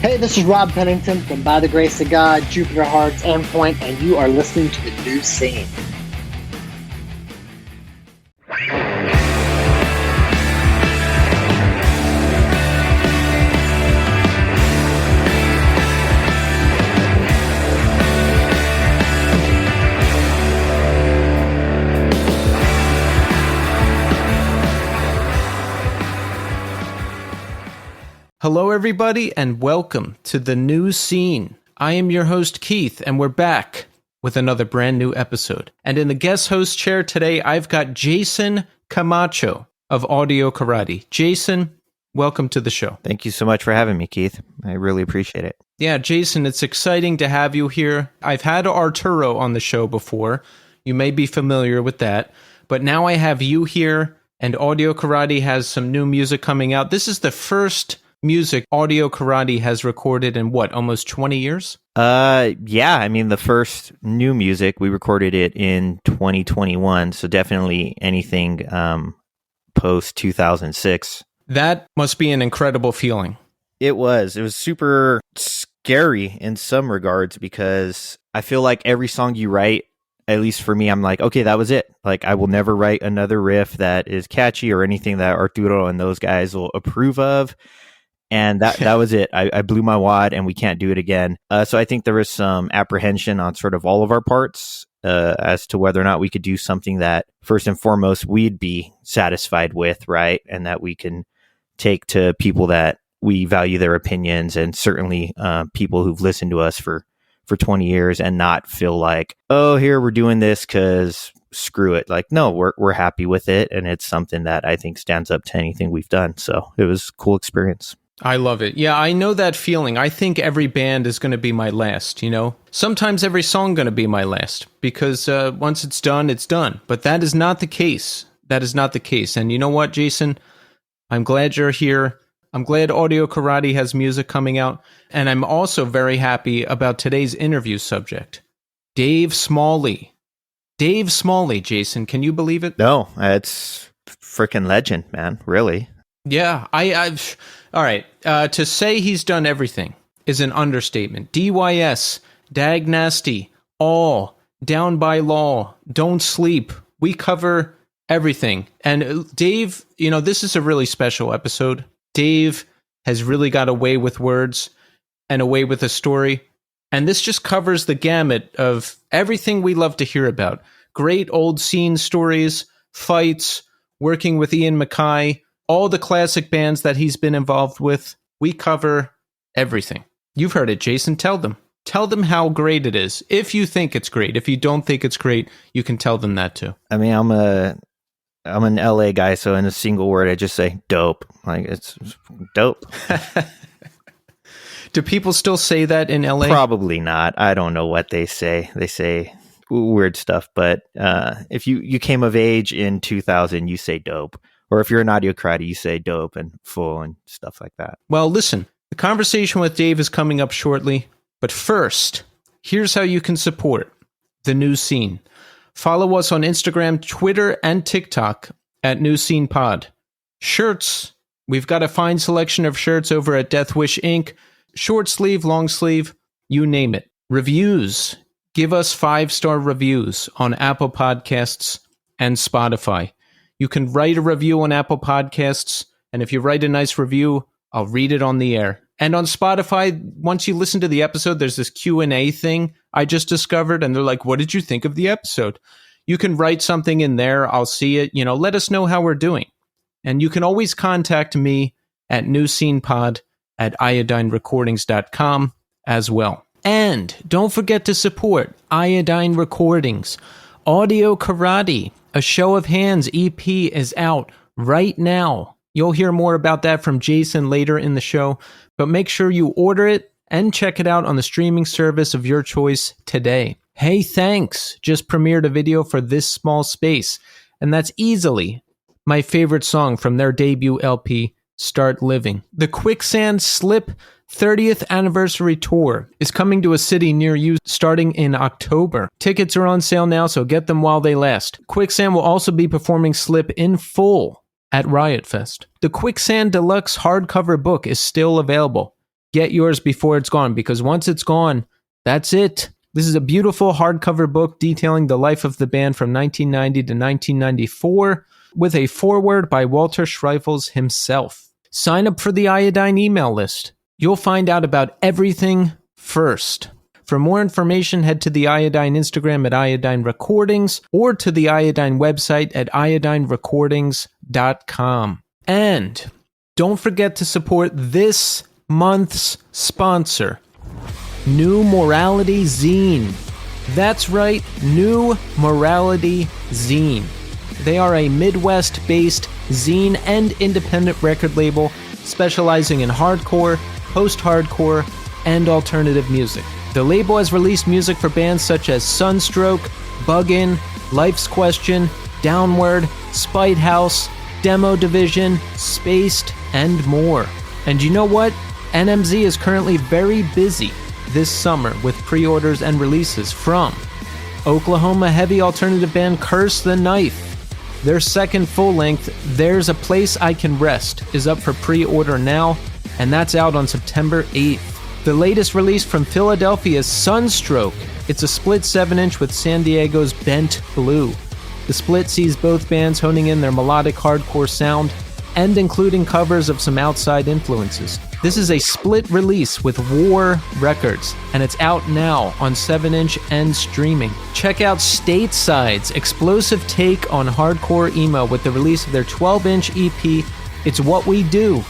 Hey, this is Rob Pennington from By the Grace of God, Jupiter Hearts, Endpoint, and you are listening to The New Scene. Hello, everybody, and welcome to The New Scene. I am your host, Keith, and we're back with another brand new episode. And in the guest host chair today, I've got Jason Camacho of Audio Karate. Jason, welcome to the show. Thank you so much for having me, Keith. I really appreciate it. Yeah, Jason, it's exciting to have you here. I've had Arturo on the show before. You may be familiar with that. But now I have you here, and Audio Karate has some new music coming out. This is the first music Audio Karate has recorded in what, almost 20 years? Yeah, I mean, the first new music, we recorded it in 2021, so definitely anything post 2006. That must be an incredible feeling. It was super scary in some regards because I feel like every song you write, at least for me, I'm like, okay, that was it. Like, I will never write another riff that is catchy or anything that Arturo and those guys will approve of. And that was it. I blew my wad and we can't do it again. So I think there was some apprehension on sort of all of our parts as to whether or not we could do something that first and foremost we'd be satisfied with, right? And that we can take to people that we value their opinions, and certainly people who've listened to us for 20 years and not feel like, oh, here we're doing this because screw it. Like, no, we're happy with it. And it's something that I think stands up to anything we've done. So it was a cool experience. I love it. Yeah, I know that feeling. I think every band is going to be my last, you know? Sometimes every song going to be my last because once it's done, it's done. But that is not the case. That is not the case. And you know what, Jason? I'm glad you're here. I'm glad Audio Karate has music coming out. And I'm also very happy about today's interview subject, Dave Smalley. Dave Smalley, Jason, can you believe it? No, it's freaking legend, man. Really. Yeah, I've all right. To say he's done everything is an understatement. DYS, Dag Nasty, All, Down by Law, Don't Sleep. We cover everything. And Dave, you know, this is a really special episode. Dave has really got away with words and away with a story. And this just covers the gamut of everything we love to hear about. Great old scene stories, fights, working with Ian MacKaye, all the classic bands that he's been involved with. We cover everything. You've heard it, Jason. Tell them. Tell them how great it is. If you think it's great. If you don't think it's great, you can tell them that too. I mean, I'm an LA guy, so in a single word, I just say dope. Like, it's dope. Do people still say that in LA? Probably not. I don't know what they say. They say weird stuff. But if you came of age in 2000, you say dope. Or if you're an Audio Karate, you say dope and full and stuff like that. Well, listen, the conversation with Dave is coming up shortly. But first, here's how you can support The New Scene. Follow us on Instagram, Twitter, and TikTok at New Scene Pod. Shirts. We've got a fine selection of shirts over at Death Wish Inc. Short sleeve, long sleeve, you name it. Reviews. Give us 5-star reviews on Apple Podcasts and Spotify. You can write a review on Apple Podcasts, and if you write a nice review, I'll read it on the air. And on Spotify, once you listen to the episode, there's this Q&A thing I just discovered, and they're like, what did you think of the episode? You can write something in there. I'll see it. You know, let us know how we're doing. And you can always contact me at newscenepod@iodinerecordings.com as well. And don't forget to support Iodine Recordings. Audio Karate, a Show of Hands EP is out right now. You'll hear more about that from Jason later in the show, but make sure you order it and check it out on the streaming service of your choice today. Hey, thanks. Just premiered a video for This Small Space, and that's easily my favorite song from their debut LP, Start Living. The Quicksand Slip 30th anniversary tour is coming to a city near you starting in October. Tickets are on sale now, so get them while they last. Quicksand will also be performing Slip in full at Riot Fest. The Quicksand Deluxe hardcover book is still available. Get yours before it's gone, because once it's gone, that's it. This is a beautiful hardcover book detailing the life of the band from 1990 to 1994 with a foreword by Walter Schreifels himself. Sign up for the Iodine email list. You'll find out about everything first. For more information, head to the Iodine Instagram at Iodine Recordings or to the Iodine website at iodinerecordings.com. And don't forget to support this month's sponsor, New Morality Zine. That's right, New Morality Zine. They are a Midwest-based zine and independent record label specializing in hardcore, post-hardcore, and alternative music. The label has released music for bands such as Sunstroke, Buggin', Life's Question, Downward, Spite House, Demo Division, Spaced, and more. And you know what? NMZ is currently very busy this summer with pre-orders and releases from Oklahoma heavy alternative band Curse the Knife. Their second full-length, There's a Place I Can Rest, is up for pre-order now, and that's out on September 8th. The latest release from Philadelphia is Sunstroke. It's a split 7-inch with San Diego's Bent Blue. The split sees both bands honing in their melodic hardcore sound and including covers of some outside influences. This is a split release with War Records, and it's out now on 7-inch and streaming. Check out Stateside's explosive take on hardcore emo with the release of their 12-inch EP, It's What We Do,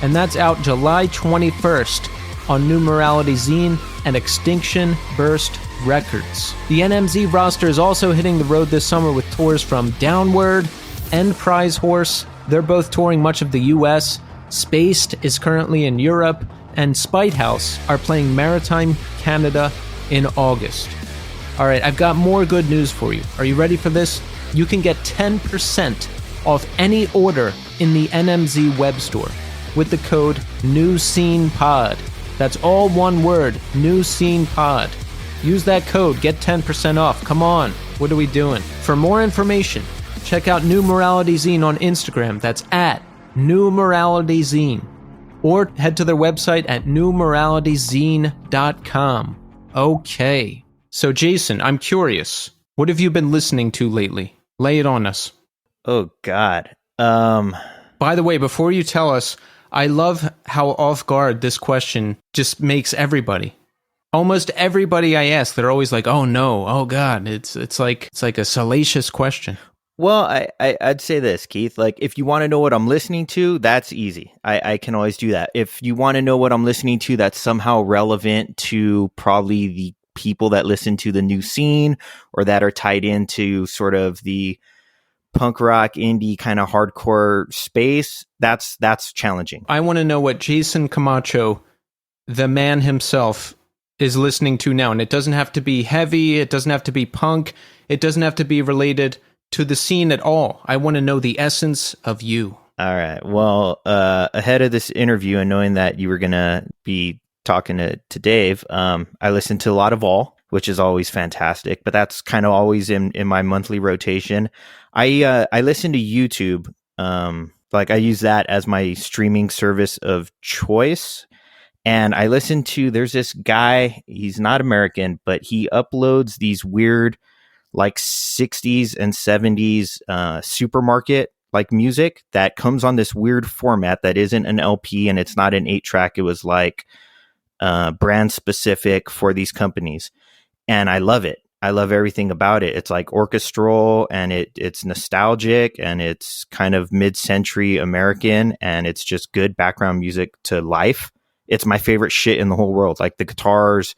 and that's out July 21st on New Morality Zine and Extinction Burst Records. The NMZ roster is also hitting the road this summer with tours from Downward and Prize Horse. They're both touring much of the US. Spaced is currently in Europe, and Spite House are playing Maritime Canada in August. All right, I've got more good news for you. Are you ready for this? You can get 10% off any order in the NMZ web store with the code NEWSCENEPOD. That's all one word, NEWSCENEPOD. Use that code, get 10% off. Come on, what are we doing? For more information, check out New Morality Zine on Instagram. That's at New Morality Zine. Or head to their website at newmoralityzine.com. Okay. So Jason, I'm curious. What have you been listening to lately? Lay it on us. Oh, God. By the way, before you tell us, I love how off guard this question just makes everybody. Almost everybody I ask, they're always like, "Oh no, oh God!" It's like a salacious question. Well, I'd say this, Keith. Like, if you want to know what I'm listening to, that's easy. I can always do that. If you want to know what I'm listening to that's somehow relevant to probably the people that listen to the new scene or that are tied into sort of the punk rock, indie kind of hardcore space, that's challenging. I want to know what Jason Camacho, the man himself, is listening to now. And it doesn't have to be heavy. It doesn't have to be punk. It doesn't have to be related to the scene at all. I want to know the essence of you. All right. Well, ahead of this interview and knowing that you were going to be talking to Dave, I listened to a lot of All, which is always fantastic, but that's kind of always in my monthly rotation. I listen to YouTube. Like I use that as my streaming service of choice. And I listen to, there's this guy, he's not American, but he uploads these weird like 60s and 70s supermarket like music that comes on this weird format that isn't an LP and it's not an 8-track. It was like brand specific for these companies. And I love it. I love everything about it. It's like orchestral and it's nostalgic and it's kind of mid-century American and it's just good background music to life. It's my favorite shit in the whole world. Like the guitars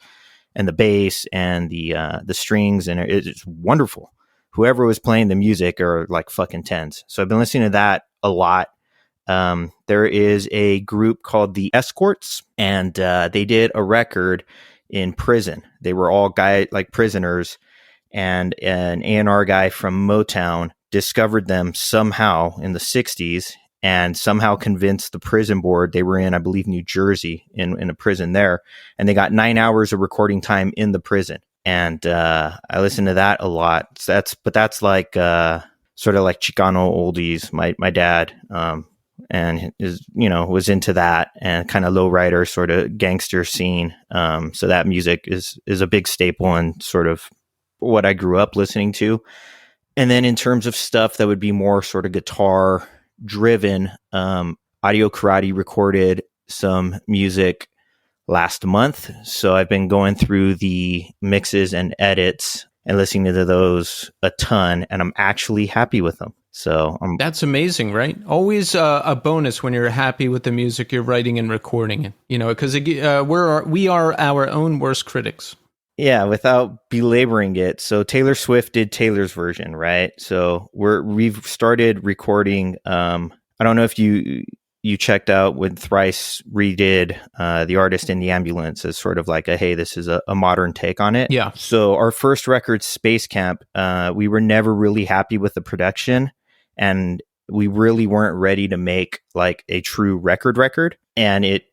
and the bass and the strings, and it's wonderful. Whoever was playing the music are like fucking tens. So I've been listening to that a lot. There is a group called the Escorts, and they did a record in prison. They were all prisoners, and an A&R guy from Motown discovered them somehow in the 60s and somehow convinced the prison board. They were in, I believe, New Jersey in a prison there, and they got 9 hours of recording time in the prison. And I listen to that a lot. So that's like sort of like Chicano oldies. My dad and was into that and kind of lowrider sort of gangster scene. So that music is a big staple and sort of what I grew up listening to. And then in terms of stuff that would be more sort of guitar driven, Audio Karate recorded some music last month. So I've been going through the mixes and edits and listening to those a ton, and I'm actually happy with them. So that's amazing, right? Always a bonus when you're happy with the music you're writing and recording, because we are our own worst critics. Yeah, without belaboring it. So Taylor Swift did Taylor's version, right? So we've started recording. I don't know if you checked out when Thrice redid The Artist in the Ambulance as sort of like hey, this is a modern take on it. Yeah. So our first record, Space Camp, we were never really happy with the production, and we really weren't ready to make like a true record. And it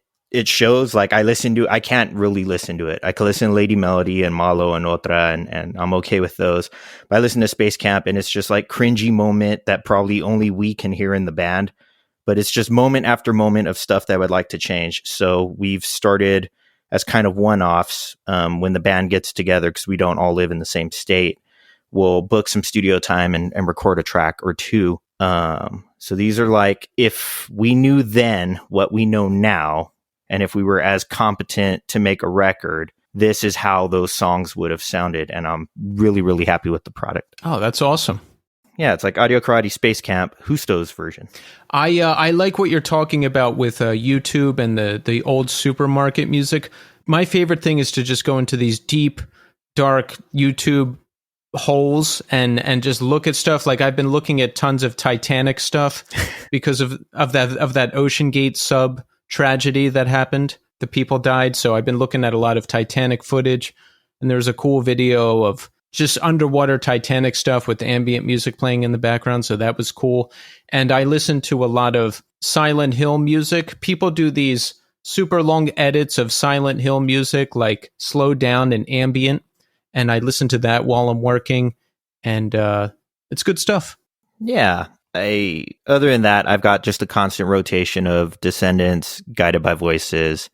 shows. Like I can't really listen to it. I can listen to Lady Melody and Malo and Otra, and I'm okay with those. But I listen to Space Camp, and it's just like cringy moment that probably only we can hear in the band. But it's just moment after moment of stuff that I would like to change. So we've started as kind of one-offs when the band gets together, because we don't all live in the same state. We'll book some studio time and record a track or two. So these are like, if we knew then what we know now, and if we were as competent to make a record, this is how those songs would have sounded. And I'm really, really happy with the product. Oh, that's awesome. Yeah, it's like Audio Karate Space Camp, Husto's version. I like what you're talking about with YouTube and the old supermarket music. My favorite thing is to just go into these deep, dark YouTube holes and just look at stuff. Like I've been looking at tons of Titanic stuff because of that Ocean Gate sub tragedy that happened. The people died. So I've been looking at a lot of Titanic footage, and there's a cool video of just underwater Titanic stuff with ambient music playing in the background. So that was cool. And I listened to a lot of Silent Hill music. People do these super long edits of Silent Hill music, like slowed down and ambient. And I listen to that while I'm working, and it's good stuff. Yeah. Other than that, I've got just a constant rotation of Descendants, Guided by Voices,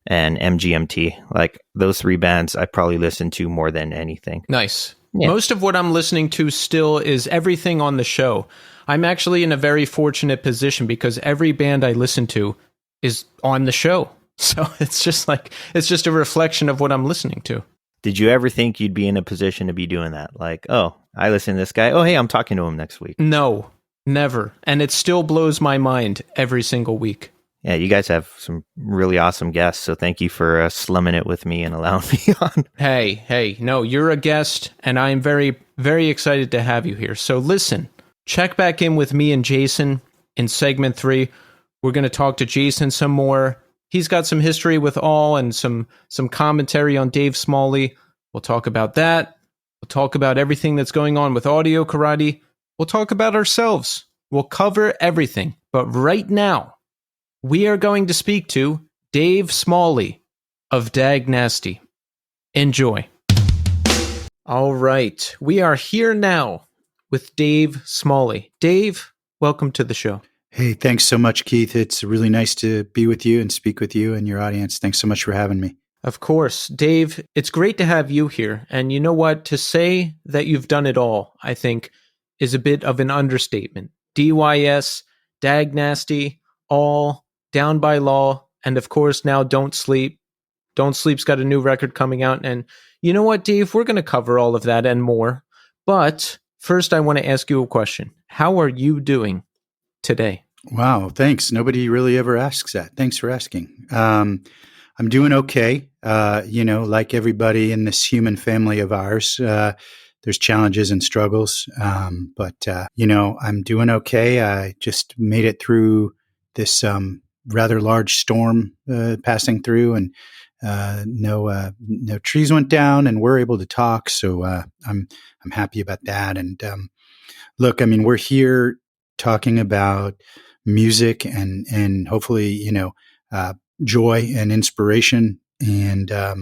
and MGMT. Like those three bands I probably listen to more than anything. Nice. Yeah. Most of what I'm listening to still is everything on the show. I'm actually in a very fortunate position because every band I listen to is on the show. So it's just a reflection of what I'm listening to. Did you ever think you'd be in a position to be doing that? Like, oh, I listen to this guy. Oh, hey, I'm talking to him next week. No, never. And it still blows my mind every single week. Yeah, you guys have some really awesome guests, so thank you for slumming it with me and allowing me on. Hey, no, you're a guest, and I'm very, very excited to have you here. So listen, check back in with me and Jason in segment 3. We're going to talk to Jason some more. He's got some history with All and some commentary on Dave Smalley. We'll talk about that. We'll talk about everything that's going on with Audio Karate. We'll talk about ourselves. We'll cover everything. But right now, we are going to speak to Dave Smalley of Dag Nasty. Enjoy. All right. We are here now with Dave Smalley. Dave, welcome to the show. Hey, thanks so much, Keith. It's really nice to be with you and speak with you and your audience. Thanks so much for having me. Of course. Dave, it's great to have you here. And you know what? To say that you've done it all, I think, is a bit of an understatement. DYS, Dag Nasty, All, Down by Law, and of course now Don't Sleep. Don't Sleep's got a new record coming out. And you know what, Dave? We're going to cover all of that and more. But first, I want to ask you a question. How are you doing today? Wow, thanks. Nobody really ever asks that. Thanks for asking. I'm doing okay. Like everybody in this human family of ours, there's challenges and struggles. But I'm doing okay. I just made it through this rather large storm passing through, and no trees went down, and we're able to talk. So I'm happy about that. And look, I mean, we're here talking about music and hopefully, joy and inspiration. And, I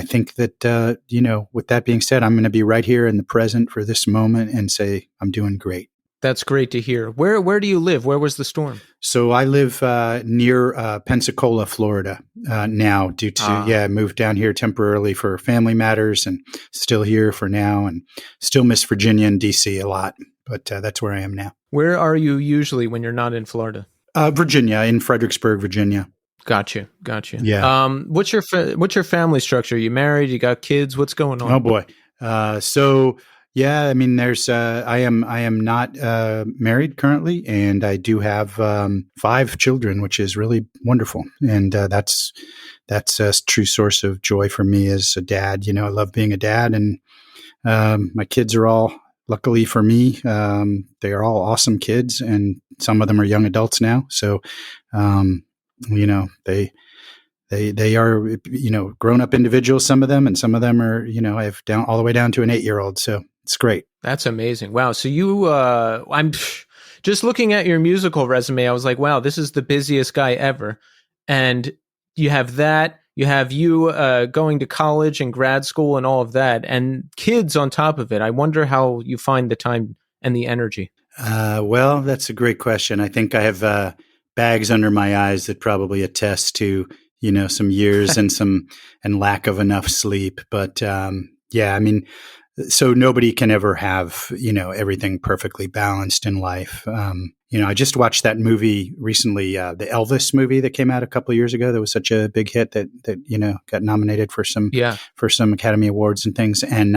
think that, with that being said, I'm going to be right here in the present for this moment and say, I'm doing great. That's great to hear. Where do you live? Where was the storm? So I live near Pensacola, Florida now due to, I moved down here temporarily for family matters and still here for now and still miss Virginia and DC a lot. But that's where I am now. Where are you usually when you're not in Florida? Virginia, in Fredericksburg, Virginia. Got you. Yeah. What's your family structure? You married? You got kids? What's going on? Oh boy. So yeah, I mean, there's I am not married currently, and I do have 5 children, which is really wonderful, and that's a true source of joy for me as a dad. You know, I love being a dad, and my kids are all, luckily for me, they are all awesome kids, and some of them are young adults now. So, you know, they are, you know, grown up individuals, some of them, and some of them are, you know, I have down all the way down to an 8-year-old. So it's great. That's amazing. Wow. So you, I'm just looking at your musical resume. I was like, wow, this is the busiest guy ever. And you have that, you have you going to college and grad school and all of that, and kids on top of it. I wonder how you find the time and the energy. Well, that's a great question. I think I have bags under my eyes that probably attest to, you know, some years and lack of enough sleep. But yeah, I mean, so nobody can ever have, you know, everything perfectly balanced in life. You know, I just watched that movie recently, the Elvis movie that came out a couple of years ago. That was such a big hit that you know, got nominated for some Academy Awards and things. And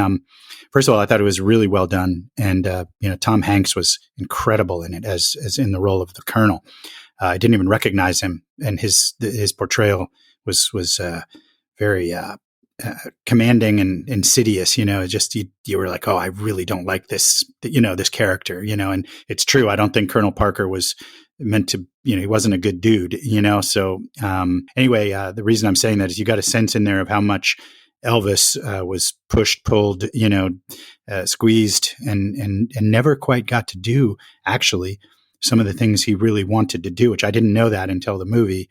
first of all, I thought it was really well done. And you know, Tom Hanks was incredible in it as in the role of the Colonel. I didn't even recognize him, and his portrayal was very commanding and insidious. You know, just you were like, oh, I really don't like this, you know, this character. You know, and it's true. I don't think Colonel Parker was meant to. You know, he wasn't a good dude. You know, so anyway, the reason I'm saying that is you got a sense in there of how much Elvis was pushed, pulled, you know, squeezed, and never quite got to do actually some of the things he really wanted to do, which I didn't know that until the movie.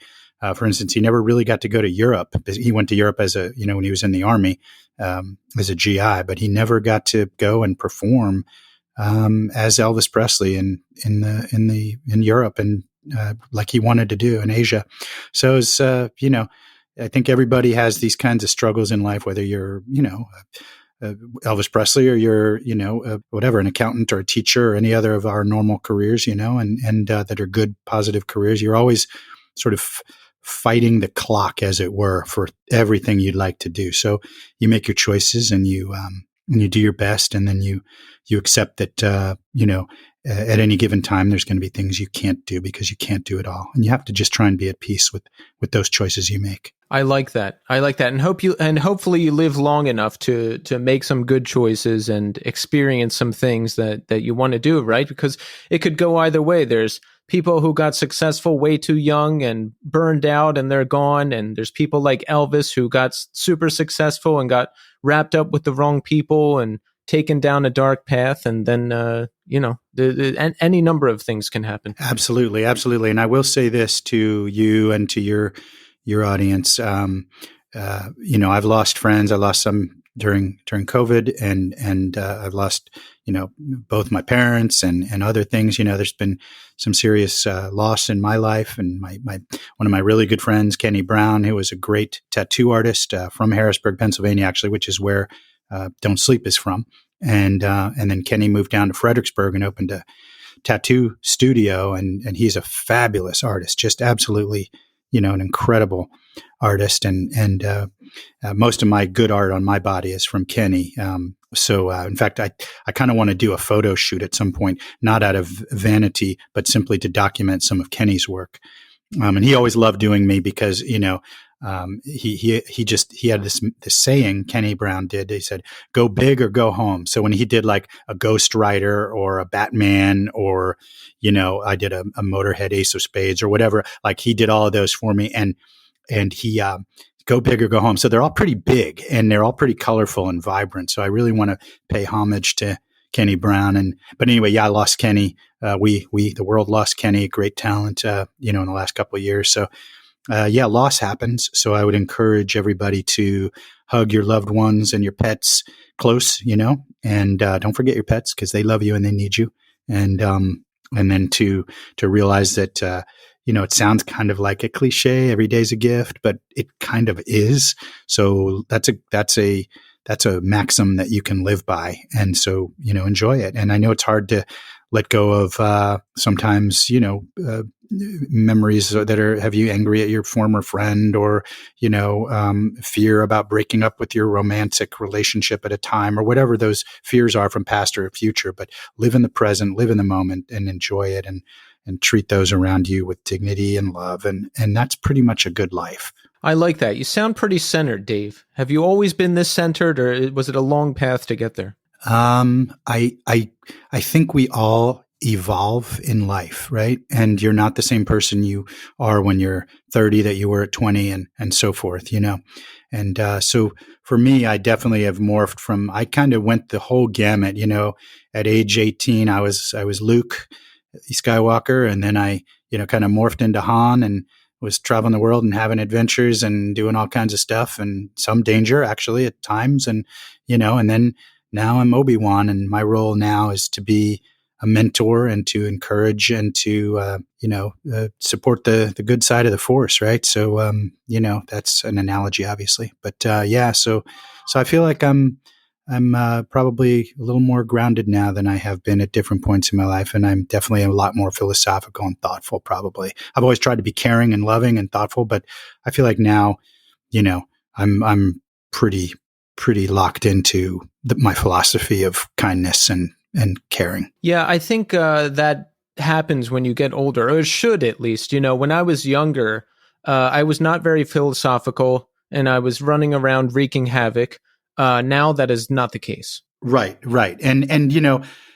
For instance, he never really got to go to Europe. He went to Europe as you know, when he was in the army, as a GI, but he never got to go and perform as Elvis Presley in Europe and like he wanted to do in Asia. So it's you know, I think everybody has these kinds of struggles in life, whether you're, you know, Elvis Presley or you're, you know, whatever, an accountant or a teacher or any other of our normal careers, you know, and that are good, positive careers. You're always sort of fighting the clock, as it were, for everything you'd like to do. So you make your choices and you do your best, and then you accept that, you know, at any given time, there's going to be things you can't do because you can't do it all. And you have to just try and be at peace with those choices you make. I like that. And hopefully you live long enough to make some good choices and experience some things that you want to do, right? Because it could go either way. There's people who got successful way too young and burned out and they're gone. And there's people like Elvis who got super successful and got wrapped up with the wrong people and taken down a dark path. And then, you know, any number of things can happen. Absolutely. Absolutely. And I will say this to you and to your audience. You know, I've lost friends. I lost some during COVID and I've lost, you know, both my parents and other things. You know, there's been some serious loss in my life, and my one of my really good friends, Kenny Brown, who was a great tattoo artist from Harrisburg, Pennsylvania, actually, which is where Don't Sleep is from. And then Kenny moved down to Fredericksburg and opened a tattoo studio, and he's a fabulous artist, just absolutely, you know, an incredible artist. And most of my good art on my body is from Kenny. So in fact, I kind of want to do a photo shoot at some point, not out of vanity, but simply to document some of Kenny's work. And he always loved doing me because, you know, he had this saying, Kenny Brown did. He said, "Go big or go home." So when he did like a Ghost Rider or a Batman, or, you know, I did a Motorhead Ace of Spades or whatever, like he did all of those for me, and he go big or go home. So they're all pretty big and they're all pretty colorful and vibrant. So I really want to pay homage to Kenny Brown. But anyway, yeah, I lost Kenny. The world lost Kenny, great talent, you know, in the last couple of years. So yeah, loss happens. So I would encourage everybody to hug your loved ones and your pets close, you know, and don't forget your pets because they love you and they need you. and then to realize that, it sounds kind of like a cliche, every day's a gift, but it kind of is. So that's a maxim that you can live by. And so, enjoy it. And I know it's hard to let go of, sometimes, memories that have you angry at your former friend, or, fear about breaking up with your romantic relationship at a time, or whatever those fears are from past or future. But live in the present, live in the moment, and enjoy it, and treat those around you with dignity and love. And that's pretty much a good life. I like that. You sound pretty centered, Dave. Have you always been this centered, or was it a long path to get there? I think we all evolve in life, right? And you're not the same person you are when you're 30 that you were at 20, and so forth, And so for me, I definitely have morphed from, I kind of went the whole gamut, at age 18, I was Luke Skywalker, and then I, kind of morphed into Han and was traveling the world and having adventures and doing all kinds of stuff, and some danger actually at times. And, and then now I'm Obi-Wan, and my role now is to be a mentor and to encourage and to, support the good side of the Force. Right. So, that's an analogy, obviously, but, so I feel like I'm probably a little more grounded now than I have been at different points in my life. And I'm definitely a lot more philosophical and thoughtful, probably. I've always tried to be caring and loving and thoughtful, but I feel like now, I'm pretty locked into my philosophy of kindness and caring. Yeah, I think that happens when you get older, or it should at least. When I was younger, I was not very philosophical, and I was running around wreaking havoc. Now that is not the case. Right. And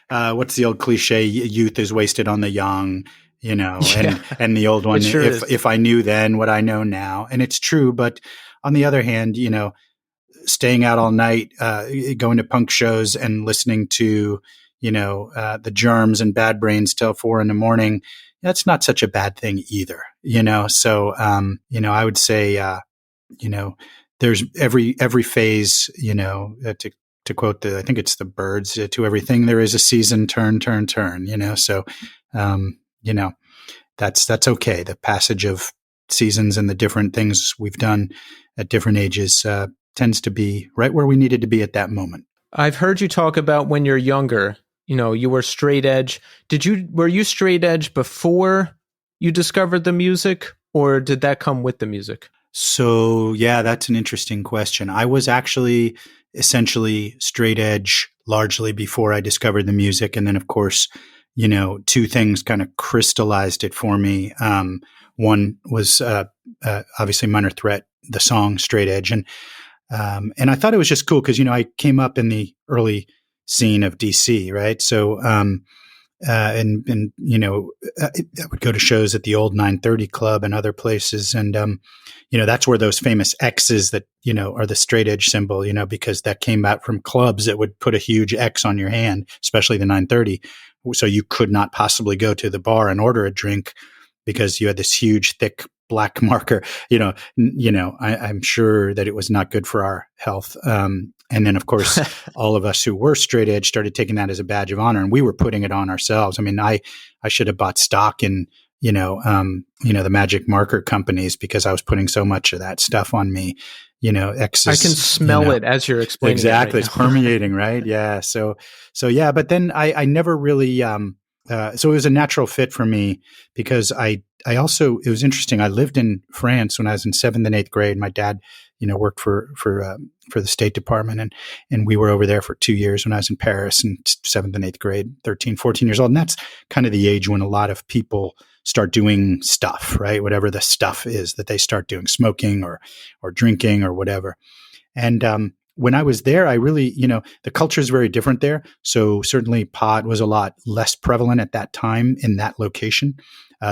what's the old cliche? Youth is wasted on the young, and the old one, sure if I knew then what I know now. And it's true. But on the other hand, staying out all night, going to punk shows and listening to, the Germs and Bad Brains till 4 a.m, that's not such a bad thing either, So, I would say, there's every phase, to quote I think it's the Birds, to everything there is a season, turn, So, that's okay. The passage of seasons and the different things we've done at different ages tends to be right where we needed to be at that moment. I've heard you talk about when you're younger, you were straight edge. Were you straight edge before you discovered the music, or did that come with the music? So, yeah, that's an interesting question. I was actually essentially straight edge largely before I discovered the music. And then, of course, two things kind of crystallized it for me. One was obviously Minor Threat, the song Straight Edge. And I thought it was just cool because, I came up in the early scene of DC, right? So, I would go to shows at the old 930 Club and other places. And, that's where those famous X's that, are the straight edge symbol, because that came out from clubs that would put a huge X on your hand, especially the 930. So you could not possibly go to the bar and order a drink because you had this huge, thick black marker. I'm sure that it was not good for our health. And then, of course, all of us who were straight edge started taking that as a badge of honor, and we were putting it on ourselves. I mean, I should have bought stock in, the magic marker companies because I was putting so much of that stuff on me. X's, I can smell it as you're explaining. Exactly. It right it's permeating, right? Yeah. So yeah, but then I never really, so it was a natural fit for me because I also, it was interesting. I lived in France when I was in 7th and 8th grade. My dad, worked for the State Department, and we were over there for 2 years when I was in Paris in 7th and 8th grade, 13, 14 years old. And that's kind of the age when a lot of people start doing stuff, right? Whatever the stuff is that they start doing, smoking or drinking or whatever. And, when I was there, I really, the culture is very different there. So certainly pot was a lot less prevalent at that time in that location.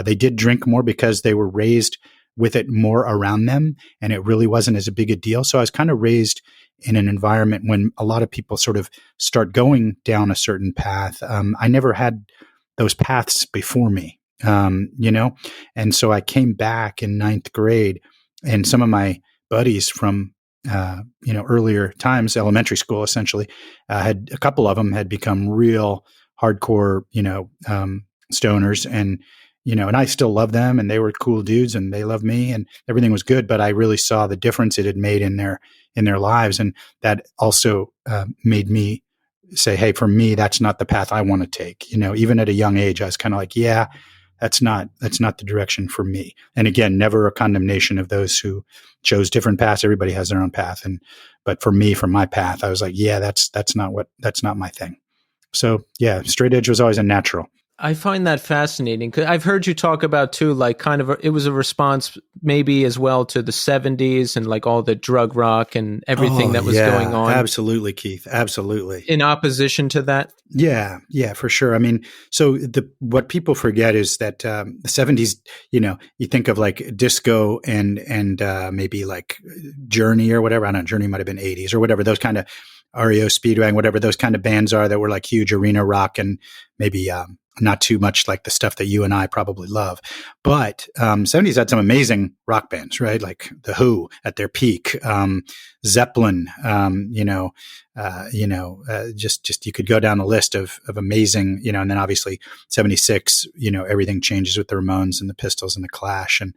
They did drink more because they were raised with it more around them, and it really wasn't as a big a deal. So I was kind of raised in an environment when a lot of people sort of start going down a certain path. I never had those paths before me, and so I came back in 9th grade, and some of my buddies from earlier times, elementary school, essentially, had a couple of them had become real hardcore, stoners, and I still love them, and they were cool dudes, and they loved me, and everything was good. But I really saw the difference it had made in their lives, and that also made me say, hey, for me, that's not the path I want to take. Even at a young age, I was kind of like, yeah, that's not the direction for me. And again, never a condemnation of those who chose different paths. Everybody has their own path. But for me, for my path, I was like, yeah, that's not my thing. So yeah, straight edge was always a natural. I find that fascinating because I've heard you talk about too, like kind of it was a response maybe as well to the 70s and like all the drug rock and everything that was going on. Absolutely, Keith. Absolutely. In opposition to that. Yeah, for sure. I mean, so what people forget is that the 70s, you think of like disco and maybe like Journey or whatever. I don't know, Journey might have been 80s or whatever, those kind of REO Speedwagon, whatever those kind of bands are that were like huge arena rock and maybe not too much like the stuff that you and I probably love. But 70s had some amazing rock bands, right? Like The Who at their peak, Zeppelin, just you could go down the list of amazing, and then obviously 76, everything changes with the Ramones and the Pistols and the Clash and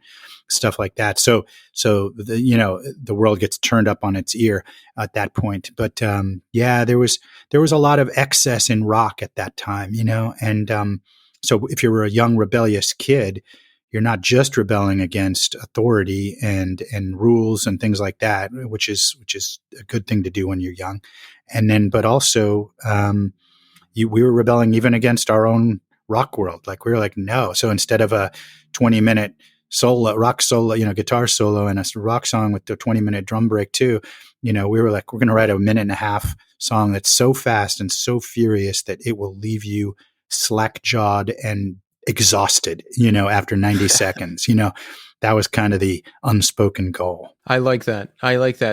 stuff like that. So the world gets turned up on its ear at that point. But there was a lot of excess in rock at that time, and so if you were a young rebellious kid, you're not just rebelling against authority and rules and things like that, which is a good thing to do when you're young. And then, but also, we were rebelling even against our own rock world. Like we were like, no. So instead of a 20-minute rock solo, guitar solo and a rock song with the 20-minute drum break too, we were like, we're going to write a 1.5-minute song that's so fast and so furious that it will leave you slack-jawed and exhausted, after 90 seconds. That was kind of the unspoken goal. I like that.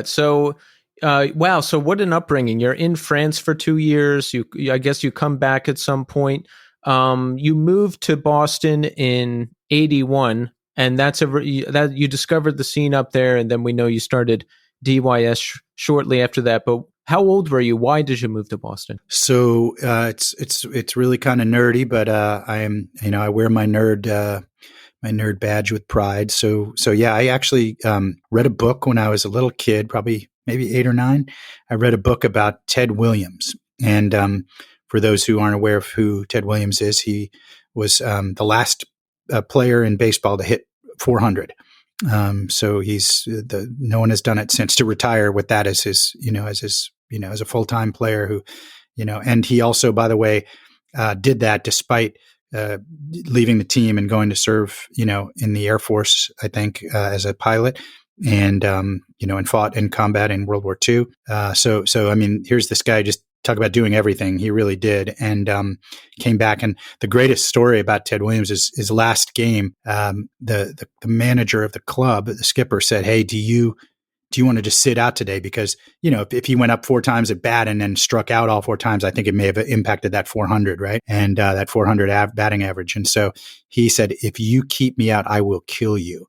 So, wow. So what an upbringing. You're in France for 2 years. I guess you come back at some point. You moved to Boston in 81, and that you discovered the scene up there. And then we know you started DYS shortly after that, but how old were you? Why did you move to Boston? So it's really kind of nerdy, but I wear my nerd badge with pride. So yeah, I actually read a book when I was a little kid, probably maybe 8 or 9. I read a book about Ted Williams, and for those who aren't aware of who Ted Williams is, he was the last player in baseball to hit 400. So no one has done it since, to retire with that as his as a full-time player who, and he also, by the way, did that despite leaving the team and going to serve, in the Air Force, I think, as a pilot, and and fought in combat in World War II. So I mean, here's this guy just talk about doing everything. He really did, and came back. And the greatest story about Ted Williams is his last game. The manager of the club, the skipper, said, "Hey, do you want to just sit out today? Because, if he went up 4 times at bat and then struck out all 4 times, I think it may have impacted that 400, right? And that 400 batting average." And so he said, "If you keep me out, I will kill you."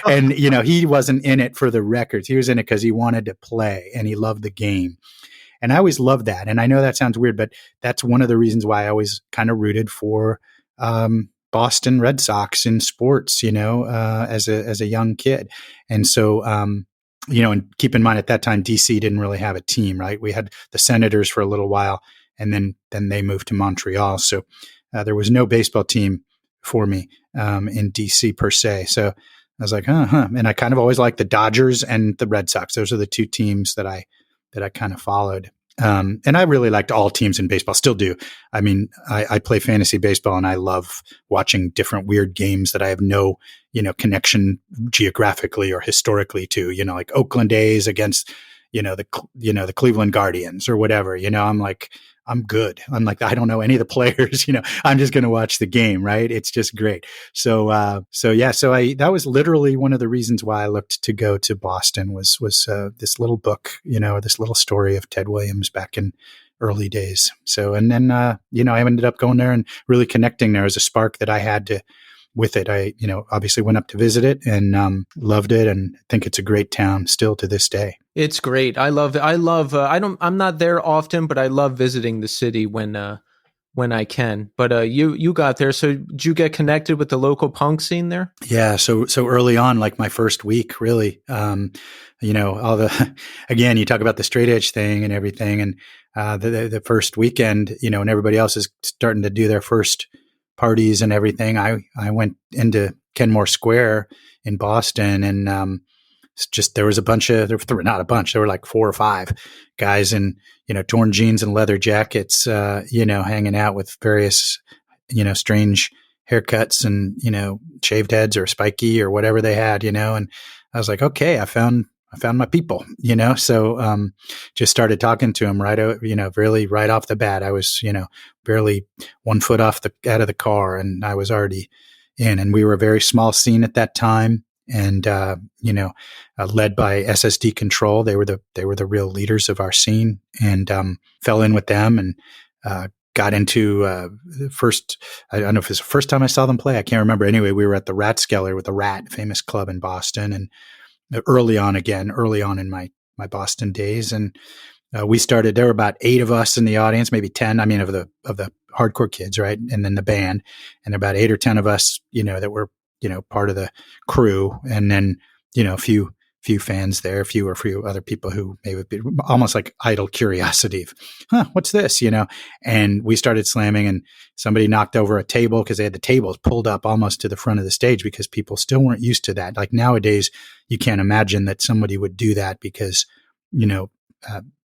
And he wasn't in it for the records. He was in it because he wanted to play and he loved the game. And I always loved that. And I know that sounds weird, but that's one of the reasons why I always kind of rooted for Boston Red Sox in sports, as a young kid. And so, and keep in mind at that time, DC didn't really have a team, right? We had the Senators for a little while, and then they moved to Montreal. So there was no baseball team for me in DC per se. So I was like, and I kind of always liked the Dodgers and the Red Sox. Those are the 2 teams that I kind of followed. And I really liked all teams in baseball, still do. I mean, I play fantasy baseball and I love watching different weird games that I have no, connection geographically or historically to, like Oakland A's against, the Cleveland Guardians or whatever, I'm like, I'm good. I'm like, I don't know any of the players, I'm just going to watch the game. Right. It's just great. So that was literally one of the reasons why I looked to go to Boston was this little book, this little story of Ted Williams back in early days. So, and then, I ended up going there and really connecting there as a spark that I had to with it. I, obviously went up to visit it and loved it, and think it's a great town still to this day. It's great. I love it. I'm not there often, but I love visiting the city when I can. But you got there, so did you get connected with the local punk scene there? Yeah, so early on, like my first week, really, all the again, you talk about the straight edge thing and everything, and the first weekend, and everybody else is starting to do their first parties and everything. I went into Kenmore Square in Boston, and there was there were like 4 or 5 guys in torn jeans and leather jackets, hanging out with various strange haircuts and shaved heads or spiky or whatever they had, and I was like, okay, I found my people, so just started talking to them really right off the bat. I was barely 1 foot out of the car, and I was already in, and we were a very small scene at that time, and led by SSD Control. They were the real leaders of our scene, and fell in with them, and got into the first. I don't know if it's the first time I saw them play. I can't remember. Anyway, we were at the Ratskeller with the Rat, famous club in Boston, and early on in my Boston days, and we started. There were about 8 of us in the audience, maybe 10. I mean, of the hardcore kids, right? And then the band, and about 8 or 10 of us, that were part of the crew, and then a few fans there, a few other people who maybe be almost like idle curiosity of, what's this, and we started slamming, and somebody knocked over a table because they had the tables pulled up almost to the front of the stage because people still weren't used to that. Like nowadays, you can't imagine that somebody would do that because,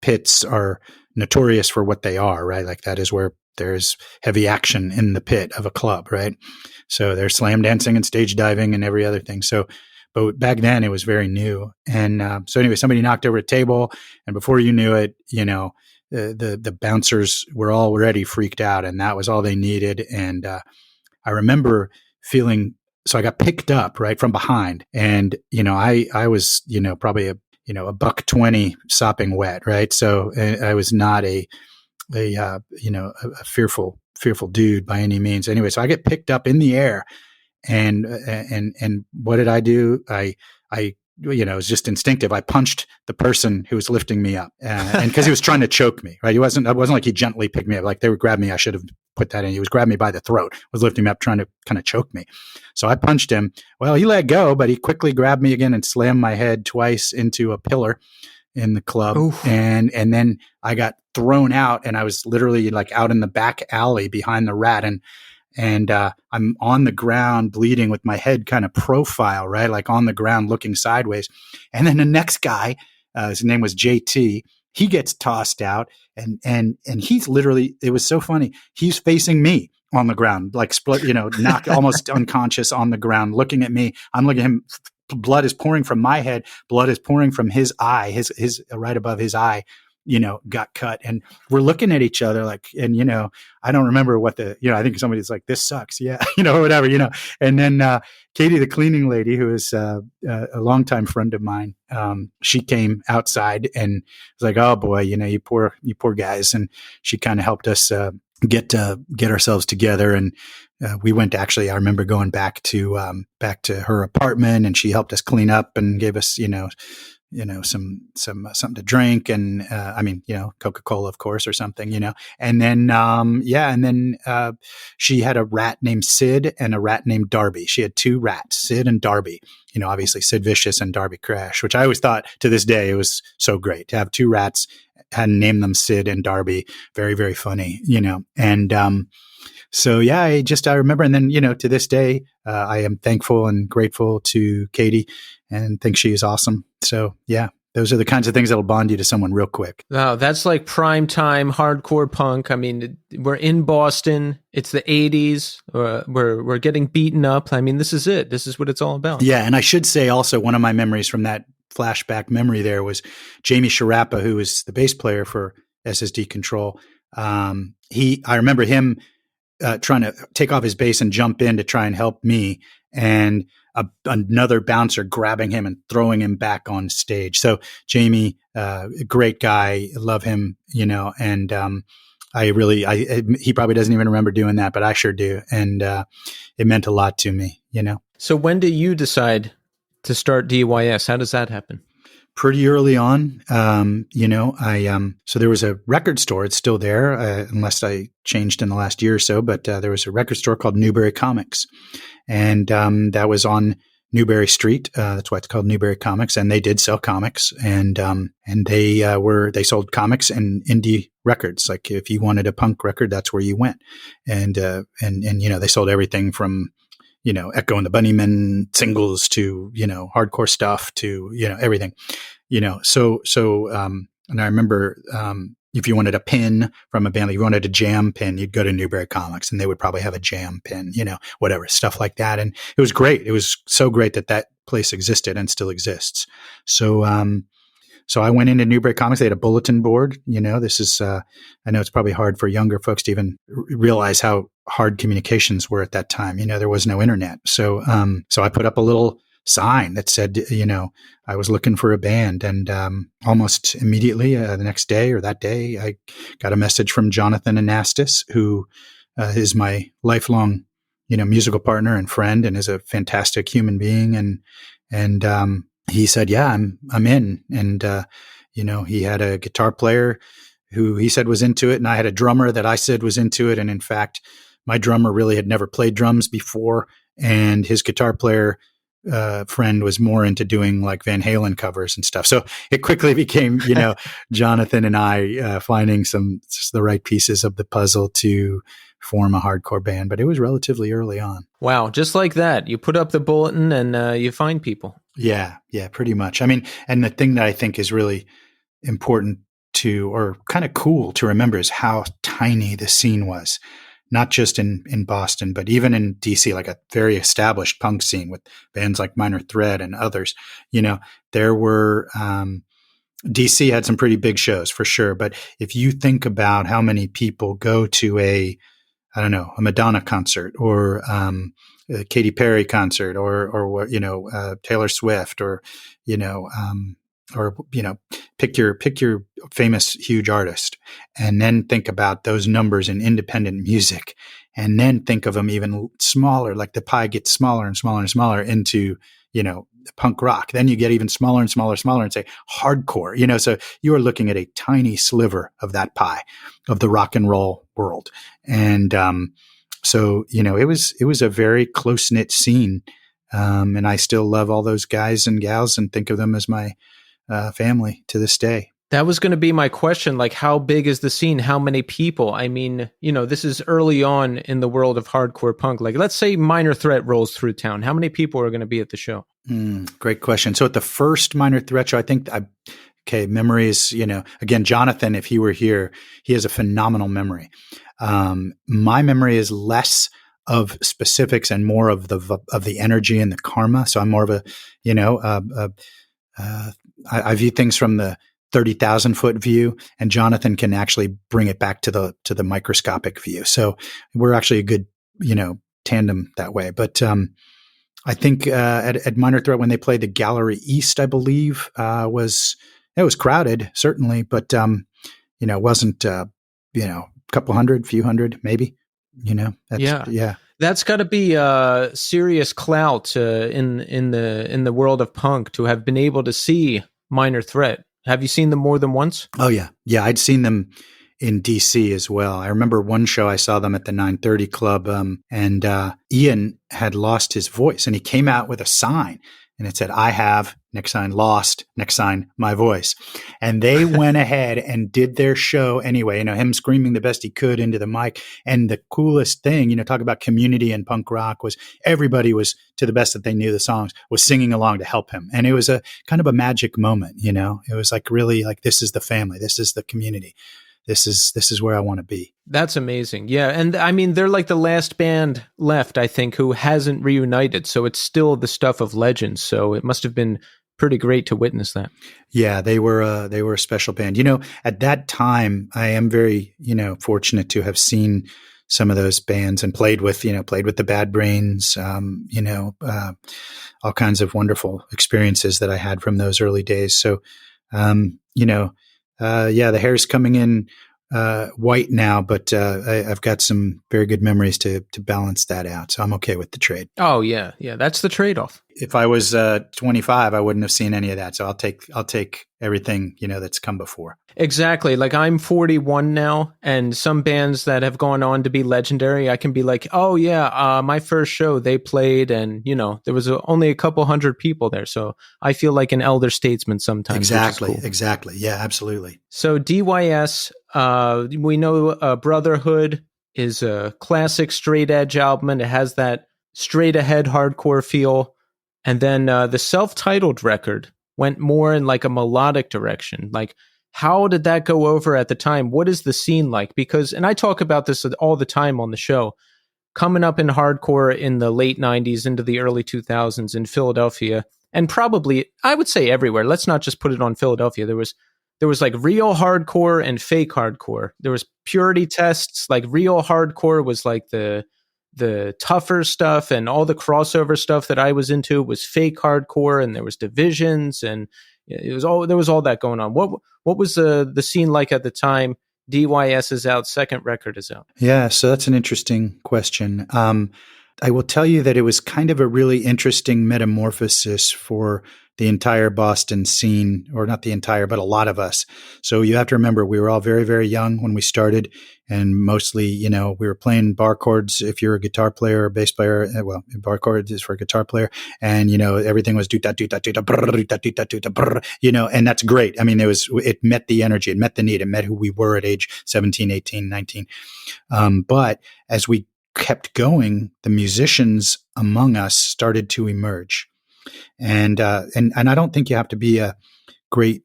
pits are notorious for what they are, right? Like that is where there's heavy action in the pit of a club, right? So there's slam dancing and stage diving and every other thing. So, but back then it was very new. And so anyway, somebody knocked over a table, and before you knew it, the bouncers were already freaked out, and that was all they needed. And I remember feeling, so I got picked up right from behind, and I was probably a $120 sopping wet, right? So I was not a fearful dude by any means. Anyway, so I get picked up in the air, and what did I do? I it was just instinctive. I punched the person who was lifting me up, and because he was trying to choke me, right? It wasn't like he gently picked me up. Like they would grab me. I should have put that in. He was grabbing me by the throat, was lifting me up, trying to kind of choke me. So I punched him. Well, he let go, but he quickly grabbed me again and slammed my head twice into a pillar in the club. Oof. And then I got thrown out, and I was literally like out in the back alley behind the Rat, and I'm on the ground bleeding with my head kind of profile, right? Like on the ground looking sideways. And then the next guy, his name was JT, he gets tossed out, and he's literally, it was so funny. He's facing me on the ground, like split, knocked almost unconscious on the ground, looking at me. I'm looking at him. Blood is pouring from my head. Blood is pouring from his eye, his right above his eye, got cut. And we're looking at each other like, and, I don't remember what I think somebody's like, this sucks. Yeah. Or whatever, and then, Katie, the cleaning lady, who is, a longtime friend of mine, she came outside and was like, oh boy, you poor guys. And she kind of helped us, get ourselves together. And, we went to, actually, I remember going back to her apartment, and she helped us clean up and gave us, some something to drink, and Coca-Cola, of course, or something, and then she had a rat named Sid and a rat named Darby. She had 2 rats, Sid and Darby. Obviously Sid Vicious and Darby Crash, which I always thought to this day it was so great to have 2 rats and name them Sid and Darby. Very, very funny, and so yeah, I remember, and then to this day, I am thankful and grateful to Katie, and think she is awesome. So yeah, those are the kinds of things that'll bond you to someone real quick. Wow, that's like prime time hardcore punk. I mean, we're in Boston. It's the 80s. We're getting beaten up. I mean, this is it. This is what it's all about. Yeah, and I should say also, one of my memories from that flashback memory there was Jamie Sharappa, who was the bass player for SSD Control. I remember him trying to take off his bass and jump in to try and help me, and another bouncer grabbing him and throwing him back on stage. So Jamie, great guy, love him, and he probably doesn't even remember doing that, but I sure do. And it meant a lot to me, So when did you decide to start DYS? How does that happen? Pretty early on. So there was a record store. It's still there, unless I changed in the last year or so, but there was a record store called Newberry Comics. And that was on Newberry Street. That's why it's called Newberry Comics. And they did sell comics, and they sold comics and indie records. Like if you wanted a punk record, that's where you went. And they sold everything from, Echo and the Bunnymen singles to, hardcore stuff to, everything, and I remember, if you wanted a pin from a band, if you wanted a jam pin, you'd go to Newberry Comics and they would probably have a jam pin, whatever, stuff like that. And it was great. It was so great that place existed and still exists. So I went into Newberry Comics. They had a bulletin board. This is, I know it's probably hard for younger folks to even realize how hard communications were at that time. There was no internet. So I put up a little sign that said, I was looking for a band. And almost immediately the next day or that day, I got a message from Jonathan Anastas, who is my lifelong, musical partner and friend, and is a fantastic human being. And he said, yeah, I'm in. And, he had a guitar player who he said was into it. And I had a drummer that I said was into it. And in fact, my drummer really had never played drums before. And his guitar player friend was more into doing like Van Halen covers and stuff. So it quickly became, Jonathan and I finding just the right pieces of the puzzle to form a hardcore band. But it was relatively early on. Wow. Just like that. You put up the bulletin and you find people. Yeah, pretty much. I mean, and the thing that I think is really important or kind of cool to remember is how tiny the scene was. Not just in Boston, but even in DC, like a very established punk scene with bands like Minor Threat and others. There were DC had some pretty big shows for sure. But if you think about how many people go to a Madonna concert or a Katy Perry concert or Taylor Swift or pick your famous huge artist, and then think about those numbers in independent music, and then think of them even smaller, like the pie gets smaller and smaller and smaller into, punk rock. Then you get even smaller and smaller and say hardcore, so you are looking at a tiny sliver of that pie of the rock and roll world. And, it was a very close knit scene. And I still love all those guys and gals and think of them as my family to this day. That was going to be my question. Like, how big is the scene? How many people? I mean, this is early on in the world of hardcore punk. Like, let's say Minor Threat rolls through town. How many people are going to be at the show? Great question. So at the first Minor Threat show, I think, memories, again, Jonathan, if he were here, he has a phenomenal memory. My memory is less of specifics and more of the energy and the karma. So I'm more of I view things from the 30,000 foot view, and Jonathan can actually bring it back to the microscopic view. So we're actually a good, tandem that way. But I think at Minor Threat, when they played the Gallery East, I believe it was crowded, certainly, but it wasn't a couple hundred, few hundred, maybe. That's got to be serious clout in the world of punk to have been able to see Minor Threat. Have you seen them more than once? Oh yeah, I'd seen them in DC as well. I remember one show I saw them at the 930 Club, and Ian had lost his voice, and he came out with a sign, and it said, "I have," next sign, "lost," next sign, "my voice." And they went ahead and did their show anyway, him screaming the best he could into the mic. And the coolest thing, talk about community and punk rock, was everybody was, to the best that they knew the songs, was singing along to help him. And it was a kind of a magic moment, it was like, really, like, this is the family, this is the community. This is where I want to be. That's amazing. Yeah. And I mean, they're like the last band left, I think, who hasn't reunited. So it's still the stuff of legends. So it must have been pretty great to witness that. Yeah, they were a special band. At that time, I am very, fortunate to have seen some of those bands and played with the Bad Brains, all kinds of wonderful experiences that I had from those early days. So, the hair's coming in white now, but I've got some very good memories to balance that out. So I'm okay with the trade. Oh yeah, that's the trade-off. If I was 25, I wouldn't have seen any of that. So I'll take everything that's come before. Exactly. Like I'm 41 now, and some bands that have gone on to be legendary, I can be like, oh yeah, my first show they played, and there was only a couple hundred people there, so I feel like an elder statesman sometimes. Exactly. Which is cool. Exactly. Yeah, absolutely. So DYS, we know Brotherhood is a classic straight edge album, and it has that straight ahead hardcore feel. And then the self-titled record went more in like a melodic direction. Like, how did that go over at the time? What is the scene like? Because, and I talk about this all the time on the show, coming up in hardcore in the late 90s into the early 2000s in Philadelphia, and probably, I would say everywhere. Let's not just put it on Philadelphia. There was like real hardcore and fake hardcore. There was purity tests. Like real hardcore was like the tougher stuff, and all the crossover stuff that I was into was fake hardcore, and there was divisions, and there was all that going on. What was the scene like at the time? DYS is out, second record is out. Yeah, so that's an interesting question. I will tell you that it was kind of a really interesting metamorphosis for the entire Boston scene, or not the entire, but a lot of us. So you have to remember, we were all very, very young when we started, and mostly, we were playing bar chords. If you're a guitar player or bass player, well, bar chords is for a guitar player, and everything was do da do da do da brr, do da do da do da brr, and that's great. I mean, it met the energy, it met the need, it met who we were at age 17, 18, 19. But as we kept going, the musicians among us started to emerge. And I don't think you have to be a great,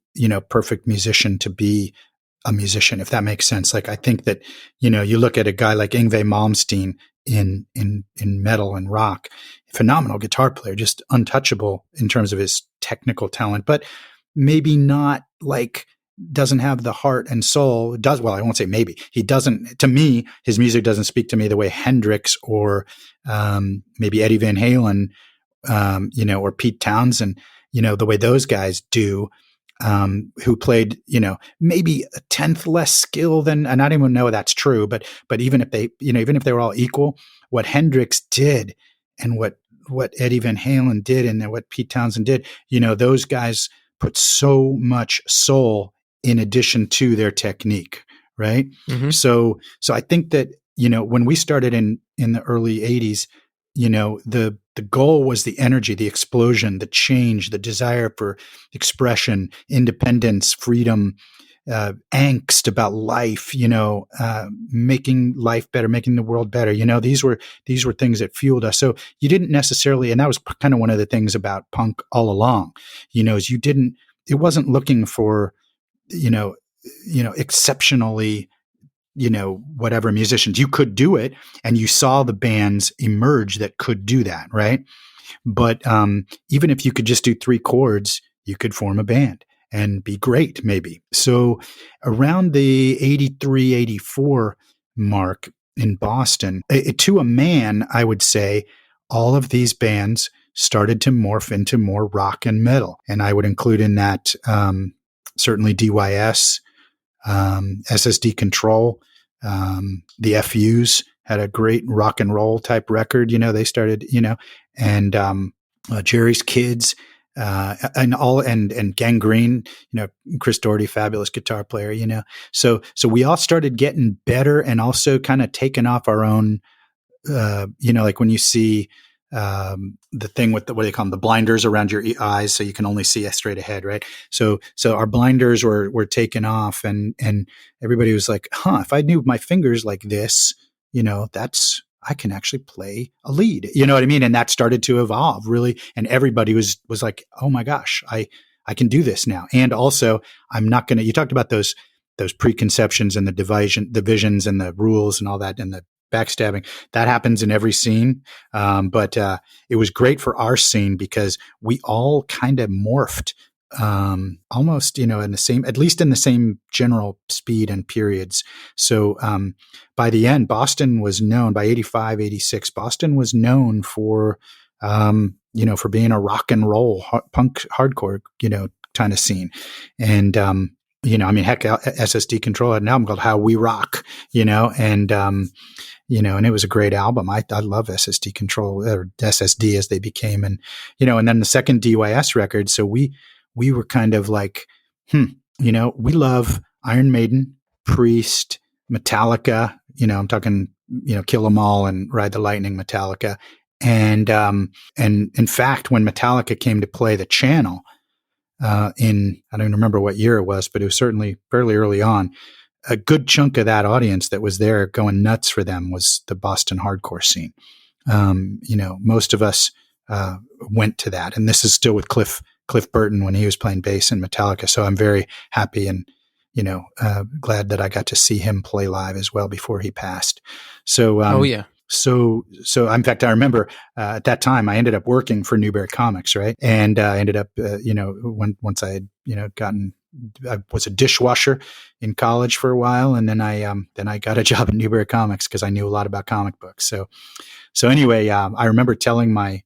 perfect musician to be a musician, if that makes sense. Like, I think that, you look at a guy like Yngwie Malmsteen in metal and rock, phenomenal guitar player, just untouchable in terms of his technical talent, but maybe not like, doesn't have the heart and soul. Well, I won't say maybe. He doesn't, to me, his music doesn't speak to me the way Hendrix or maybe Eddie Van Halen, or Pete Townsend, the way those guys do, who played, maybe a tenth less skill than, and I don't even know that's true, but even if they were all equal, what Hendrix did and what Eddie Van Halen did and what Pete Townsend did, those guys put so much soul in addition to their technique. Right. Mm-hmm. So I think that, when we started in the early 80s, the goal was the energy, the explosion, the change, the desire for expression, independence, freedom, angst about life, making life better, making the world better. These were things that fueled us. So you didn't necessarily, and that was kind of one of the things about punk all along, is it wasn't looking for, exceptionally, whatever musicians. You could do it, and you saw the bands emerge that could do that, right? But even if you could just do 3 chords, you could form a band and be great, maybe. So around the 83, 84 mark in Boston, to a man, I would say all of these bands started to morph into more rock and metal. And I would include in that certainly DYS, SSD Control, the FUs had a great rock and roll type record. They started, and Jerry's Kids, and Gangrene, Chris Doherty, fabulous guitar player, So we all started getting better and also kind of taking off our own, like when you see the thing with what do they call them, the blinders around your eyes, so you can only see straight ahead, right? So our blinders were taken off, and everybody was like, if I knew my fingers like this, I can actually play a lead, you know what I mean? And that started to evolve really, and everybody was like, oh my gosh, I can do this now. And also, I'm not going to. You talked about those preconceptions and the divisions and the rules and all that, and the backstabbing that happens in every scene. But it was great for our scene because we all kind of morphed almost, in the same, at least in the same general speed and periods. So by the end, Boston was known, by 85, 86, Boston was known for, for being a rock and roll punk hardcore, kind of scene. And I mean, heck, SSD Control had an album called How We Rock, and and it was a great album. I love SSD Control, or SSD as they became, and then the second DYS record. So we were kind of like, we love Iron Maiden, Priest, Metallica. I'm talking, Kill 'Em All and Ride the Lightning, Metallica, and in fact, when Metallica came to play the Channel, I don't even remember what year it was, but it was certainly fairly early on. A good chunk of that audience that was there going nuts for them was the Boston hardcore scene. Most of us went to that, and this is still with Cliff Burton when he was playing bass in Metallica. So I'm very happy and glad that I got to see him play live as well before he passed. So oh yeah. So in fact, I remember at that time I ended up working for Newbery Comics, right? And I ended up, once I had, I was a dishwasher in college for a while, and then I got a job at Newbery Comics because I knew a lot about comic books. So anyway, I remember telling my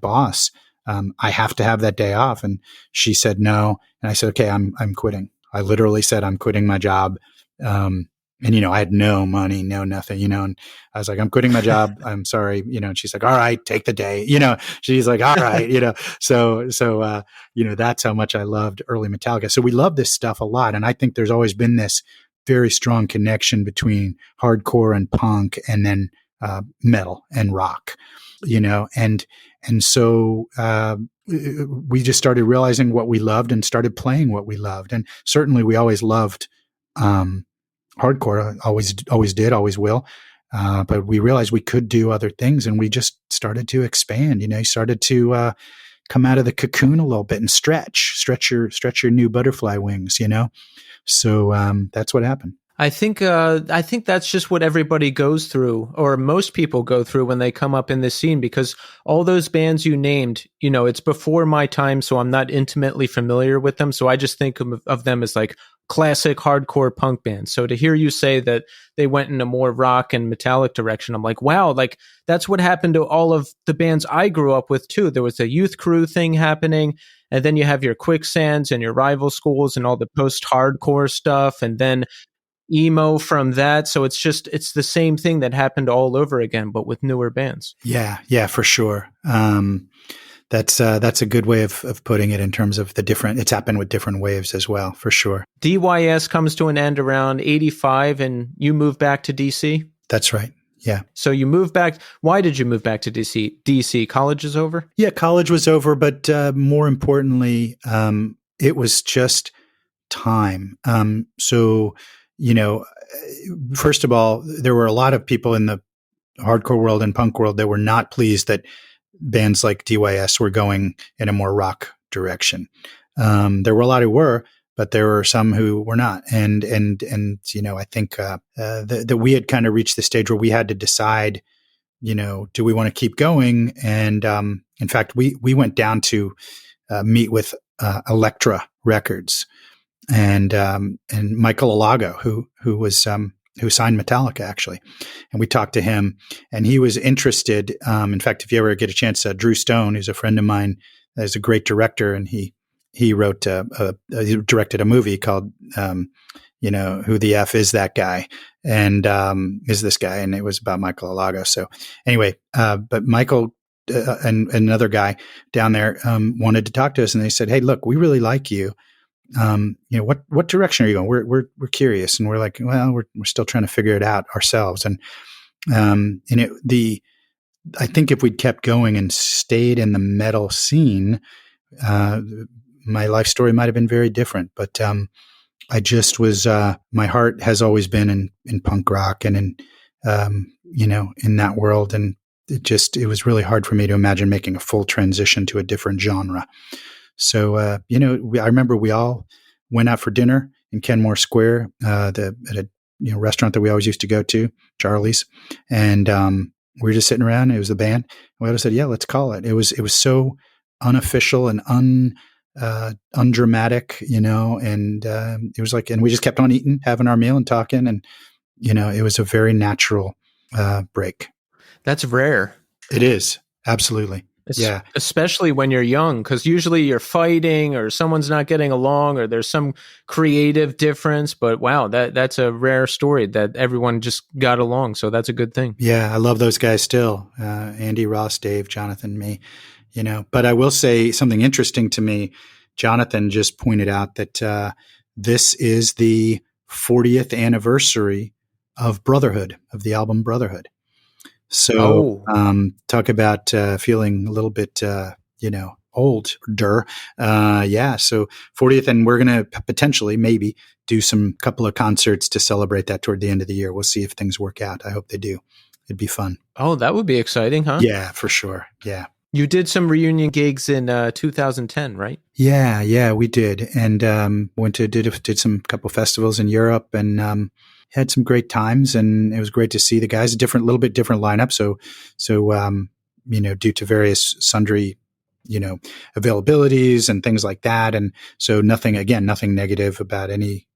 boss, I have to have that day off, and she said no, and I said, okay, I'm quitting. I literally said I'm quitting my job. And, I had no money, no nothing, and I was like, I'm quitting my job. I'm sorry, and she's like, all right, take the day, she's like, all right, so that's how much I loved early Metallica. So we love this stuff a lot. And I think there's always been this very strong connection between hardcore and punk, and then, metal and rock, and so, we just started realizing what we loved and started playing what we loved. And certainly we always loved, hardcore, always did, always will. But we realized we could do other things, and we just started to expand. Started to come out of the cocoon a little bit and stretch your new butterfly wings. So that's what happened. I think that's just what everybody goes through, or most people go through when they come up in this scene, because all those bands you named, it's before my time, so I'm not intimately familiar with them. So I just think of them as like classic hardcore punk bands. So to hear you say that they went in a more rock and metallic direction, I'm like, wow, like that's what happened to all of the bands I grew up with too. There was a youth crew thing happening, and then you have your Quicksands and your Rival Schools and all the post-hardcore stuff, and then emo from that. So it's the same thing that happened all over again, but with newer bands. Yeah, for sure. That's a good way of putting it in terms of it's happened with different waves as well, for sure. DYS comes to an end around 85, and you move back to DC? That's right. Yeah. So you moved back. Why did you move back to DC? College is over? Yeah, college was over, but more importantly, it was just time. So, first of all, there were a lot of people in the hardcore world and punk world that were not pleased that bands like DYS were going in a more rock direction. There were a lot who were, but there were some who were not. And I think that we had kind of reached the stage where we had to decide, do we want to keep going? And in fact, we went down to meet with Elektra Records, and Michael Alago, who signed Metallica, actually. And we talked to him, and he was interested. In fact, if you ever get a chance, Drew Stone, who's a friend of mine, is a great director, and he wrote he directed a movie called Who the F is That Guy, and is this guy, and it was about Michael Alago. So anyway, but Michael and another guy down there wanted to talk to us, and they said, "Hey, look, we really like you. What direction are you going? We're curious." And we're like, well, we're still trying to figure it out ourselves. And I think if we'd kept going and stayed in the metal scene, my life story might've been very different, but, I just was, my heart has always been in punk rock and in that world. And it was really hard for me to imagine making a full transition to a different genre. So, I remember we all went out for dinner in Kenmore Square, at a restaurant that we always used to go to, Charlie's. And we were just sitting around. It was the band. And we all said, yeah, let's call it. It was so unofficial and undramatic, and it was like, and we just kept on eating, having our meal and talking. And, it was a very natural break. That's rare. It is. Absolutely. Yeah. Especially when you're young, because usually you're fighting or someone's not getting along or there's some creative difference. But wow, that's a rare story that everyone just got along. So that's a good thing. Yeah, I love those guys still. Andy, Ross, Dave, Jonathan, me, But I will say something interesting to me. Jonathan just pointed out that this is the 40th anniversary of Brotherhood, of the album Brotherhood. So talk about feeling a little bit, older. So 40th, and we're going to potentially maybe do some couple of concerts to celebrate that toward the end of the year. We'll see if things work out. I hope they do. It'd be fun. Oh, that would be exciting, huh? Yeah, for sure. Yeah. You did some reunion gigs in 2010, right? Yeah, we did, and did some couple festivals in Europe, and had some great times, and it was great to see the guys. Little bit different lineup. So due to various sundry, availabilities and things like that, and so nothing negative about any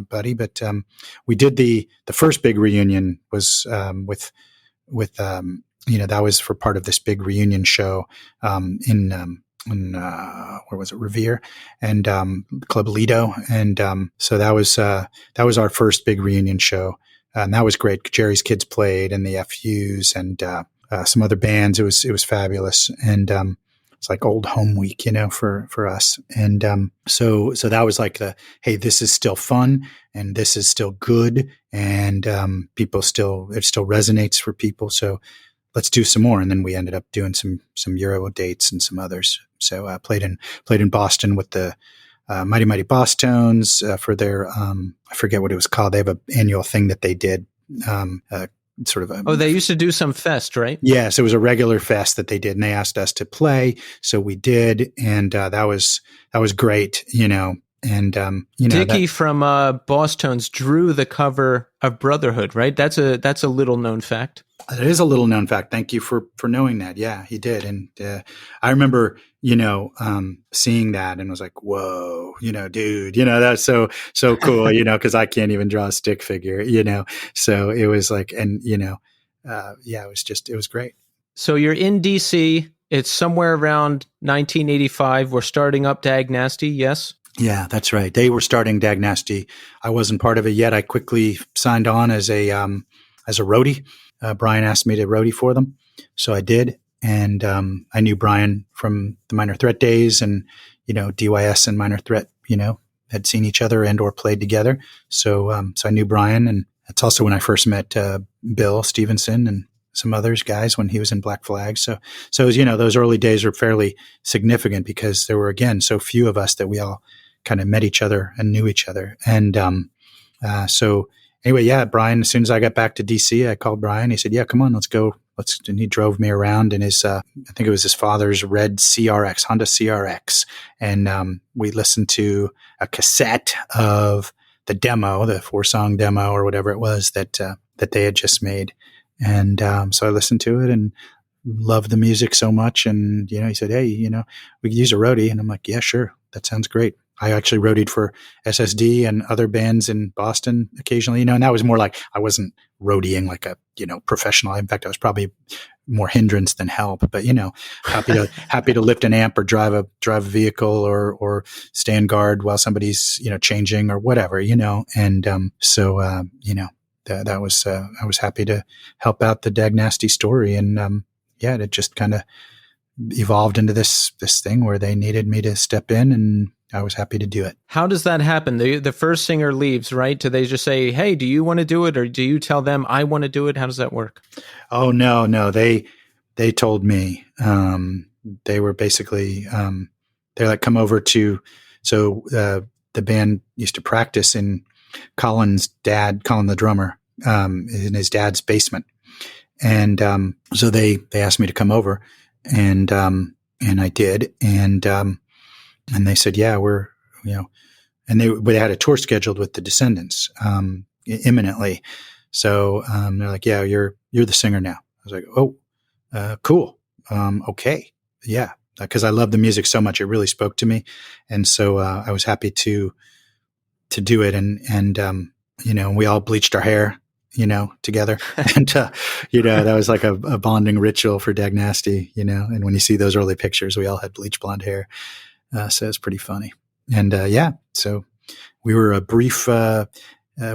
buddy, but we did the first big reunion was with that was for part of this big reunion show in where was it, Revere and Club Lido, and so that was our first big reunion show, and that was great. Jerry's Kids played, and the FUs, and some other bands. It was fabulous, and it's like old home week, for us, and so that was like hey, this is still fun, and this is still good, and it still resonates for people, so let's do some more. And then we ended up doing some Euro dates and some others. So played in Boston with the Mighty Mighty Boss Tones for their I forget what it was called. They have an annual thing that they did. They used to do some fest, right? Yes, it was a regular fest that they did, and they asked us to play, so we did, and that was great, And Dickie from Boss Tones drew the cover of Brotherhood, right? That's a little known fact. It is a little known fact. Thank you for knowing that. Yeah, he did. And I remember, seeing that and was like, whoa, dude, that's so cool, because I can't even draw a stick figure, So it was like, and, it was great. So you're in DC. It's somewhere around 1985. We're starting up Dag Nasty, yes? Yeah, that's right. They were starting Dag Nasty. I wasn't part of it yet. I quickly signed on as a roadie. Brian asked me to roadie for them, so I did. And I knew Brian from the Minor Threat days, and DYS and Minor Threat, had seen each other and or played together. So I knew Brian, and that's also when I first met Bill Stevenson and some others guys when he was in Black Flag. So those early days were fairly significant because there were, again, so few of us that we all kind of met each other and knew each other. And so anyway, yeah, Brian, as soon as I got back to DC, I called Brian. He said, yeah, come on, let's go. And he drove me around in his, I think it was his father's red CRX, Honda CRX. And we listened to a cassette of the demo, the 4-song demo or whatever it was that they had just made. And so I listened to it and loved the music so much. And, he said, hey, we could use a roadie. And I'm like, yeah, sure. That sounds great. I actually roadied for SSD and other bands in Boston occasionally, and that was more like I wasn't roadieing like a, professional. In fact, I was probably more hindrance than help, but, happy to lift an amp or drive a vehicle or stand guard while somebody's, changing or whatever, and, that was, I was happy to help out the Dag Nasty story. And, it just kind of evolved into this thing where they needed me to step in, and I was happy to do it. How does that happen? The first singer leaves, right? Do they just say, hey, do you want to do it? Or do you tell them I want to do it? How does that work? Oh, no. They told me, they were basically, they're like, come over to, so the band used to practice in Colin the drummer, in his dad's basement. And so they asked me to come over, and I did. And they said, yeah, we're, and they had a tour scheduled with the Descendants imminently. So they're like, yeah, you're the singer now. I was like, oh, cool. Okay. Yeah. Because I love the music so much. It really spoke to me. And so I was happy to do it. And we all bleached our hair together. And, that was like a bonding ritual for Dag Nasty, and when you see those early pictures, we all had bleach blonde hair. So it's pretty funny. And, so we were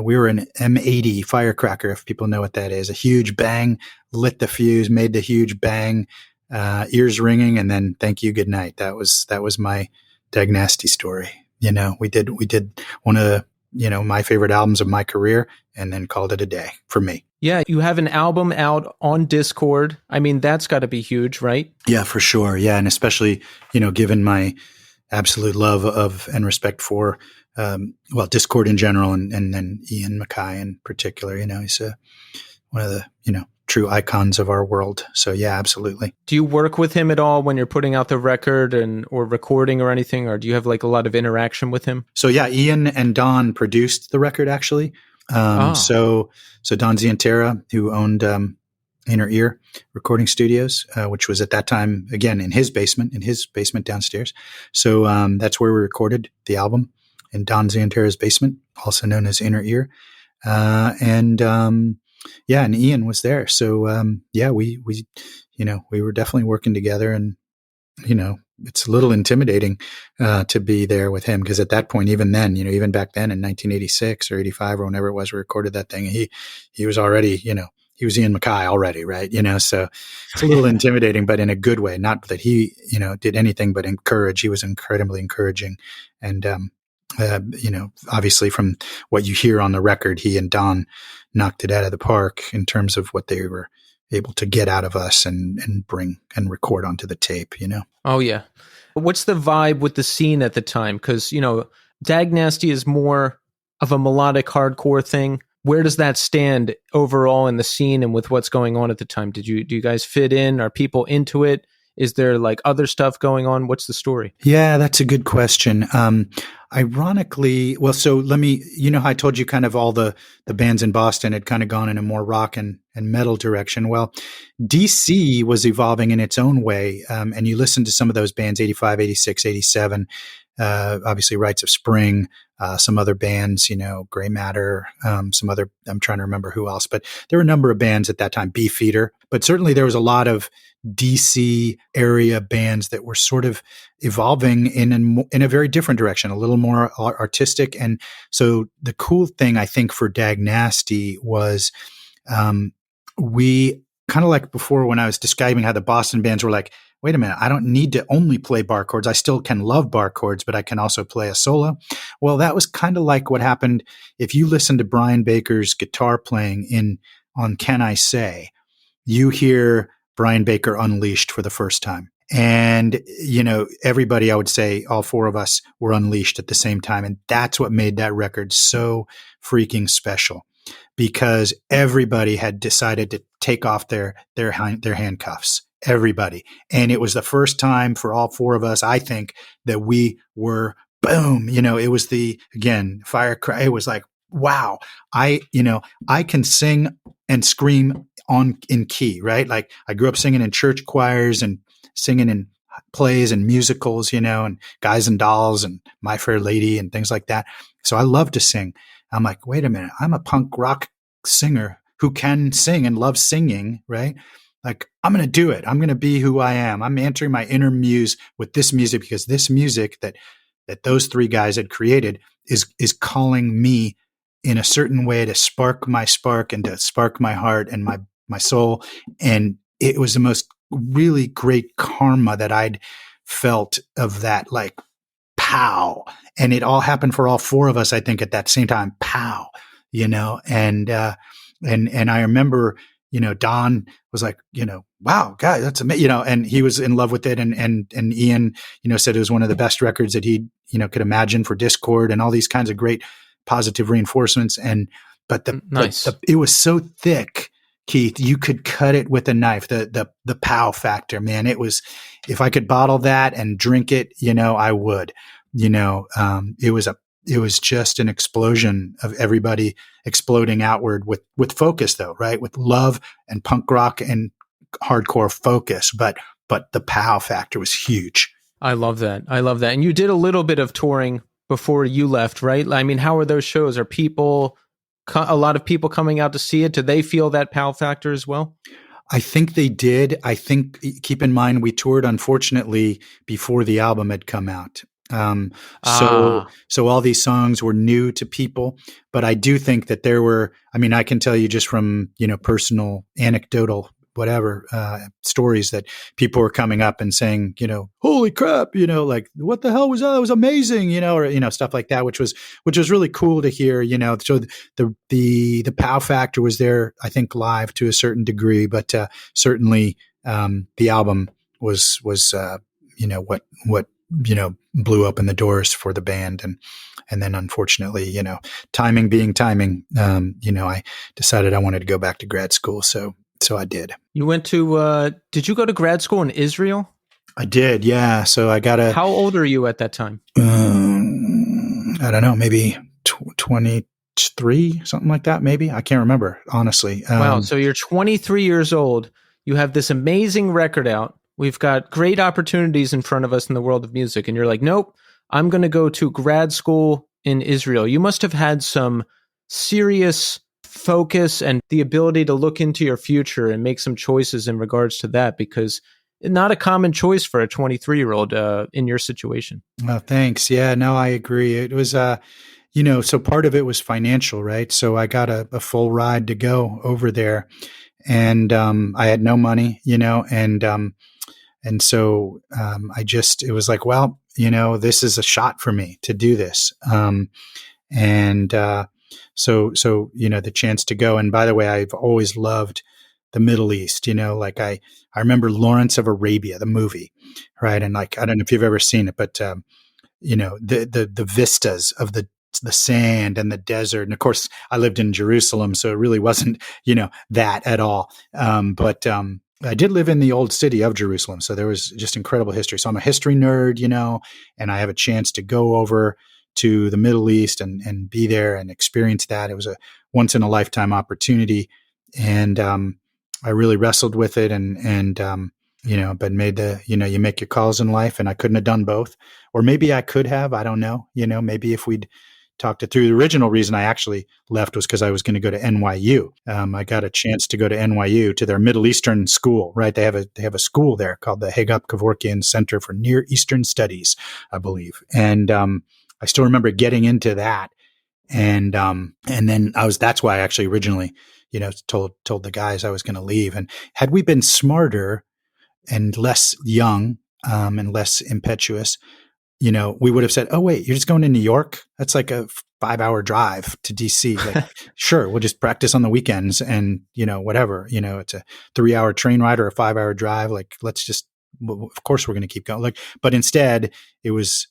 we were an M80 firecracker, if people know what that is. A huge bang, lit the fuse, made the huge bang, ears ringing, and then thank you, good night. That was my Dag Nasty story. We did one of the, my favorite albums of my career, and then called it a day for me. Yeah, you have an album out on Discord. I mean, that's got to be huge, right? Yeah, for sure. Yeah, and especially, given my absolute love of and respect for, Discord in general, and then Ian MacKaye in particular. He's one of the, true icons of our world. So yeah, absolutely. Do you work with him at all when you're putting out the record or recording or anything, or do you have like a lot of interaction with him? So yeah, Ian and Don produced the record actually. So Don Zientara, who owned Inner Ear Recording Studios, which was at that time, again, in his basement downstairs. So that's where we recorded the album, in Don Zientara's basement, also known as Inner Ear. And Ian was there. So we were definitely working together, and it's a little intimidating to be there with him, because at that point, even then, even back then in 1986 or 85 or whenever it was we recorded that thing, he was already, he was Ian MacKaye already, right? So it's a little intimidating, but in a good way. Not that he, did anything but encourage. He was incredibly encouraging. And, obviously from what you hear on the record, he and Don knocked it out of the park in terms of what they were able to get out of us and bring and record onto the tape, Oh, yeah. What's the vibe with the scene at the time? Because, Dag Nasty is more of a melodic hardcore thing. Where does that stand overall in the scene and with what's going on at the time? Do you guys fit in? Are people into it? Is there like other stuff going on? What's the story? Yeah, that's a good question. Ironically, so let me, how I told you kind of all the bands in Boston had kind of gone in a more rock and metal direction. Well, DC was evolving in its own way. And you listen to some of those bands, 85, 86, 87, obviously Rites of Spring, some other bands, Gray Matter, some other, I'm trying to remember who else, but there were a number of bands at that time, Beefeater, but certainly there was a lot of DC area bands that were sort of evolving in a very different direction, a little more artistic. And so the cool thing, I think, for Dag Nasty was, we kind of like before when I was describing how the Boston bands were like, wait a minute, I don't need to only play bar chords. I still can love bar chords, but I can also play a solo. Well, that was kind of like what happened if you listen to Brian Baker's guitar playing on Can I Say, you hear Brian Baker unleashed for the first time. And, everybody, I would say all four of us were unleashed at the same time. And that's what made that record so freaking special, because everybody had decided to take off their handcuffs. Everybody. And it was the first time for all four of us, I think, that we were boom. It was fire cry. It was like, wow, I can sing and scream in key, right? Like I grew up singing in church choirs and singing in plays and musicals, and Guys and Dolls and My Fair Lady and things like that. So I love to sing. I'm like, wait a minute, I'm a punk rock singer who can sing and loves singing, right? Like, I'm going to do it. I'm going to be who I am. I'm entering my inner muse with this music, because this music that those three guys had created is calling me in a certain way to spark my spark and to spark my heart and my soul. And it was the most really great karma that I'd felt of that, like, pow. And it all happened for all four of us, I think, at that same time, pow, and I remember, Don was like, wow, guys, that's amazing, and he was in love with it. And Ian, said it was one of the best records that he, could imagine for Discord and all these kinds of great positive reinforcements. But it was so thick, Keith, you could cut it with a knife. The pow factor, man, it was, if I could bottle that and drink it, I would, it was just an explosion of everybody exploding outward with focus, though, right? With love and punk rock and hardcore focus. But the pow factor was huge. I love that. And you did a little bit of touring before you left, right? I mean, how are those shows? Are people a lot of people coming out to see it? Did they feel that pow factor as well? I think they did. I think, keep in mind, we toured, unfortunately, before the album had come out. So all these songs were new to people, but I do think that there were, I mean, I can tell you just from, personal anecdotal, whatever, stories that people were coming up and saying, holy crap, like what the hell was that? It was amazing, or, stuff like that, which was really cool to hear, so the pow factor was there, I think, live to a certain degree, but, certainly, the album was, what, blew open the doors for the band. And then unfortunately, timing being timing, I decided I wanted to go back to grad school. So I did. You went to, did you go to grad school in Israel? I did. Yeah. So I got How old are you at that time? I don't know, maybe 23, something like that. Maybe. I can't remember, honestly. Wow. So you're 23 years old. You have this amazing record out. We've got great opportunities in front of us in the world of music. And you're like, nope, I'm going to go to grad school in Israel. You must have had some serious focus and the ability to look into your future and make some choices in regards to that, because not a common choice for a 23-year-old in your situation. Oh, thanks. Yeah, no, I agree. It was, so part of it was financial, right? So I got a full ride to go over there, and I had no money, and so it was like, well, this is a shot for me to do this. So, the chance to go. And by the way, I've always loved the Middle East, like I remember Lawrence of Arabia, the movie, right? And like, I don't know if you've ever seen it, but, the vistas of the sand and the desert. And of course I lived in Jerusalem, so it really wasn't, that at all. But I did live in the old city of Jerusalem. So there was just incredible history. So I'm a history nerd, and I have a chance to go over to the Middle East and be there and experience that. It was a once in a lifetime opportunity. And, I really wrestled with it and but made you make your calls in life, and I couldn't have done both, or maybe I could have, I don't know, maybe if we'd talked it through. The original reason I actually left was because I was going to go to NYU. I got a chance to go to NYU, to their Middle Eastern school, right? They have a school there called the Hagop Kevorkian Center for Near Eastern Studies, I believe. And, I still remember getting into that. And then that's why I actually originally, told the guys I was going to leave. And had we been smarter and less young, and less impetuous, we would have said, oh, wait, you're just going to New York? That's like a 5-hour drive to DC. Like, sure, we'll just practice on the weekends and, whatever, it's a 3-hour train ride or a 5-hour drive. Like, let's just, of course we're going to keep going. Like, but instead it was,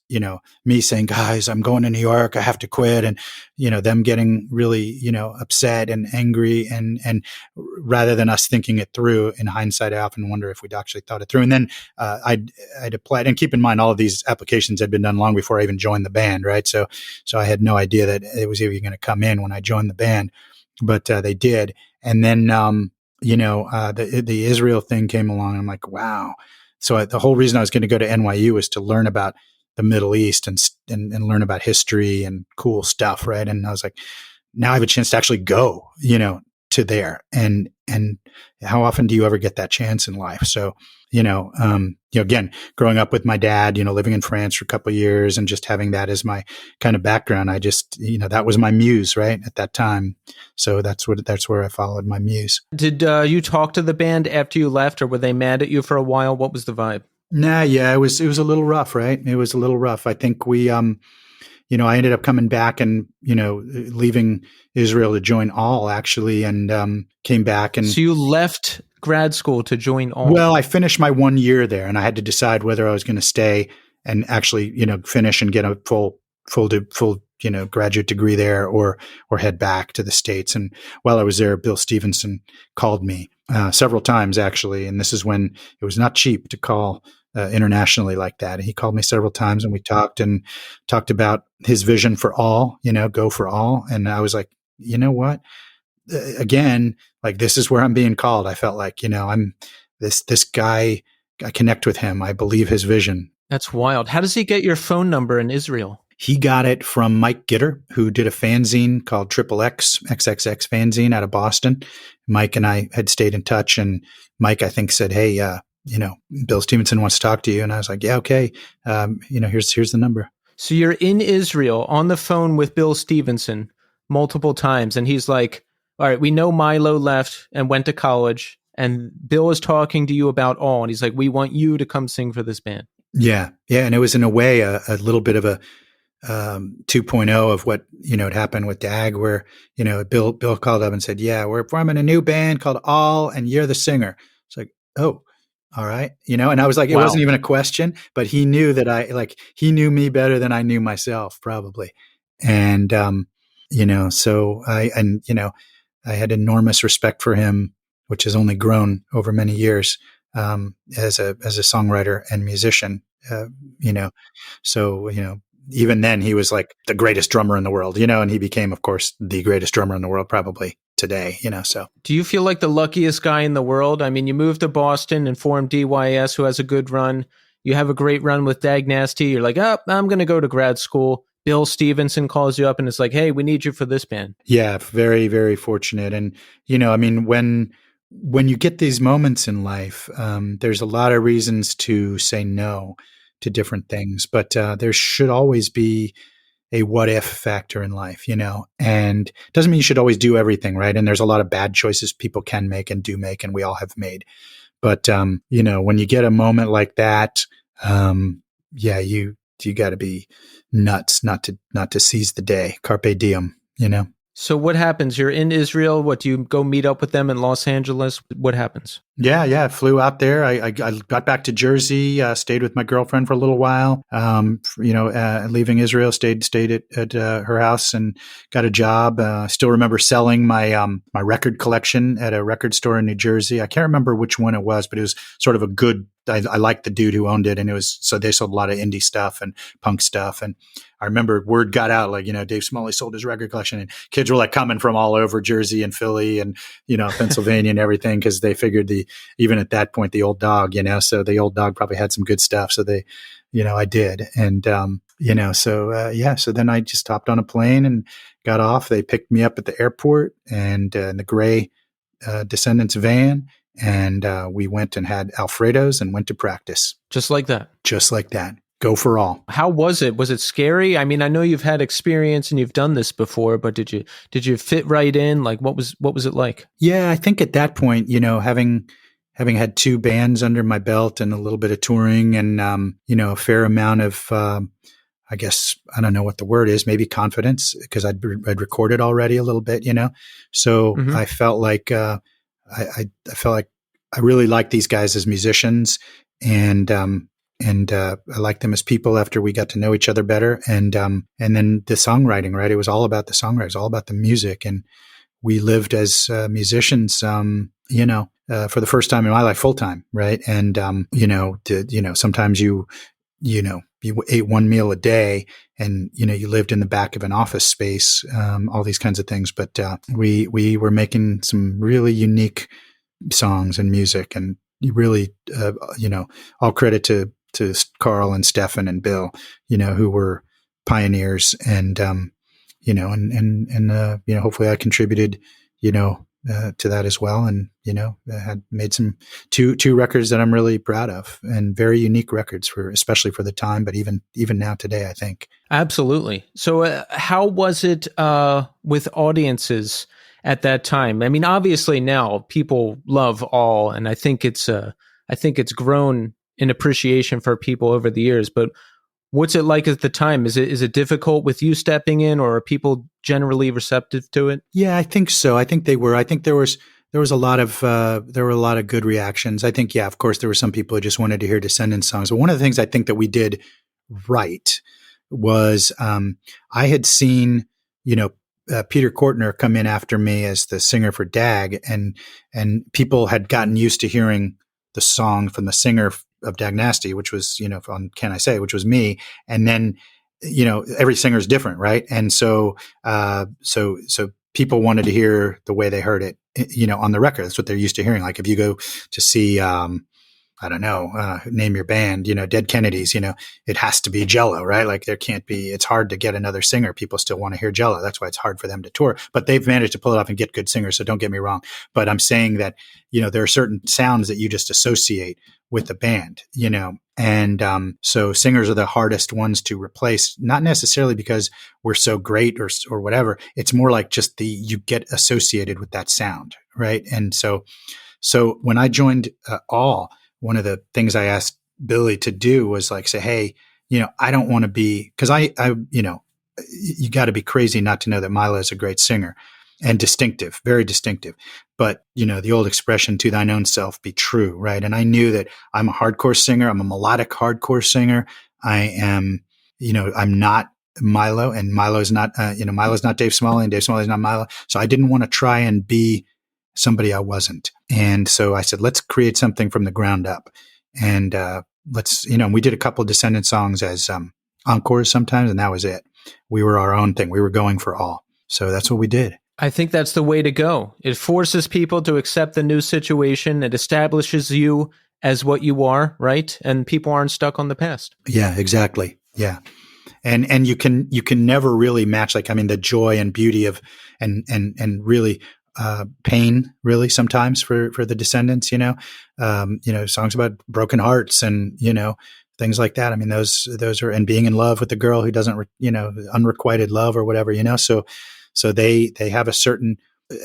me saying, guys, I'm going to New York. I have to quit. And, them getting really, upset and angry, and rather than us thinking it through. In hindsight, I often wonder if we'd actually thought it through. And then, I'd applied, and keep in mind, all of these applications had been done long before I even joined the band. Right. So I had no idea that it was even going to come in when I joined the band, but, they did. And then, the Israel thing came along. I'm like, wow. So the whole reason I was going to go to NYU was to learn about the Middle East and learn about history and cool stuff, right? And I was like, now I have a chance to actually go, to there. And how often do you ever get that chance in life? So, again, growing up with my dad, living in France for a couple of years and just having that as my kind of background, I just, that was my muse, right, at that time. So that's where I followed my muse. Did you talk to the band after you left, or were they mad at you for a while? What was the vibe? Nah, yeah, it was a little rough, right? It was a little rough. I think we, I ended up coming back and, leaving Israel to join All, actually, and came back. And so you left grad school to join All? Well, I finished my 1 year there, and I had to decide whether I was going to stay and actually, finish and get a full, graduate degree there, or head back to the States. And while I was there, Bill Stevenson called me several times, actually. And this is when it was not cheap to call internationally like that. And he called me several times, and we talked about his vision for All, go for All. And I was like, you know what? Again, like, this is where I'm being called. I felt like, I'm this guy, I connect with him. I believe his vision. That's wild. How does he get your phone number in Israel? He got it from Mike Gitter, who did a fanzine called Triple X, XXX fanzine out of Boston. Mike and I had stayed in touch, and Mike, I think, said, "Hey, Bill Stevenson wants to talk to you." And I was like, "Yeah, okay. Here's the number." So you're in Israel on the phone with Bill Stevenson multiple times, and he's like, all right, we know Milo left and went to college, and Bill is talking to you about all, and he's like, we want you to come sing for this band. Yeah. Yeah. And it was in a way a little bit of a 2.0 of what, had happened with Dag, where, Bill called up and said, "Yeah, we're forming a new band called All, and you're the singer." It's like, "Oh, all right." And I was like, it Wow. wasn't even a question, but he knew that he knew me better than I knew myself, probably. And, so I had enormous respect for him, which has only grown over many years, as a songwriter and musician, so, even then he was like the greatest drummer in the world, and he became, of course, the greatest drummer in the world probably today, so. Do you feel like the luckiest guy in the world? I mean, you moved to Boston and formed DYS, who has a good run. You have a great run with Dag Nasty. You're like, oh, I'm going to go to grad school. Bill Stevenson calls you up and it's like, hey, we need you for this band. Yeah, very, very fortunate. And, I mean, when you get these moments in life, there's a lot of reasons to say no to different things, but there should always be a what if factor in life, and it doesn't mean you should always do everything, right? And there's a lot of bad choices people can make and do make, and we all have made. But, when you get a moment like that, you got to be nuts not to seize the day. Carpe diem, So what happens? You're in Israel. What, do you go meet up with them in Los Angeles? What happens? Yeah. Flew out there. I got back to Jersey, stayed with my girlfriend for a little while. Leaving Israel, stayed at her house and got a job. Still remember selling my record collection at a record store in New Jersey. I can't remember which one it was, but it was sort of a good. I liked the dude who owned it, and so they sold a lot of indie stuff and punk stuff. And I remember word got out, like, Dave Smalley sold his record collection, and kids were like coming from all over Jersey and Philly and, Pennsylvania and everything, because they figured even at that point, the old dog, so the old dog probably had some good stuff. So they, I did. And, so then I just hopped on a plane and got off. They picked me up at the airport and in the gray Descendants van. And we went and had Alfredo's and went to practice. Just like that. Just like that. Go for all. How was it? Was it scary? I mean, I know you've had experience and you've done this before, but did you fit right in? Like, what was it like? Yeah, I think at that point, having had two bands under my belt and a little bit of touring and a fair amount of I guess, I don't know what the word is, maybe confidence, because I'd recorded already a little bit, So I felt like I felt like I really liked these guys as musicians, and I liked them as people after we got to know each other better. And then the songwriting, right? It was all about the songwriting, it was all about the music. And we lived as musicians, for the first time in my life, full time. Right. And, sometimes you ate one meal a day and, you lived in the back of an office space, all these kinds of things. But, we were making some really unique songs and music, and really, all credit to Carl and Stefan and Bill, who were pioneers, and, hopefully I contributed, to that as well. And, had made some two records that I'm really proud of, and very unique records especially for the time, but even now today, I think. Absolutely. So how was it with audiences at that time? I mean, obviously now people love All, and I think it's grown in appreciation for people over the years, but what's it like at the time? Is it difficult with you stepping in, or are people generally receptive to it? Yeah, I think so. I think they were. I think there were a lot of good reactions. I think, yeah, of course, there were some people who just wanted to hear Descendants songs. But one of the things I think that we did right was I had seen, Peter Kortner come in after me as the singer for Dag, and people had gotten used to hearing the song from the singer of Dag Nasty, which was, on Can I Say, which was me. And then, every singer is different, right? And so people wanted to hear the way they heard it, on the record. That's what they're used to hearing. Like if you go to see, I don't know, name your band, Dead Kennedys, it has to be Jello, right? Like there can't be, it's hard to get another singer. People still want to hear Jello. That's why it's hard for them to tour, but they've managed to pull it off and get good singers. So don't get me wrong. But I'm saying that, there are certain sounds that you just associate with the band, and so singers are the hardest ones to replace, not necessarily because we're so great or whatever. It's more like just you get associated with that sound, right? And so when I joined All, one of the things I asked Billy to do was like say, hey, I don't want to be, because I you got to be crazy not to know that Milo is a great singer and distinctive, very distinctive. But, the old expression, to thine own self be true, right? And I knew that I'm a hardcore singer. I'm a melodic hardcore singer. I am, I'm not Milo, and Milo's not, Milo's not Dave Smalley, and Dave Smalley's not Milo. So I didn't want to try and be somebody I wasn't. And so I said, let's create something from the ground up. And let's, we did a couple of Descendant songs as encores sometimes, and that was it. We were our own thing. We were going for all. So that's what we did. I think that's the way to go. It forces people to accept the new situation. It establishes you as what you are, right? And people aren't stuck on the past. Yeah, exactly. Yeah. And you can never really match, the joy and beauty of, and really, pain really sometimes for the Descendants, songs about broken hearts and, things like that. Those are, and being in love with the girl who doesn't, unrequited love or whatever, so they have a certain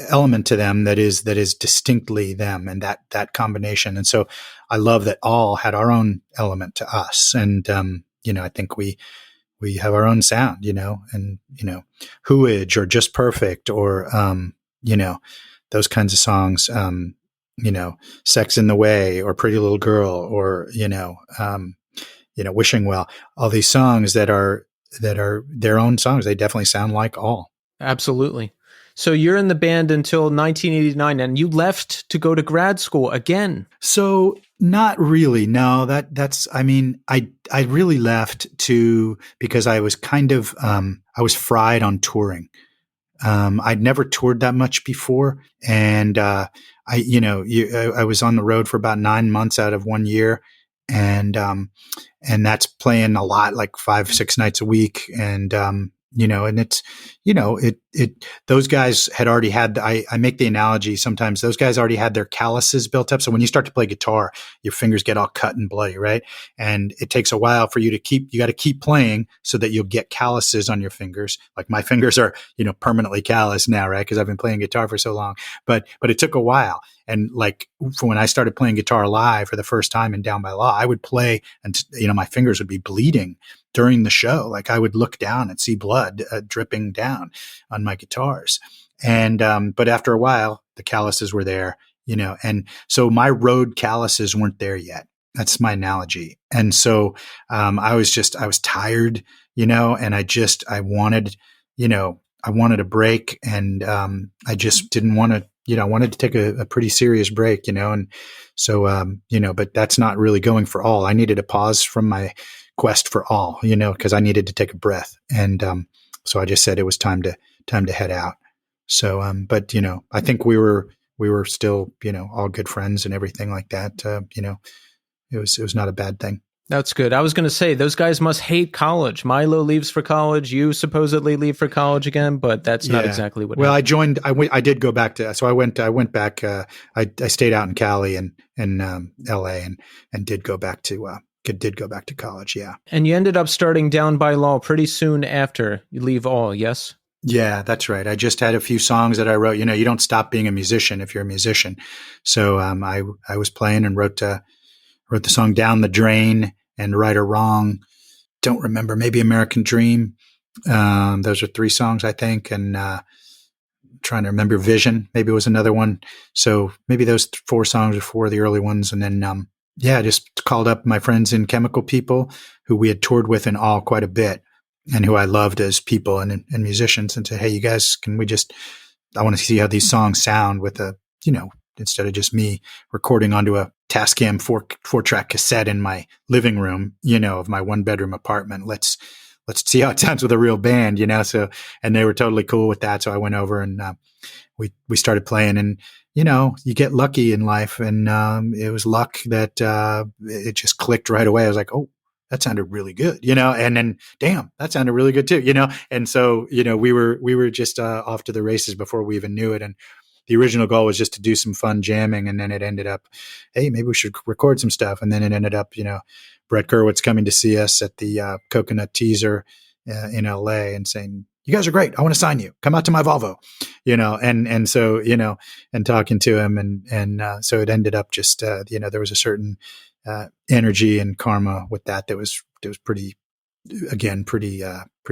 element to them that is distinctly them, and that combination. And so I love that All had our own element to us. And, I think we have our own sound, and, Whoage or Just Perfect or, those kinds of songs, Sex in the Way or Pretty Little Girl or, Wishing Well, all these songs that are their own songs. They definitely sound like All. Absolutely. So you're in the band until 1989, and you left to go to grad school again. So not really. No, I really left because I was kind of, I was fried on touring. I'd never toured that much before. And, I was on the road for about 9 months out of 1 year. And that's playing a lot, like 5-6 nights a week. And, and it's, those guys had already had, I make the analogy sometimes, those guys already had their calluses built up. So when you start to play guitar, your fingers get all cut and bloody, right? And it takes a while for you got to keep playing so that you'll get calluses on your fingers. Like my fingers are, permanently calloused now, right? Because I've been playing guitar for so long. But it took a while. And like when I started playing guitar live for the first time in Down by Law, I would play and, my fingers would be bleeding during the show. Like I would look down and see blood dripping down on my guitars. And, but after a while, the calluses were there, and so my road calluses weren't there yet. That's my analogy. And so, I was tired, and I wanted a break, and, I just didn't want to, I wanted to take a pretty serious break, and so, but that's not really going for All. I needed a pause from my quest for All, because I needed to take a breath. And, so I just said it was time to head out. So, but, I think we were still, all good friends and everything like that. It was not a bad thing. That's good. I was going to say, those guys must hate college. Milo leaves for college. You supposedly leave for college again, but that's not exactly what happened. I did go back to, so I went back, I stayed out in Cali and LA and did go back to college. Yeah. And you ended up starting Down by Law pretty soon after you leave All, yes? Yeah, that's right. I just had a few songs that I wrote. You don't stop being a musician if you're a musician. So, I was playing and wrote the song Down the Drain and Right or Wrong. Don't remember, maybe American Dream. Those are 3 songs, I think. And, trying to remember Vision, maybe it was another one. So maybe those 4 songs are 4 of the early ones. And then, I just called up my friends in Chemical People who we had toured with in All quite a bit and who I loved as people and musicians, and said, hey, you guys, I want to see how these songs sound with instead of just me recording onto a Tascam 4-track cassette in my living room, of my 1-bedroom apartment. Let's let's see how it sounds with a real band, So, and they were totally cool with that. So I went over and we started playing, and you get lucky in life, and it was luck that it just clicked right away. I was like, oh, that sounded really good, and then damn, that sounded really good too, And so, we were just off to the races before we even knew it. And the original goal was just to do some fun jamming, and then it ended up, hey, maybe we should record some stuff. And then it ended up, Brett Gurwitz coming to see us at the Coconut Teaser in LA and saying, you guys are great. I want to sign you. Come out to my Volvo, and so, and talking to him. And so it ended up just, there was a certain energy and karma with that was pretty, again, pretty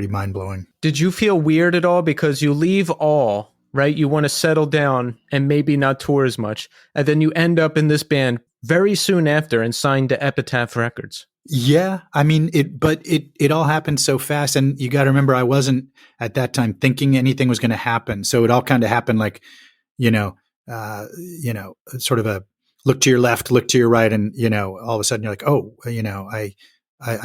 mind blowing. Did you feel weird at all? Because you leave all, right? You want to settle down and maybe not tour as much. And then you end up in this band very soon after and signed to Epitaph Records. Yeah. I mean, it all happened so fast. And you got to remember, I wasn't at that time thinking anything was going to happen. So it all kind of happened like, sort of a look to your left, look to your right. And, all of a sudden you're like, oh, I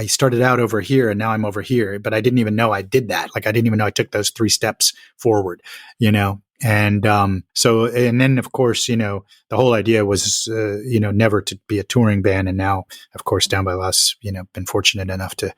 started out over here and now I'm over here, but I didn't even know I did that. Like, I didn't even know I took those 3 steps forward, and so, and then of course, the whole idea was, never to be a touring band. And now, of course, Down by Law's, been fortunate enough to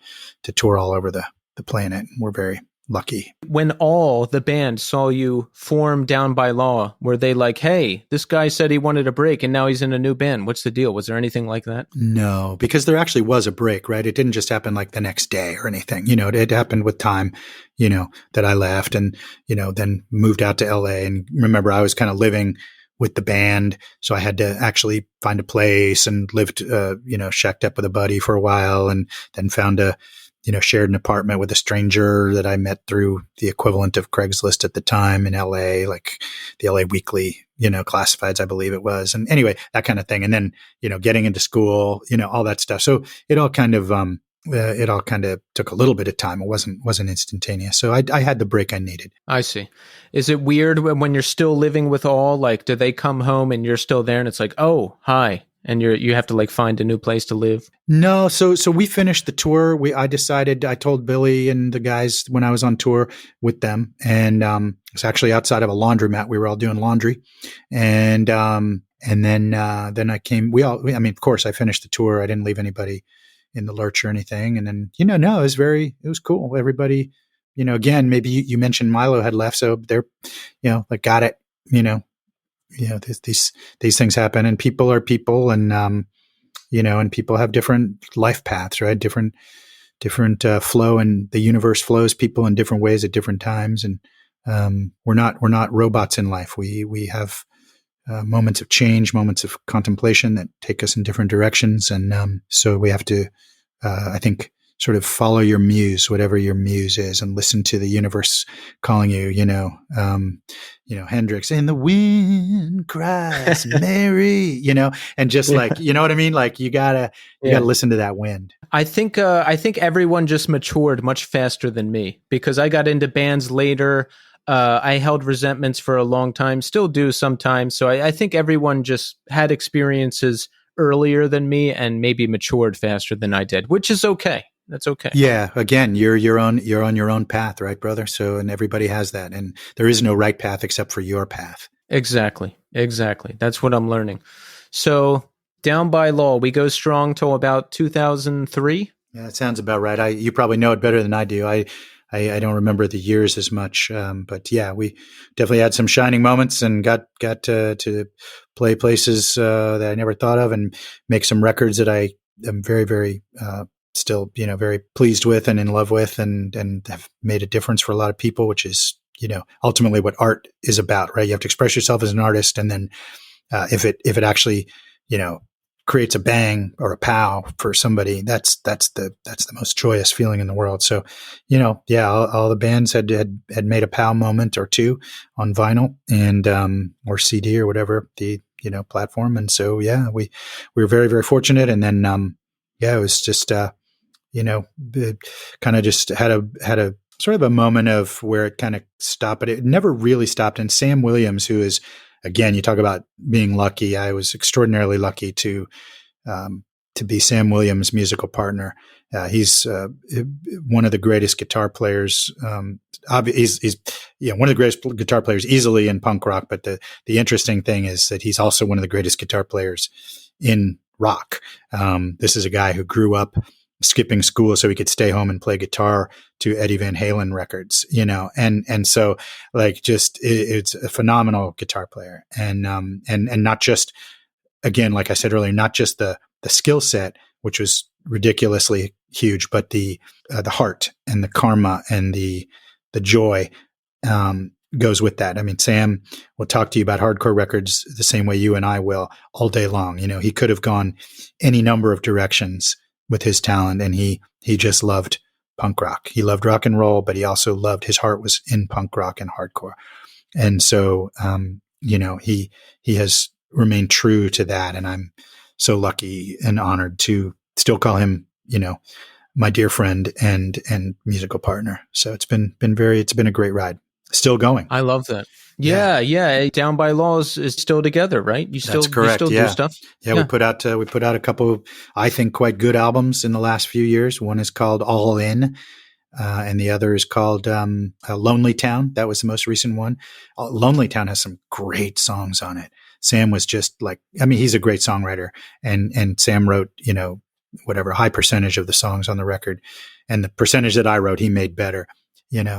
tour all over the planet. We're very lucky. When all the band saw you form Down by Law, were they like, hey, this guy said he wanted a break and now he's in a new band. What's the deal? Was there anything like that? No, because there actually was a break, right? It didn't just happen like the next day or anything. It happened with time, that I left and, then moved out to LA. And remember, I was kind of living with the band. So I had to actually find a place and lived, shacked up with a buddy for a while, and then found shared an apartment with a stranger that I met through the equivalent of Craigslist at the time in LA, like the LA Weekly, classifieds, I believe it was. And anyway, that kind of thing. And then, getting into school, all that stuff. So it all kind of took a little bit of time. It wasn't instantaneous. So I had the break I needed. I see. Is it weird when you're still living with all, like, do they come home and you're still there and it's like, oh, hi, and you have to like find a new place to live? No. So we finished the tour. I told Billy and the guys when I was on tour with them, and it's actually outside of a laundromat. We were all doing laundry, and then I came. Of course, I finished the tour. I didn't leave anybody in the lurch or anything. And then, no, it was cool. Everybody, again, maybe you mentioned Milo had left, so they're, like, got it. These things happen, and people are people, and and people have different life paths, right? Different flow, and the universe flows people in different ways at different times. And we're not robots in life. We have moments of change, moments of contemplation that take us in different directions, and so we have to, I think, sort of follow your muse, whatever your muse is, and listen to the universe calling you. Hendrix, and the wind cries, Mary, and just like, you know what I mean? Like, you gotta listen to that wind. I think everyone just matured much faster than me, because I got into bands later. I held resentments for a long time, still do sometimes. So I think everyone just had experiences earlier than me and maybe matured faster than I did, which is okay. That's okay. Yeah. Again, you're on your own path, right, brother? So, and everybody has that, and there is no right path except for your path. Exactly. That's what I'm learning. So, Down by Law, we go strong till about 2003. Yeah, that sounds about right. You probably know it better than I do. I don't remember the years as much, but yeah, we definitely had some shining moments and got to play places that I never thought of, and make some records that I am very, very still, very pleased with and in love with, and have made a difference for a lot of people, which is, ultimately what art is about, right? You have to express yourself as an artist, and then if it actually, creates a bang or a pow for somebody, that's the most joyous feeling in the world. So, all the bands had made a pow moment or two on vinyl and or CD or whatever the platform, and so we were very, very fortunate. And then it was just kind of just had a sort of a moment of where it kind of stopped, but it never really stopped. And Sam Williams, who is, again, you talk about being lucky. I was extraordinarily lucky to to be Sam Williams' musical partner. He's one of the greatest guitar players. He's one of the greatest guitar players easily in punk rock. But the interesting thing is that he's also one of the greatest guitar players in rock. This is a guy who grew up skipping school so he could stay home and play guitar to Eddie Van Halen records, and so like it's a phenomenal guitar player, and not just, again, like I said earlier, not just the skill set, which was ridiculously huge, but the heart and the karma and the joy goes with that. I mean, Sam will talk to you about hardcore records the same way you and I will all day long. He could have gone any number of directions with his talent, and he just loved punk rock. He loved rock and roll, but he also loved, his heart was in punk rock and hardcore. And so, he has remained true to that. And I'm so lucky and honored to still call him, my dear friend and musical partner. So it's been a great ride. Still going. I love that. Yeah. Down by Laws is still together, right? That's correct. You still do stuff. Yeah, we put out a couple of, I think, quite good albums in the last few years. One is called All In, and the other is called Lonely Town. That was the most recent one. Lonely Town has some great songs on it. Sam was just like, he's a great songwriter, and Sam wrote, whatever high percentage of the songs on the record, and the percentage that I wrote, he made better. But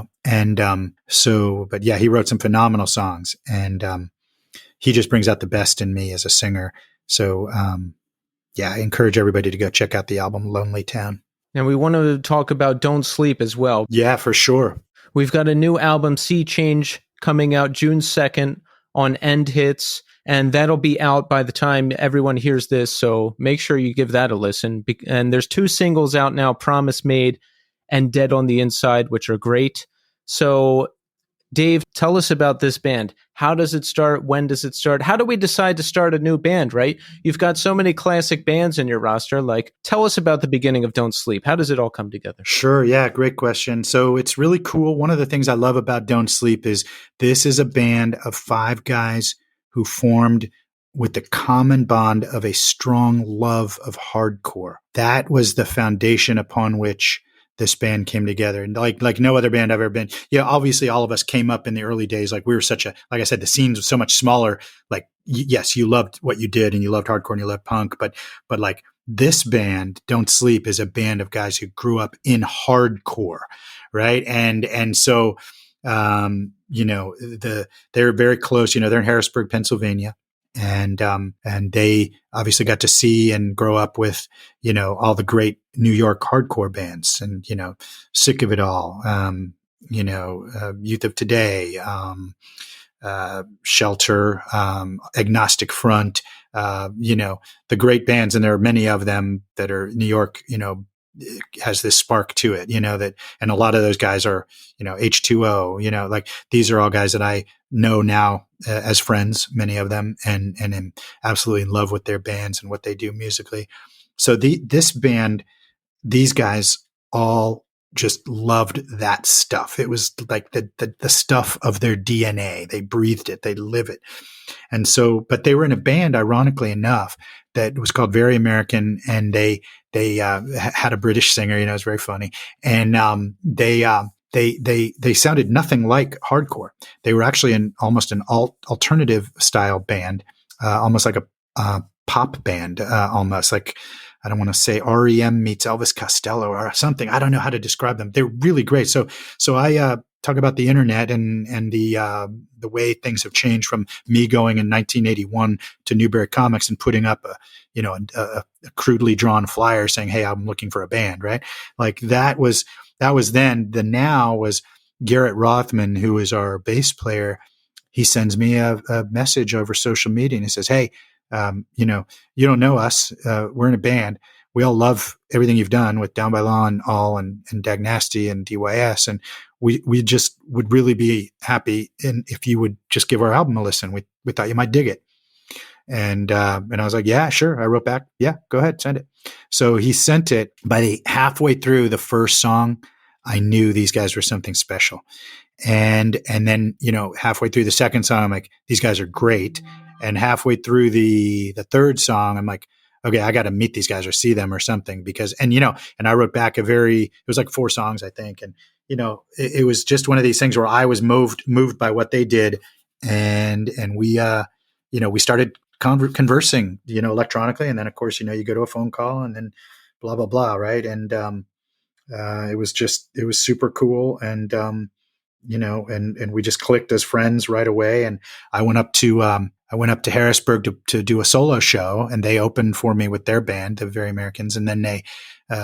yeah, he wrote some phenomenal songs, and he just brings out the best in me as a singer. So, I encourage everybody to go check out the album Lonely Town. And we want to talk about Don't Sleep as well. Yeah, for sure. We've got a new album, Sea Change, coming out June 2nd on End Hits, and that'll be out by the time everyone hears this. So make sure you give that a listen. And there's 2 singles out now, Promise Made and Dead on the Inside, which are great. So, Dave, tell us about this band. How does it start? When does it start? How do we decide to start a new band, right? You've got so many classic bands in your roster. Like, tell us about the beginning of Don't Sleep. How does it all come together? Sure. Yeah, great question. So it's really cool. One of the things I love about Don't Sleep is this is a band of 5 guys who formed with the common bond of a strong love of hardcore. That was the foundation upon which this band came together, and like no other band I've ever been. Yeah, obviously all of us came up in the early days. Like we were like I said, the scene was so much smaller. Like yes, you loved what you did and you loved hardcore and you loved punk, but like this band, Don't Sleep, is a band of guys who grew up in hardcore, right? And so they're very close. They're in Harrisburg, Pennsylvania. And they obviously got to see and grow up with, all the great New York hardcore bands, and, Sick of It All, Youth of Today, Shelter, Agnostic Front, the great bands. And there are many of them that are New York, has this spark to it, and a lot of those guys are, H2O, like these are all guys that I know now as friends, many of them, and am absolutely in love with their bands and what they do musically. So this band, these guys all just loved that stuff. It was like the stuff of their DNA. They breathed it, they live it. And so, but they were in a band, ironically enough, that was called Very American, and they had a British singer. It was very funny, and they sounded nothing like hardcore. They were actually almost an alternative style band, almost like a pop band, almost like, I don't want to say REM meets Elvis Costello or something. I don't know how to describe them. They're really great. So I talk about the internet and the way things have changed from me going in 1981 to Newberry Comics and putting up a crudely drawn flyer saying, "Hey, I'm looking for a band," right? Like that was then. The now was Garrett Rothman, who is our bass player. He sends me a message over social media and he says, "Hey, you don't know us. We're in a band. We all love everything you've done with Down by Law and All and Dag Nasty and DYS. And we just would really be happy if you would just give our album a listen. We thought you might dig it." And I was like, "Yeah, sure." I wrote back, "Yeah, go ahead, send it." So he sent it. By halfway through the first song, I knew these guys were something special. And then, halfway through the second song, I'm like, "These guys are great." And halfway through the third song, I'm like, okay, I got to meet these guys or see them or something because, and, you know, and I wrote back it was like 4 songs, I think. And, you know, it was just one of these things where I was moved by what they did. And we, you know, we started conversing, you know, electronically. And then of course, you know, you go to a phone call and then blah, blah, blah. Right. And, it was super cool. And, you know, and we just clicked as friends right away. And I went up to Harrisburg to do a solo show, and they opened for me with their band, the Very Americans. And then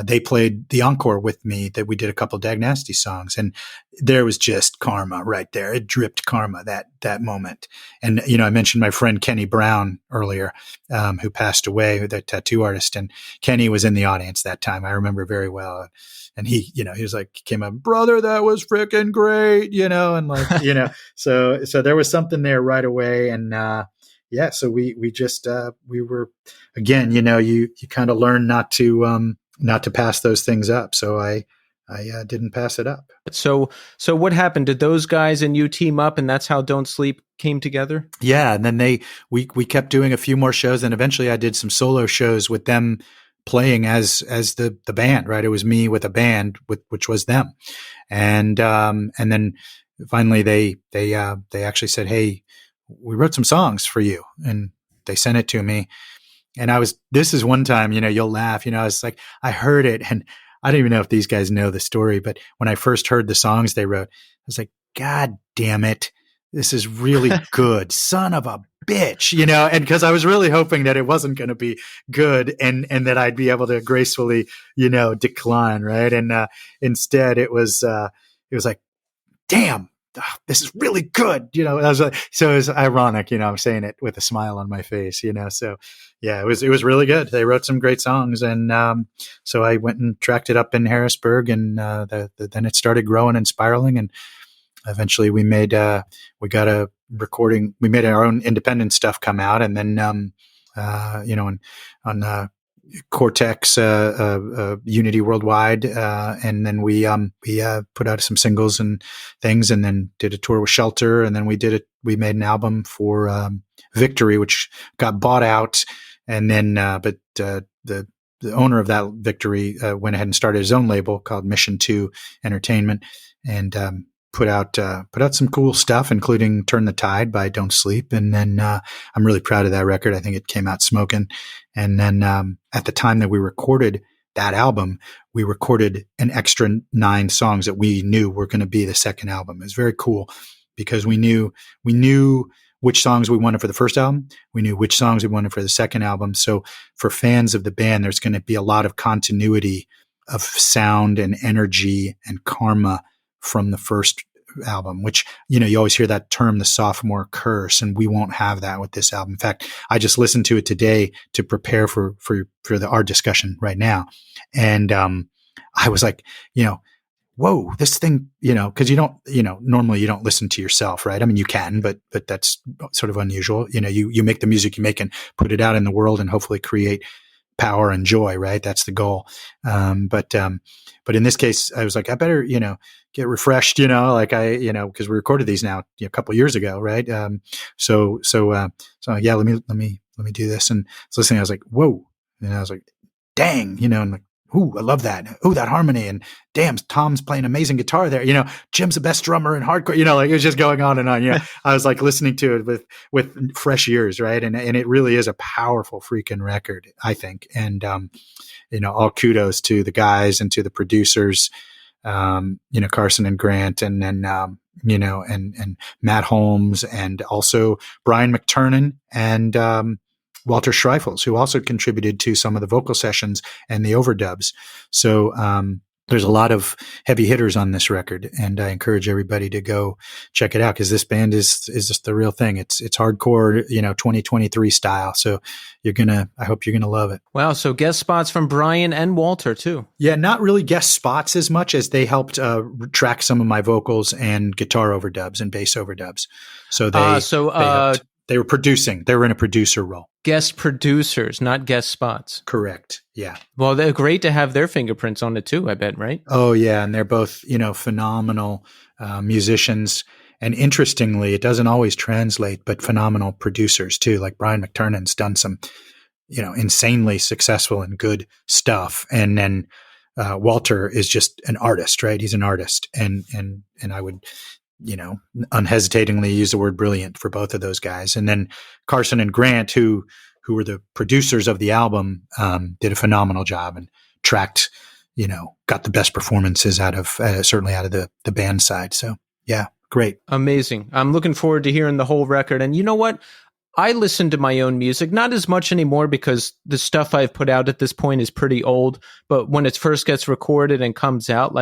they played the encore with me that we did a couple of Dag Nasty songs. And there was just karma right there. It dripped karma that moment. And, you know, I mentioned my friend Kenny Brown earlier, who passed away, the tattoo artist. And Kenny was in the audience that time. I remember very well. And he, you know, he was like, came up, brother, that was freaking great, you know, and like, you know, so there was something there right away. And, yeah, so we were, again, you know, you kind of learn not to pass those things up. So I didn't pass it up. So what happened? Did those guys and you team up, and that's how Don't Sleep came together? Yeah. And then we kept doing a few more shows, and eventually I did some solo shows with them playing as the band, right? It was me with a band which was them. And then finally they actually said, hey, we wrote some songs for you, and they sent it to me. And this is one time, you know, you'll laugh, you know, I was like, I heard it, and I don't even know if these guys know the story, but when I first heard the songs they wrote, I was like, God damn it. This is really good. Son of a bitch, you know, and because I was really hoping that it wasn't going to be good and that I'd be able to gracefully, you know, decline. Right. And, instead it was like, damn, this is really good. You know, I was like, so it was ironic, you know, I'm saying it with a smile on my face, you know? So yeah, it was really good. They wrote some great songs. And, so I went and tracked it up in Harrisburg, and, then it started growing and spiraling. And eventually we made our own independent stuff come out. And then, you know, on Cortex, Unity Worldwide. And then we put out some singles and things, and then did a tour with Shelter. And then we made an album for, Victory, which got bought out. And then, but the owner of that Victory, went ahead and started his own label called Mission 2 Entertainment, and, put out some cool stuff, including Turn the Tide by Don't Sleep. And then, I'm really proud of that record. I think it came out smoking. And then, at the time that we recorded that album, we recorded an extra 9 songs that we knew were going to be the second album. It was very cool because we knew which songs we wanted for the first album. We knew which songs we wanted for the second album. So for fans of the band, there's going to be a lot of continuity of sound and energy and karma from the first album, which, you know, you always hear that term, the sophomore curse, and we won't have that with this album. In fact, I just listened to it today to prepare for our discussion right now. And, I was like, you know, whoa, this thing, you know, cause normally you don't listen to yourself, right? I mean, you can, but that's sort of unusual. You know, you make the music you make and put it out in the world and hopefully create power and joy, right? That's the goal. But in this case, I was like, I better, you know, get refreshed, you know, like cause we recorded these now a couple of years ago. Right. So yeah, let me do this. And so listening, I was like, whoa. And I was like, dang, you know, and like, ooh, I love that. Ooh, that harmony. And damn, Tom's playing amazing guitar there. You know, Jim's the best drummer in hardcore, you know, like it was just going on and on. You know, I was like listening to it with fresh ears. Right. And it really is a powerful freaking record, I think. And, you know, all kudos to the guys and to the producers, you know, Carson and Grant, and then, you know, and Matt Holmes, and also Brian McTurnan and, Walter Schreifels, who also contributed to some of the vocal sessions and the overdubs. So, there's a lot of heavy hitters on this record, and I encourage everybody to go check it out, because this band is just the real thing. It's hardcore, you know, 2023 style. So I hope you're gonna love it. Wow. So guest spots from Brian and Walter too. Yeah, not really guest spots as much as they helped track some of my vocals and guitar overdubs and bass overdubs. So they were producing. They were in a producer role. Guest producers, not guest spots. Correct. Yeah. Well, they're great to have their fingerprints on it too, I bet, right? Oh, yeah. And they're both, you know, phenomenal musicians. And interestingly, it doesn't always translate, but phenomenal producers too. Like Brian McTurnan's done some insanely successful and good stuff. And then Walter is just an artist, right? He's an artist, and I would, unhesitatingly use the word brilliant for both of those guys. And then Carson and Grant, who were the producers of the album, did a phenomenal job and tracked, got the best performances out of certainly out of the band side. So yeah, great. Amazing. I'm looking forward to hearing the whole record. And you know what? I listen to my own music, not as much anymore because the stuff I've put out at this point is pretty old. But when it first gets recorded and comes out,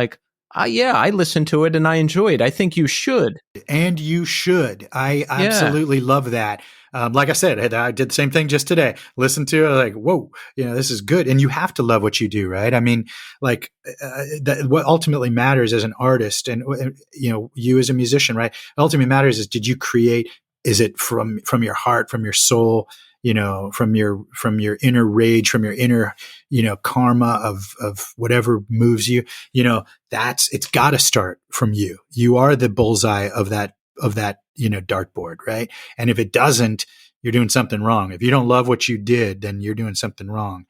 I listen to it and I enjoy it. I think you should. And you should. I absolutely love that. Like I said, I did the same thing just today. Listen to it, like, whoa, this is good. And you have to love what you do, right? I mean, what ultimately matters as an artist, and you as a musician, right? Ultimately matters is, did you create? Is it from your heart, from your soul? From your inner rage, from your inner, karma of whatever moves you. It's got to start from you. You are the bullseye of that dartboard, right? And if it doesn't, you're doing something wrong. If you don't love what you did, then you're doing something wrong.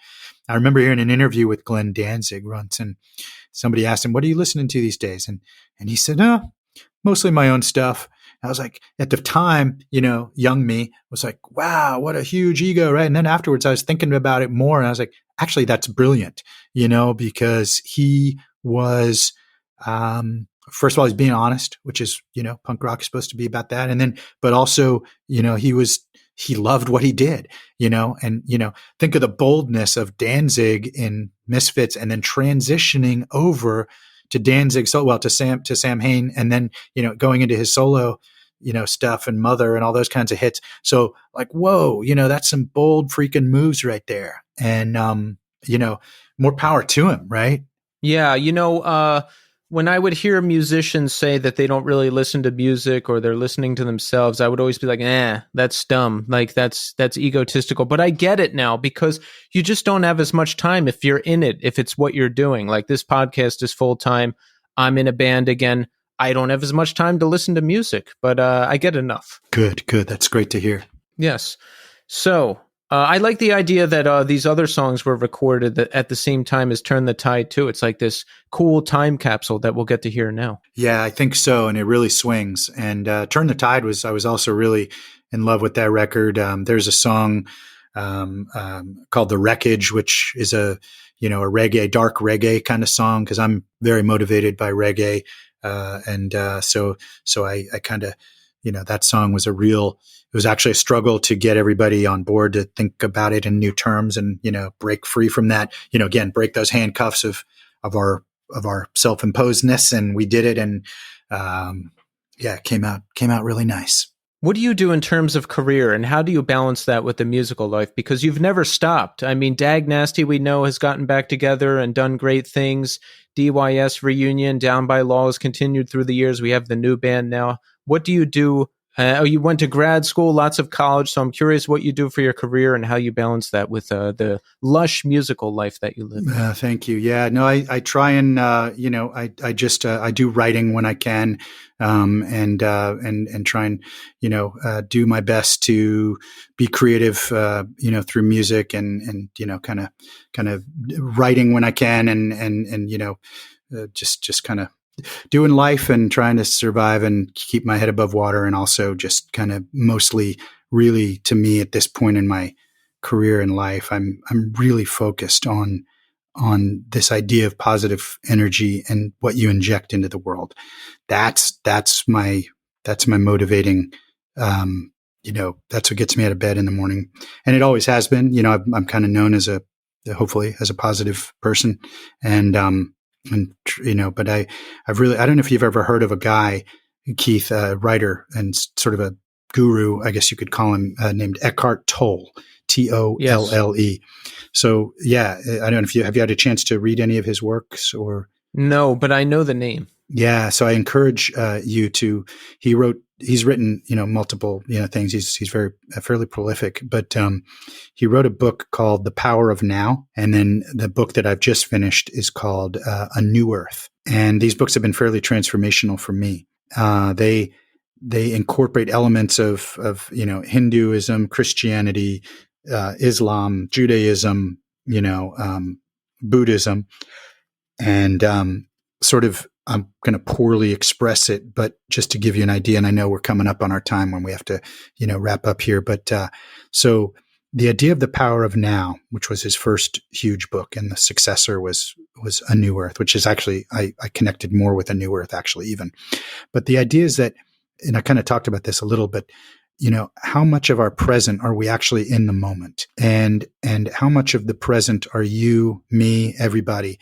I remember hearing an interview with Glenn Danzig once, and somebody asked him, "What are you listening to these days?" And he said, mostly my own stuff. I was like, at the time, young me was like, wow, what a huge ego, right? And then afterwards, I was thinking about it more, and I was like, actually, that's brilliant, because he was, first of all, he's being honest, which is, punk rock is supposed to be about that. And then, but also, he loved what he did, and, think of the boldness of Danzig in Misfits, and then transitioning over to Danzig, to Sam Hain, and then, going into his solo, stuff and Mother and all those kinds of hits. So whoa, that's some bold freaking moves right there. And, more power to him, right? Yeah. When I would hear musicians say that they don't really listen to music or they're listening to themselves, I would always be like, that's dumb. That's egotistical. But I get it now, because you just don't have as much time if you're in it, if it's what you're doing. Like, this podcast is full time. I'm in a band again. I don't have as much time to listen to music, but I get enough. Good. That's great to hear. Yes. So I like the idea that these other songs were recorded at the same time as Turn the Tide too. It's like this cool time capsule that we'll get to hear now. Yeah, I think so. And it really swings. And Turn the Tide I was also really in love with that record. There's a song called The Wreckage, which is a reggae, dark reggae kind of song, because I'm very motivated by reggae. So I kind of, that song was it was actually a struggle to get everybody on board to think about it in new terms and, break free from that, again, break those handcuffs of our self-imposedness. And we did it. And, it came out really nice. What do you do in terms of career, and how do you balance that with the musical life? Because you've never stopped. I mean, Dag Nasty, we know, has gotten back together and done great things. DYS Reunion, Down by Law, has continued through the years. We have the new band now. What do you do? You went to grad school, lots of college. So I'm curious what you do for your career and how you balance that with the lush musical life that you live. Thank you. Yeah, no, I try and, I do writing when I can, and try and, do my best to be creative, through music and kind of writing when I can and just kind of doing life and trying to survive and keep my head above water. And also just kind of mostly really, to me at this point in my career and life, I'm really focused on this idea of positive energy and what you inject into the world. That's my motivating, that's what gets me out of bed in the morning. And it always has been, I'm kind of known as hopefully as a positive person. But I've really, I don't know if you've ever heard of a guy, Keith, a writer and sort of a guru, I guess you could call him, named Eckhart Tolle, Tolle. Yes. So yeah, I don't know if have you had a chance to read any of his works or? No, but I know the name. Yeah. So I encourage you to, he's written, multiple, things. He's fairly prolific, but he wrote a book called The Power of Now. And then the book that I've just finished is called A New Earth. And these books have been fairly transformational for me. They incorporate elements of Hinduism, Christianity, Islam, Judaism, Buddhism, and sort of, I'm going to poorly express it, but just to give you an idea, and I know we're coming up on our time when we have to, wrap up here. But so the idea of the power of now, which was his first huge book, and the successor was A New Earth, which is actually, I connected more with A New Earth actually even. But the idea is that, and I kind of talked about this a little bit, how much of our present are we actually in the moment? And how much of the present are you, me, everybody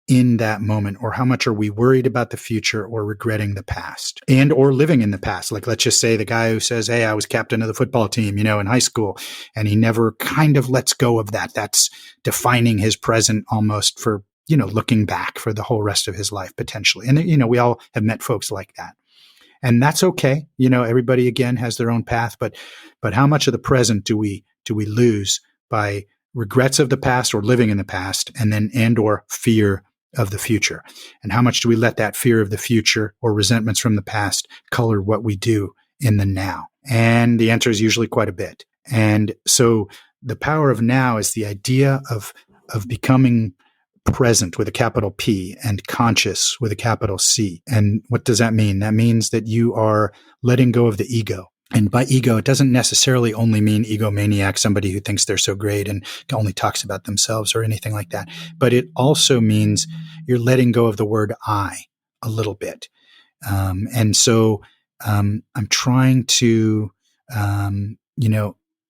in that moment? Or how much are we worried about the future or regretting the past and or living in the past? Like, let's just say the guy who says, hey, I was captain of the football team, in high school, and he never kind of lets go of that. That's defining his present almost for, looking back for the whole rest of his life potentially. And, we all have met folks like that. And that's okay. Everybody again has their own path, but how much of the present do we lose by regrets of the past or living in the past, and or fear of the future? And how much do we let that fear of the future or resentments from the past color what we do in the now? And the answer is usually quite a bit. And so the power of now is the idea of becoming present with a capital P and conscious with a capital C. And what does that mean? That means that you are letting go of the ego. And by ego, it doesn't necessarily only mean egomaniac, somebody who thinks they're so great and only talks about themselves or anything like that. But it also means you're letting go of the word I a little bit. And so I'm trying to,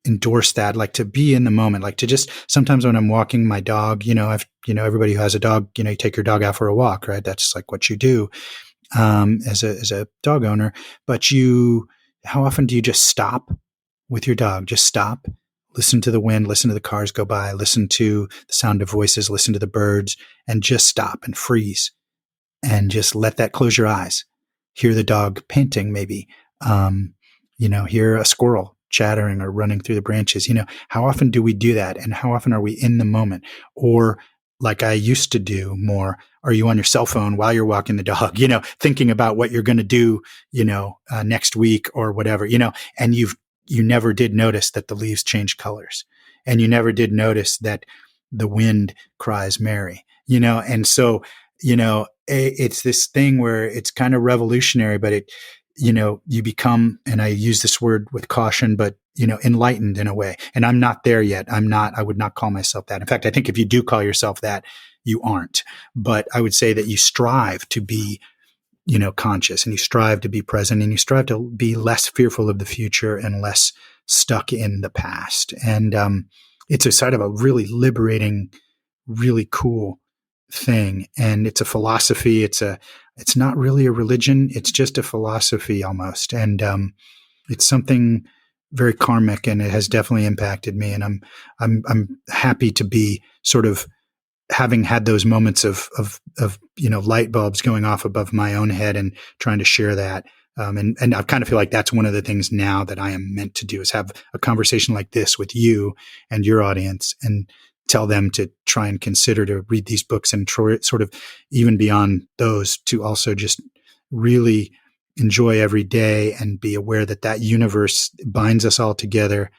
endorse that, like to be in the moment, like to just sometimes when I'm walking my dog, everybody who has a dog, you take your dog out for a walk, right? That's like what you do as a dog owner. But how often do you just stop with your dog? Just stop, listen to the wind, listen to the cars go by, listen to the sound of voices, listen to the birds, and just stop and freeze and just let that, close your eyes, hear the dog panting maybe, hear a squirrel chattering or running through the branches. How often do we do that? And how often are we in the moment? Or like I used to do more, are you on your cell phone while you're walking the dog, thinking about what you're going to do, next week or whatever, and you never did notice that the leaves change colors, and you never did notice that the wind cries Mary, and so, it's this thing where it's kind of revolutionary, but you become, and I use this word with caution, but, enlightened in a way. And I'm not there yet. I would not call myself that. In fact, I think if you do call yourself that, you aren't. But I would say that you strive to be, conscious, and you strive to be present, and you strive to be less fearful of the future and less stuck in the past. And it's a side of a really liberating, really cool thing. And it's a philosophy. It's not really a religion. It's just a philosophy almost. And it's something very karmic, and it has definitely impacted me. And I'm happy to be sort of having had those moments of light bulbs going off above my own head and trying to share that. And I kind of feel like that's one of the things now that I am meant to do, is have a conversation like this with you and your audience, and tell them to try and consider to read these books, and sort of even beyond those, to also just really enjoy every day and be aware that universe binds us all together.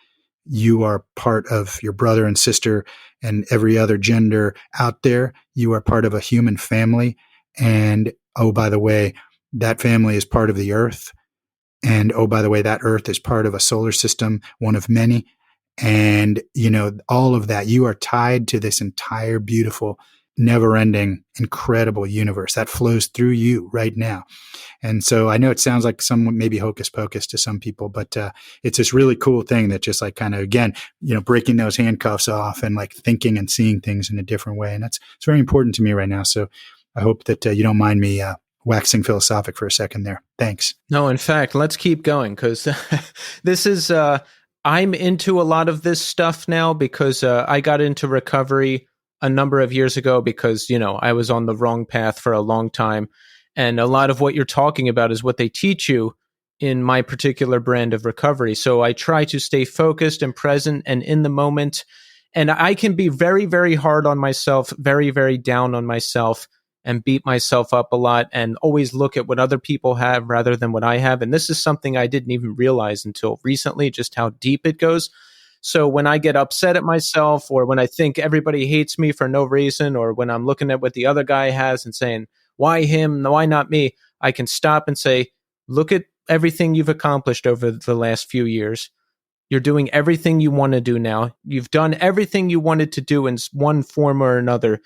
You are part of your brother and sister and every other gender out there. You are part of a human family. And, oh, by the way, that family is part of the earth. And, oh, by the way, that earth is part of a solar system, one of many. And, all of that, you are tied to this entire beautiful, never-ending, incredible universe that flows through you right now. And so I know it sounds like some maybe hocus pocus to some people, but it's this really cool thing that just like kind of, again, breaking those handcuffs off and like thinking and seeing things in a different way. And it's very important to me right now. So I hope that you don't mind me waxing philosophic for a second there. Thanks. No, in fact, let's keep going, because this is, I'm into a lot of this stuff now because I got into recovery a number of years ago because, I was on the wrong path for a long time. And a lot of what you're talking about is what they teach you in my particular brand of recovery. So I try to stay focused and present and in the moment. And I can be very, very hard on myself, very, very down on myself, and beat myself up a lot, and always look at what other people have rather than what I have. And this is something I didn't even realize until recently, just how deep it goes. So when I get upset at myself, or when I think everybody hates me for no reason, or when I'm looking at what the other guy has and saying, why him? Why not me? I can stop and say, look at everything you've accomplished over the last few years. You're doing everything you want to do now. You've done everything you wanted to do in one form or another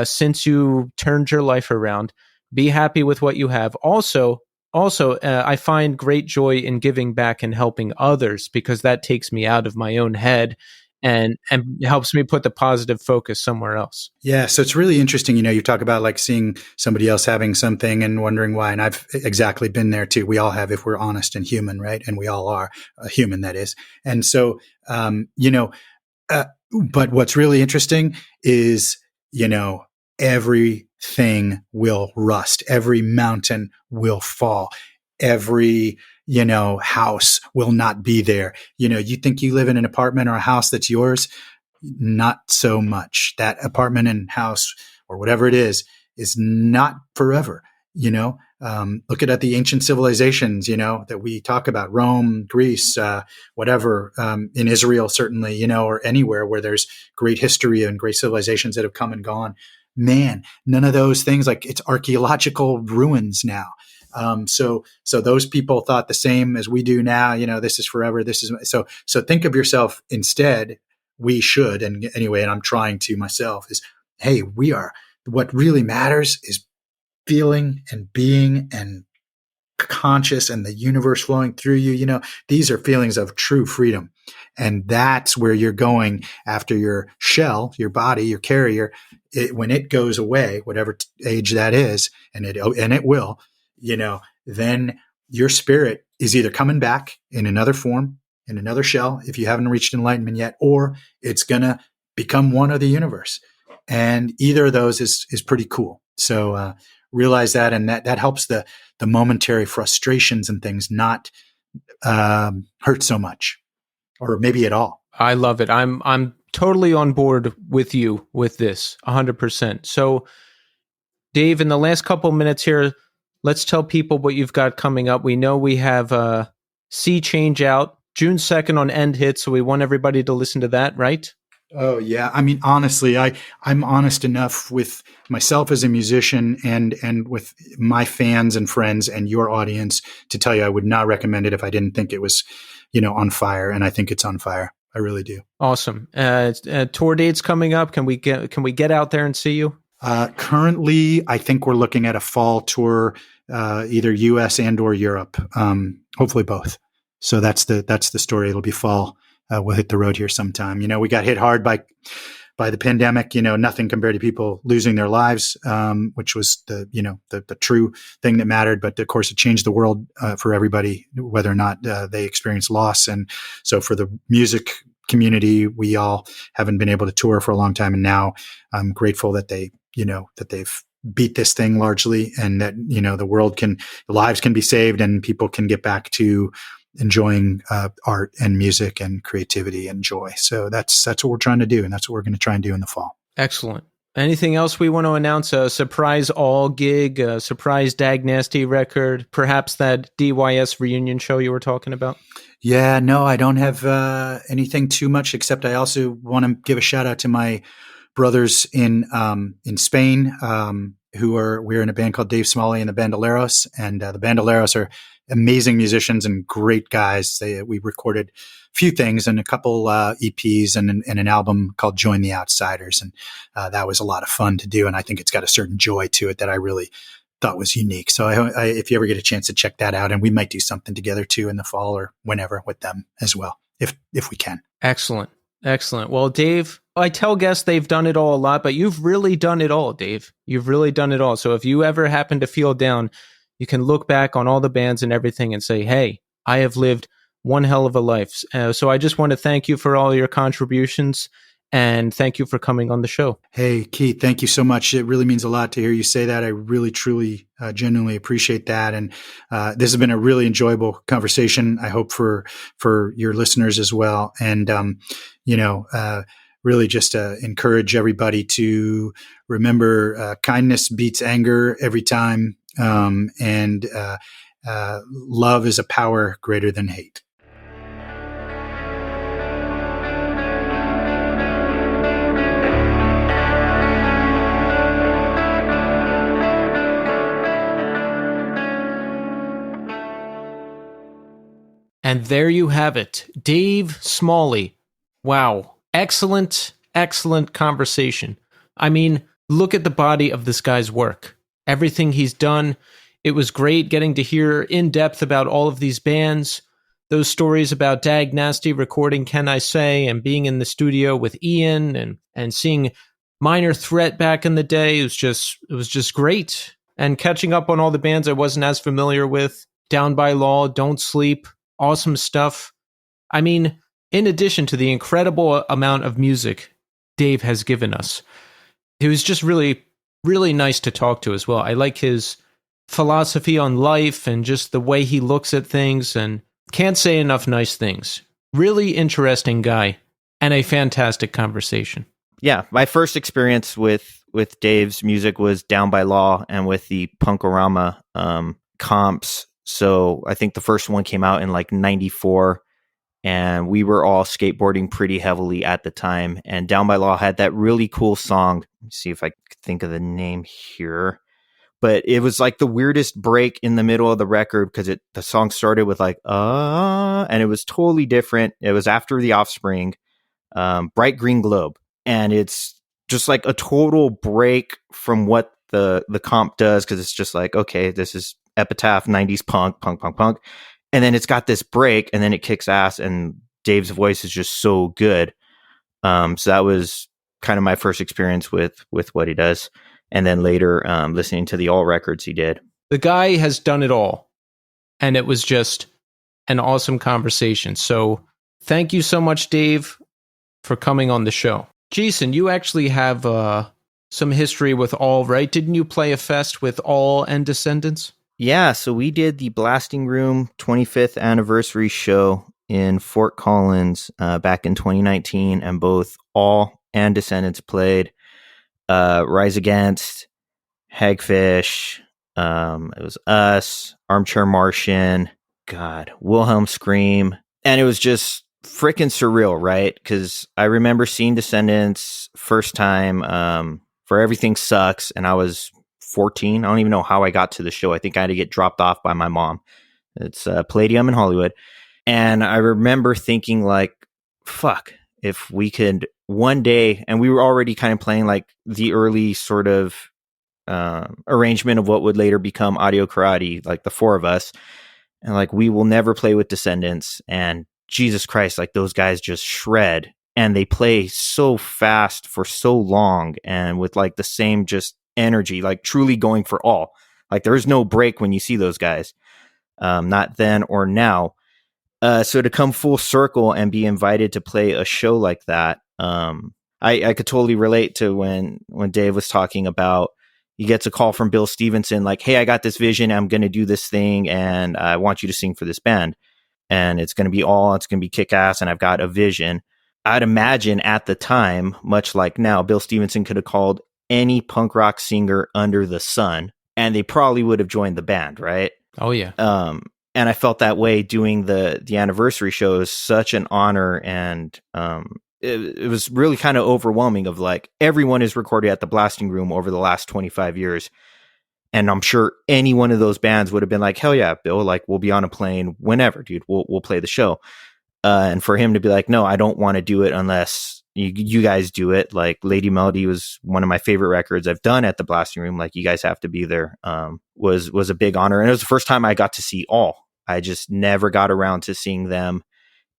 since you turned your life around. Be happy with what you have. Also, I find great joy in giving back and helping others, because that takes me out of my own head and helps me put the positive focus somewhere else. Yeah, so it's really interesting. You talk about like seeing somebody else having something and wondering why. And I've exactly been there too. We all have, if we're honest and human, right? And we all are human, that is. And so, but what's really interesting is, everything will rust. Every mountain will fall. Every, house will not be there. You think you live in an apartment or a house that's yours? Not so much. That apartment and house or whatever it is not forever. Look at the ancient civilizations, that we talk about, Rome, Greece, whatever, in Israel, certainly, or anywhere where there's great history and great civilizations that have come and gone. Man, none of those things, like, it's archaeological ruins now. So those people thought the same as we do now, this is forever. This is so think of yourself instead. We should, and anyway, and I'm trying to myself, is, hey, what really matters is feeling and being and conscious, and the universe flowing through you. These are feelings of true freedom. And that's where you're going after your shell, your body, your carrier. When it goes away, whatever age that is, and it will, then your spirit is either coming back in another form, in another shell, if you haven't reached enlightenment yet, or it's going to become one of the universe. And either of those is pretty cool. So realize that, and that helps the momentary frustrations and things not hurt so much, or maybe at all. I love it. I'm totally on board with you with this, 100%. So, Dave, in the last couple minutes here, let's tell people what you've got coming up. We know we have Sea Change out June 2nd on End Hit, so we want everybody to listen to that, right? Oh, yeah. I mean, honestly, I'm honest enough with myself as a musician and with my fans and friends and your audience to tell you I would not recommend it if I didn't think it was, on fire. And I think it's on fire. I really do. Awesome. Tour dates coming up. Can we get out there and see you? Currently, I think we're looking at a fall tour, either US and or Europe. Hopefully both. So that's the story. It'll be fall. We'll hit the road here sometime. We got hit hard by the pandemic. Nothing compared to people losing their lives, which was the true thing that mattered. But of course, it changed the world for everybody, whether or not they experienced loss. And so for the music community, we all haven't been able to tour for a long time, and now I'm grateful that they've beat this thing largely, and that the lives can be saved, and people can get back to enjoying art and music and creativity and joy. So that's what we're trying to do, and that's what we're going to try and do in the fall. Excellent. Anything else we want to announce? A surprise all gig, a surprise Dag Nasty record, perhaps that DYS reunion show you were talking about? Yeah, no, I don't have anything too much, except I also want to give a shout out to my brothers in Spain, we're in a band called Dave Smalley and the Bandoleros, and the Bandoleros are amazing musicians and great guys. We recorded a few things and a couple EPs and an album called Join the Outsiders, and that was a lot of fun to do. And I think it's got a certain joy to it that I really thought was unique. So if you ever get a chance to check that out, and we might do something together too in the fall or whenever with them as well, if we can. Excellent. Well, Dave, I tell guests they've done it all a lot, but you've really done it all, Dave. You've really done it all. So if you ever happen to feel down, you can look back on all the bands and everything and say, hey, I have lived one hell of a life. So I just want to thank you for all your contributions, and thank you for coming on the show. Hey, Keith, thank you so much. It really means a lot to hear you say that. I really, truly, genuinely appreciate that. And this has been a really enjoyable conversation. I hope for your listeners as well. And, really just encourage everybody to remember kindness beats anger every time. And love is a power greater than hate. And there you have it. Dave Smalley. Wow. Excellent, excellent conversation. I mean, look at the body of this guy's work. Everything he's done. It was great getting to hear in depth about all of these bands. Those stories about Dag Nasty recording Can I Say and being in the studio with Ian and seeing Minor Threat back in the day. It was just great. And catching up on all the bands I wasn't as familiar with. Down by Law, Don't Sleep, awesome stuff. I mean, in addition to the incredible amount of music Dave has given us, it was just really, really nice to talk to as well. I like his philosophy on life and just the way he looks at things, and can't say enough nice things. Really interesting guy and a fantastic conversation. Yeah, my first experience with Dave's music was Down by Law and with the Punkorama comps. So I think the first one came out in like 94, and we were all skateboarding pretty heavily at the time. And Down by Law had that really cool song. Let me see if I could think of the name here. But it was like the weirdest break in the middle of the record because the song started with like, and it was totally different. It was after The Offspring, Bright Green Globe. And it's just like a total break from what the comp does, because it's just like, okay, this is Epitaph, 90s punk. And then it's got this break, and then it kicks ass, and Dave's voice is just so good. So that was kind of my first experience with what he does. And then later, listening to the All records he did. The guy has done it all, and it was just an awesome conversation. So thank you so much, Dave, for coming on the show. Jason, you actually have some history with All, right? Didn't you play a fest with All and Descendants? Yeah, so we did the Blasting Room 25th anniversary show in Fort Collins back in 2019, and both All and Descendants played. Rise Against, Hagfish, it was us, Armchair Martian, Wilhelm Scream, and it was just freaking surreal, right? Because I remember seeing Descendants first time for Everything Sucks, and I was 14. I don't even know how I got to the show. I think I had to get dropped off by my mom. It's Palladium in Hollywood. And I remember thinking like, fuck, if we could one day, and we were already kind of playing like the early sort of arrangement of what would later become Audio Karate, like the four of us. And like, we will never play with Descendants. And Jesus Christ, like those guys just shred, and they play so fast for so long, and with like the same just energy, like truly going for all. Like there is no break when you see those guys, not then or now. So to come full circle and be invited to play a show like that, I could totally relate to when Dave was talking about, he gets a call from Bill Stevenson, like, hey, I got this vision, I'm going to do this thing, and I want you to sing for this band. And it's going to be it's going to be kick-ass, and I've got a vision. I'd imagine at the time, much like now, Bill Stevenson could have called any punk rock singer under the sun, and they probably would have joined the band, right? Oh, yeah. And I felt that way doing the anniversary show. It was such an honor, and it was really kind of overwhelming of like, everyone is recorded at the Blasting Room over the last 25 years. And I'm sure any one of those bands would have been like, hell yeah, Bill, like we'll be on a plane whenever, dude, we'll play the show. And for him to be like, no, I don't want to do it unless you guys do it. Like Lady Melody was one of my favorite records I've done at the Blasting Room. Like, you guys have to be there. Was a big honor. And it was the first time I got to see All. I just never got around to seeing them.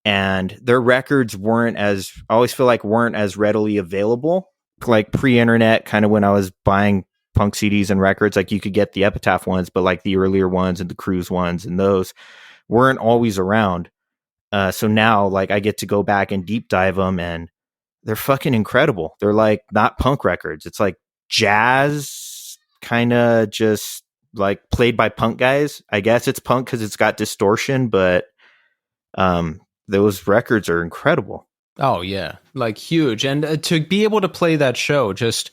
And their records weren't as readily available, like pre-internet, kind of when I was buying punk CDs and records. Like you could get the Epitaph ones, but like the earlier ones and the Cruise ones, and those weren't always around. So now like I get to go back and deep dive them, and they're fucking incredible. They're like not punk records. It's like jazz, kind of just like played by punk guys. I guess it's punk because it's got distortion, but those records are incredible. Oh, yeah. Like huge. And to be able to play that show, just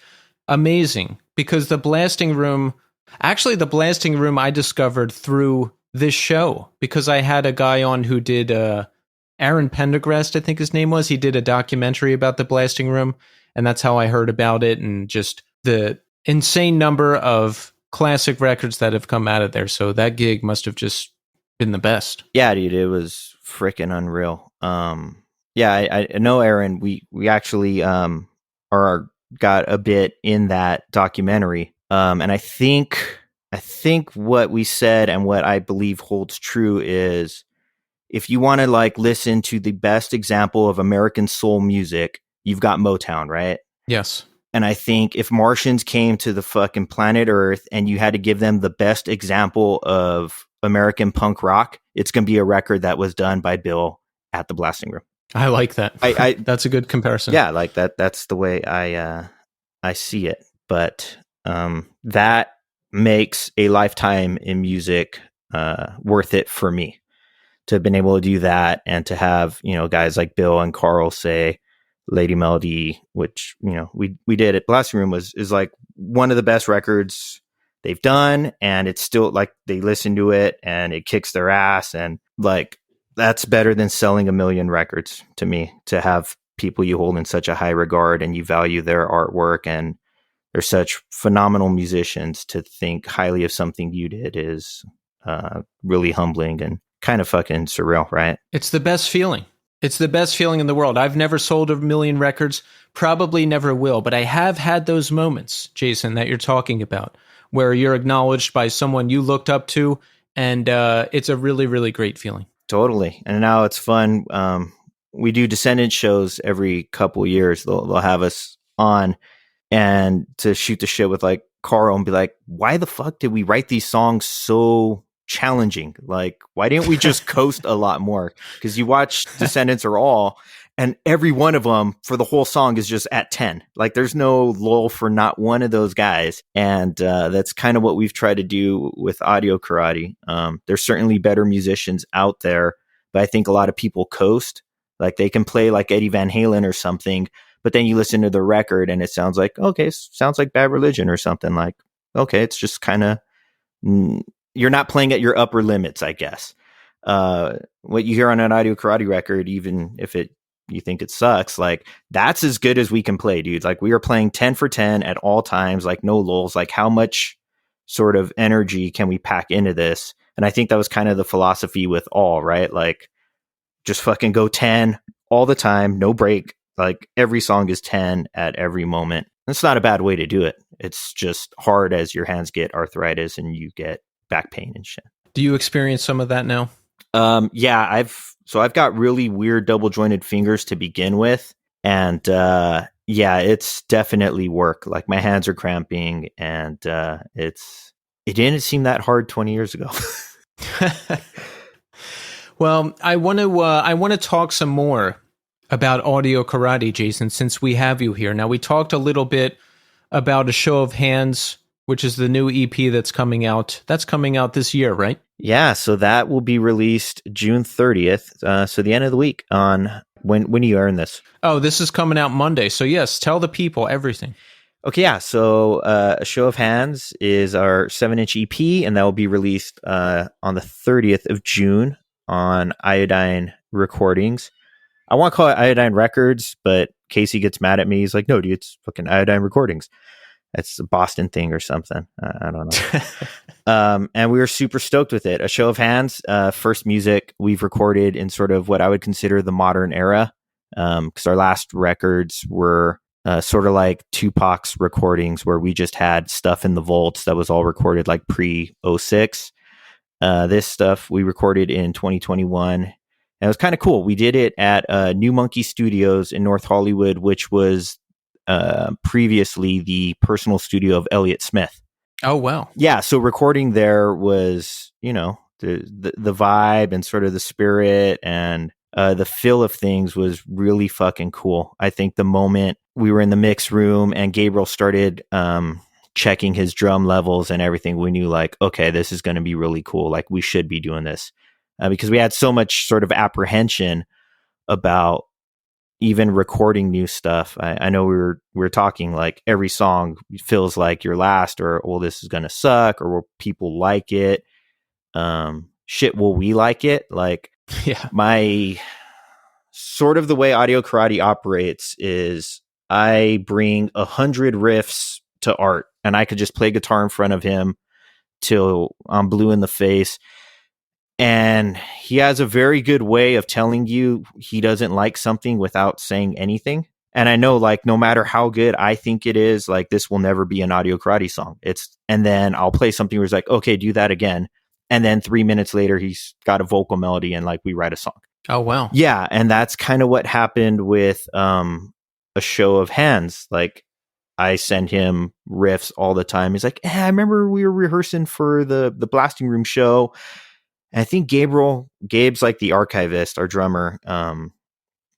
amazing. Because the Blasting Room I discovered through this show, because I had a guy on who did Aaron Pendergrast, I think his name was. He did a documentary about the Blasting Room, and that's how I heard about it, and just the insane number of classic records that have come out of there. So that gig must have just been the best. Yeah, dude, it was freaking unreal. Yeah, I know, Aaron. We actually are got a bit in that documentary. And I think what we said and what I believe holds true is if you want to like listen to the best example of American soul music, you've got Motown, right? Yes. And I think if Martians came to the fucking planet Earth and you had to give them the best example of American punk rock, it's going to be a record that was done by Bill at the Blasting Room. I like that. I That's a good comparison. Yeah, like that's the way I see it. But that makes a lifetime in music worth it for me to have been able to do that and to have, you know, guys like Bill and Carl say Lady Melody, which, you know, we did at Blasting Room is like one of the best records they've done. And it's still like they listen to it and it kicks their ass. And like, that's better than selling 1 million records to me, to have people you hold in such a high regard and you value their artwork and they're such phenomenal musicians. To think highly of something you did is really humbling and kind of fucking surreal, right? It's the best feeling. It's the best feeling in the world. I've never sold 1 million records, probably never will, but I have had those moments, Jason, that you're talking about, where you're acknowledged by someone you looked up to, and it's a really, really great feeling. Totally. And now it's fun. We do Descendant shows every couple years. They'll have us on and to shoot the shit with like Carl and be like, why the fuck did we write these songs so challenging? Like, why didn't we just coast a lot more? Because you watch Descendants Are All, and every one of them for the whole song is just at 10. Like, there's no lull for not one of those guys. And that's kind of what we've tried to do with Audio Karate. There's certainly better musicians out there, but I think a lot of people coast. Like, they can play like Eddie Van Halen or something, but then you listen to the record and it sounds like, okay, sounds like Bad Religion or something. Like, okay, it's just kind of, you're not playing at your upper limits, I guess. What you hear on an Audio Karate record, even if you think it sucks, like, that's as good as we can play, dudes. Like, we are playing 10 for 10 at all times, like no lulls. Like, how much sort of energy can we pack into this? And I think that was kind of the philosophy with All, right? Like, just fucking go 10 all the time, no break. Like, every song is 10 at every moment. It's not a bad way to do it. It's just hard as your hands get arthritis and you get back pain and shit. Do you experience some of that now? Yeah, I've got really weird double jointed fingers to begin with. And yeah, it's definitely work. Like, my hands are cramping and it didn't seem that hard 20 years ago. Well, I want to talk some more about Audio Karate, Jason, since we have you here. Now, we talked a little bit about A Show of Hands, which is the new EP that's coming out. That's coming out this year, right? Yeah, so that will be released June 30th, so the end of the week. On when do you earn this? Oh, this is coming out Monday. So yes, tell the people everything. Okay, yeah. So A Show of Hands is our 7-inch EP, and that will be released on the 30th of June on Iodine Recordings. I want to call it Iodine Records, but Casey gets mad at me. He's like, no, dude, it's fucking Iodine Recordings. It's a Boston thing or something. I don't know. And we were super stoked with it. A Show of Hands, first music we've recorded in sort of what I would consider the modern era. Because our last records were sort of like Tupac's recordings, where we just had stuff in the vaults that was all recorded like pre-06. This stuff we recorded in 2021. And it was kind of cool. We did it at New Monkey Studios in North Hollywood, which was previously the personal studio of Elliott Smith. Oh, wow. Yeah. So recording there was, you know, the vibe and sort of the spirit and the feel of things was really fucking cool. I think the moment we were in the mix room and Gabriel started checking his drum levels and everything, we knew like, okay, this is going to be really cool. Like, we should be doing this because we had so much sort of apprehension about even recording new stuff. I know we were talking like every song feels like your last, or, well, this is going to suck, or will people like it? Shit, will we like it? Like, yeah, my sort of the way Audio Karate operates is I bring 100 riffs to Art, and I could just play guitar in front of him till I'm blue in the face. And he has a very good way of telling you he doesn't like something without saying anything. And I know, like, no matter how good I think it is, like, this will never be an Audio Karate song. And then I'll play something where he's like, okay, do that again. And then 3 minutes later, he's got a vocal melody and like we write a song. Oh, wow. Yeah. And that's kind of what happened with a show of hands. Like, I send him riffs all the time. He's like, I remember we were rehearsing for the blasting room show. And I think Gabe's like the archivist, our drummer.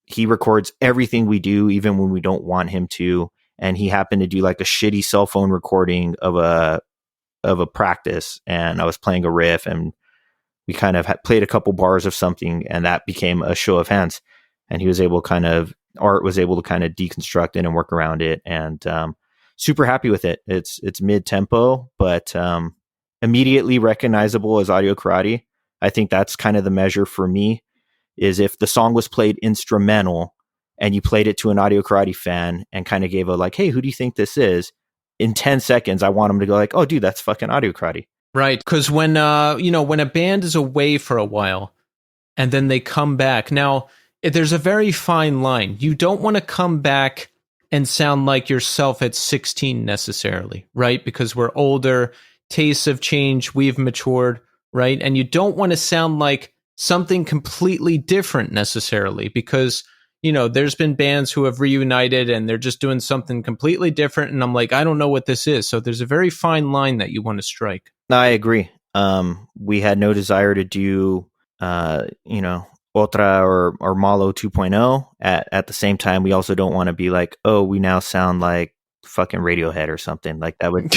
He records everything we do, even when we don't want him to. And he happened to do like a shitty cell phone recording of a practice. And I was playing a riff, and we kind of played a couple bars of something, and that became a show of hands. And Art was able to kind of deconstruct it and work around it. And super happy with it. It's mid tempo, but immediately recognizable as Audio Karate. I think that's kind of the measure for me, is if the song was played instrumental and you played it to an Audio Karate fan and kind of gave a like, hey, who do you think this is? In 10 seconds, I want them to go like, oh, dude, that's fucking Audio Karate. Right. Because when a band is away for a while and then they come back, now there's a very fine line. You don't want to come back and sound like yourself at 16 necessarily, right? Because we're older, tastes have changed, we've matured, right? And you don't want to sound like something completely different necessarily, because, there's been bands who have reunited and they're just doing something completely different. And I'm like, I don't know what this is. So there's a very fine line that you want to strike. I agree. We had no desire to do, Otra or Malo 2.0. At the same time, we also don't want to be like, oh, we now sound like fucking Radiohead or something. Like that would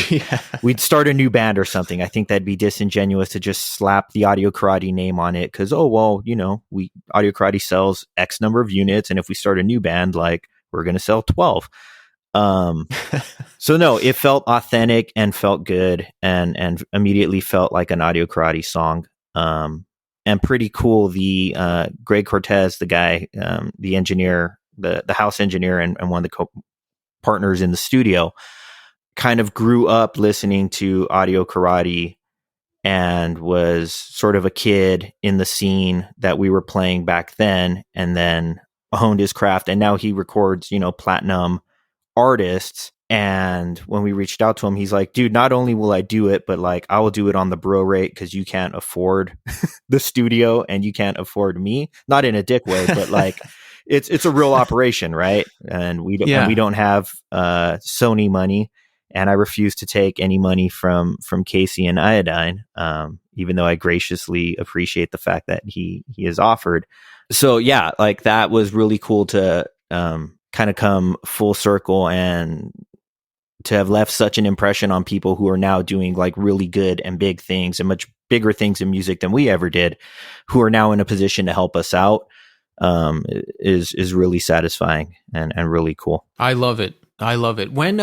we'd start a new band or something. I think that'd be disingenuous to just slap the Audio Karate name on it, because Audio Karate sells X number of units, and if we start a new band, like, we're going to sell 12. So no, it felt authentic and felt good, and immediately felt like an Audio Karate song. And pretty cool. The Greg Cortez, the guy, the engineer, the house engineer, and one of the partners in the studio, kind of grew up listening to Audio Karate and was sort of a kid in the scene that we were playing back then, and then honed his craft. And now he records, platinum artists. And when we reached out to him, he's like, dude, not only will I do it, but like, I will do it on the bro rate, because you can't afford the studio and you can't afford me. Not in a dick way, but like, it's a real operation, right? And we don't have Sony money, and I refuse to take any money from Casey and Iodine, even though I graciously appreciate the fact that he has offered. So yeah, like, that was really cool to kind of come full circle and to have left such an impression on people who are now doing like really good and big things and much bigger things in music than we ever did, who are now in a position to help us out, is really satisfying and really cool. I love it. When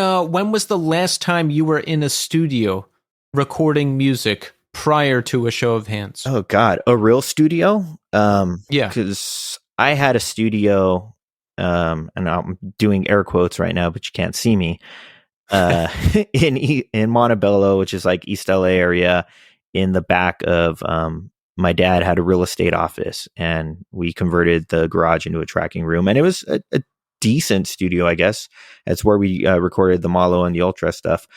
was the last time you were in a studio recording music prior to a show of hands? Oh God, a real studio? Yeah. Because I had a studio, and I'm doing air quotes right now, but you can't see me, in Montebello, which is like East LA area, in the back of, my dad had a real estate office, and we converted the garage into a tracking room, and it was a decent studio, I guess. That's where we recorded the Malo and the Ultra stuff.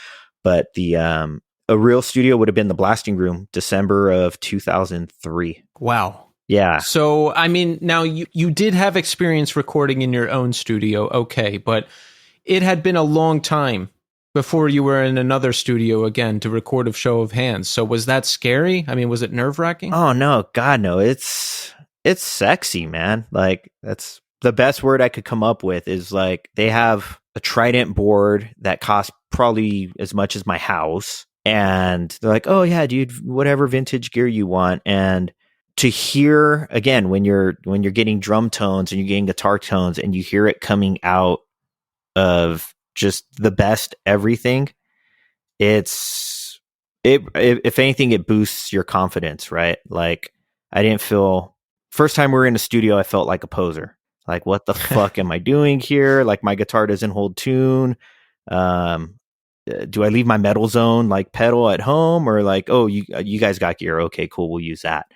But a real studio would have been the blasting room, December of 2003. Wow. Yeah. So, I mean, now you did have experience recording in your own studio, okay, but it had been a long time before you were in another studio again to record a show of hands. So was that scary? I mean, was it nerve-wracking? Oh no, God no. It's sexy, man. Like, that's the best word I could come up with, is like, they have a Trident board that costs probably as much as my house. And they're like, oh yeah, dude, whatever vintage gear you want. And to hear, again, when you're getting drum tones and you're getting guitar tones and you hear it coming out of just the best everything, if anything, it boosts your confidence, right? Like, I didn't feel, first time we were in the studio, I felt like a poser. Like, what the fuck am I doing here? Like, my guitar doesn't hold tune. Do I leave my metal zone like pedal at home, or like, oh, you guys got gear? Okay, cool, we'll use that.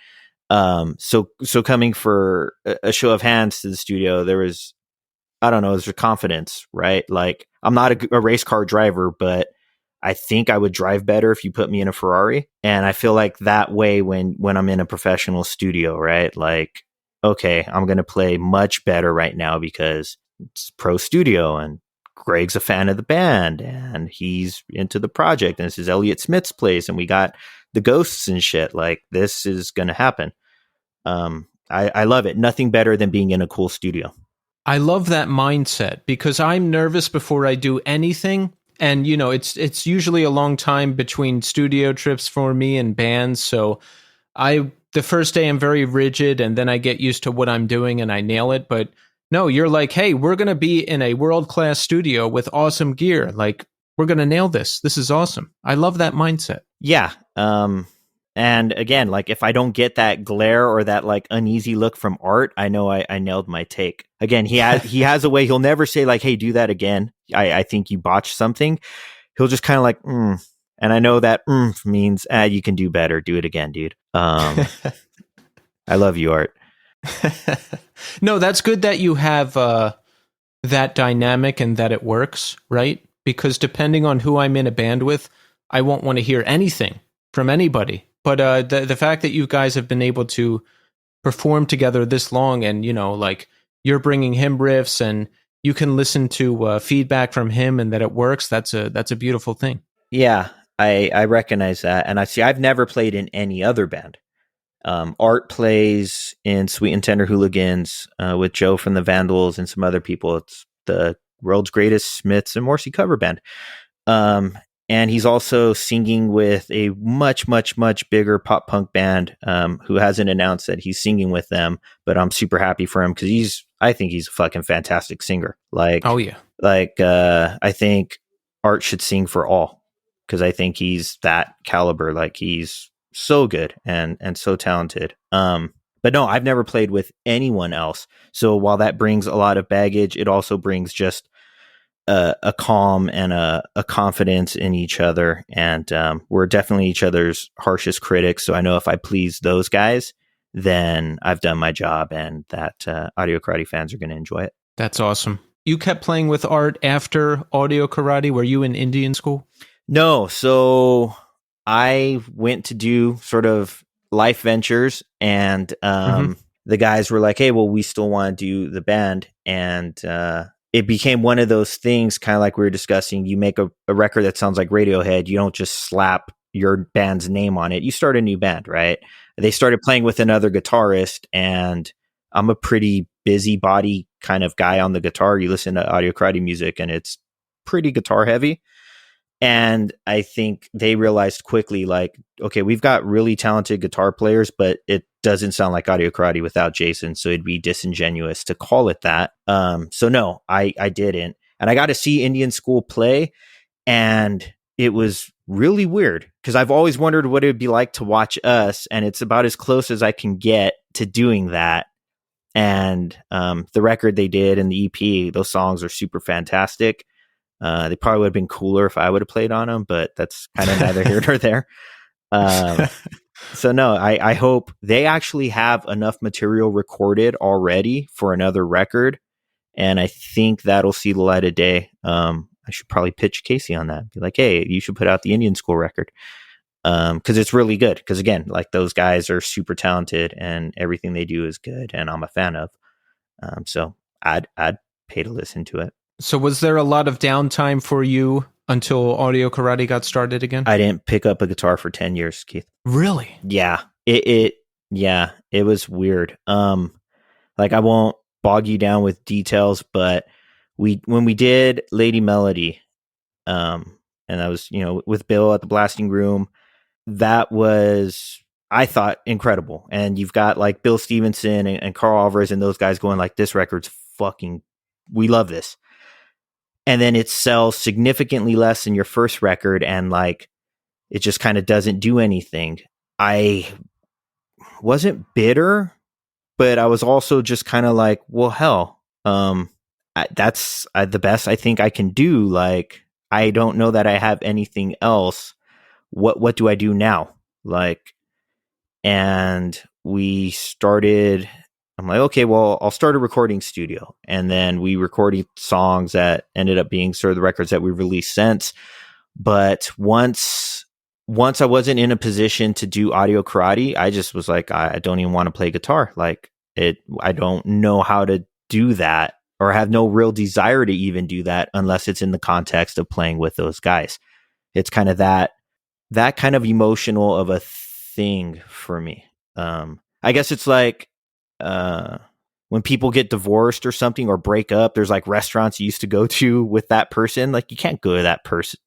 So coming for a show of hands to the studio, there was, I don't know, there's confidence, right? Like, I'm not a race car driver, but I think I would drive better if you put me in a Ferrari. And I feel like that way when I'm in a professional studio, right? Like, okay, I'm going to play much better right now because it's pro studio and Greg's a fan of the band and he's into the project and this is Elliott Smith's place and we got the ghosts and shit. Like, this is going to happen. I love it. Nothing better than being in a cool studio. I love that mindset because I'm nervous before I do anything. And, you know, it's usually a long time between studio trips for me and bands. So the first day I'm very rigid and then I get used to what I'm doing and I nail it. But no, you're like, hey, we're going to be in a world-class studio with awesome gear. Like, we're going to nail this. This is awesome. I love that mindset. Yeah. And again, like, if I don't get that glare or that like uneasy look from Art, I know I nailed my take. Again, he has a way. He'll never say like, hey, do that again. I think you botched something. He'll just kind of like, and I know that means you can do better. Do it again, dude. I love you, Art. No, that's good that you have that dynamic and that it works, right? Because depending on who I'm in a band with, I won't want to hear anything from anybody. But the fact that you guys have been able to perform together this long and, you know, like, you're bringing him riffs and you can listen to feedback from him and that it works, that's a beautiful thing. Yeah, I recognize that. And I've never played in any other band. Art plays in Sweet and Tender Hooligans with Joe from the Vandals and some other people. It's the world's greatest Smiths and Morrissey cover band. And he's also singing with a much, much, much bigger pop punk band who hasn't announced that he's singing with them. But I'm super happy for him because I think he's a fucking fantastic singer. Like, oh yeah, like I think Art should sing for all because I think he's that caliber. Like, he's so good and so talented. But no, I've never played with anyone else. So while that brings a lot of baggage, it also brings just a calm and a confidence in each other. And we're definitely each other's harshest critics. So I know if I please those guys, then I've done my job and that Audio Karate fans are going to enjoy it. That's awesome. You kept playing with Art after Audio Karate. Were you in Indian school? No. So I went to do sort of life ventures and the guys were like, hey, well, we still want to do the band. And it became one of those things, kind of like we were discussing. You make a record that sounds like Radiohead. You don't just slap your band's name on it. You start a new band, right? They started playing with another guitarist, and I'm a pretty busybody kind of guy on the guitar. You listen to Audio Karate music, and it's pretty guitar heavy. And I think they realized quickly, like, okay, we've got really talented guitar players, but it doesn't sound like Audio Karate without Jason. So it'd be disingenuous to call it that. So no, I didn't. And I got to see Indian School play, and it was really weird because I've always wondered what it would be like to watch us. And it's about as close as I can get to doing that. And the record they did and the EP, those songs are super fantastic. They probably would have been cooler if I would have played on them, but that's kind of neither here nor there. So no, I hope they actually have enough material recorded already for another record. And I think that'll see the light of day. I should probably pitch Casey on that. Be like, hey, you should put out the Indian School record. Cause it's really good. Cause again, like, those guys are super talented and everything they do is good and I'm a fan of. So I'd pay to listen to it. So was there a lot of downtime for you until Audio Karate got started again? I didn't pick up a guitar for 10 years, Keith. Really? Yeah. It was weird. Like, I won't bog you down with details, but when we did Lady Melody, and that was, with Bill at the Blasting Room, that was, I thought, incredible. And you've got like Bill Stevenson and Carl Alvarez and those guys going like, this record's fucking, we love this. And then it sells significantly less than your first record, and like, it just kind of doesn't do anything. I wasn't bitter, but I was also just kind of like, well, hell, that's the best I think I can do. Like, I don't know that I have anything else. What do I do now? Like, and we started, I'm like, okay, well, I'll start a recording studio. And then we recorded songs that ended up being sort of the records that we released since. But once I wasn't in a position to do audio karate, I just was like, I don't even want to play guitar. Like I don't know how to do that, or have no real desire to even do that unless it's in the context of playing with those guys. It's kind of that kind of emotional of a thing for me. I guess it's like when people get divorced or something or break up, there's like restaurants you used to go to with that person. Like you can't go to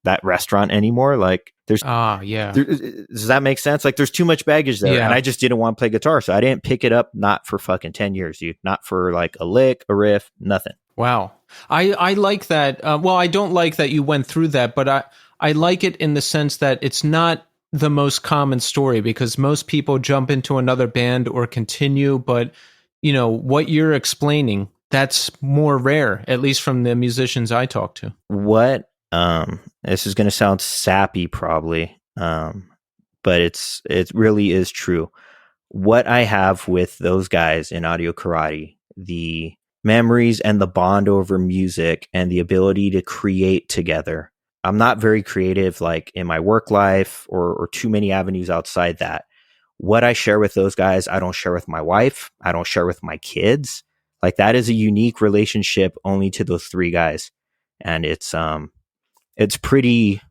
that restaurant anymore. Like does that make sense? Like there's too much baggage there, and I just didn't want to play guitar, so I didn't pick it up. Not for fucking 10 years, dude. Not for like a lick, a riff, nothing. Wow. I like that. Well, I don't like that you went through that, but I like it in the sense that it's not the most common story, because most people jump into another band or continue, but you know what you're explaining, that's more rare, at least from the musicians I talk to. What this is going to sound sappy probably, but it really is true. What I have with those guys in audio karate, the memories and the bond over music and the ability to create together. I'm not very creative like in my work life or too many avenues outside that. What I share with those guys, I don't share with my wife. I don't share with my kids. Like that is a unique relationship only to those three guys. And it's pretty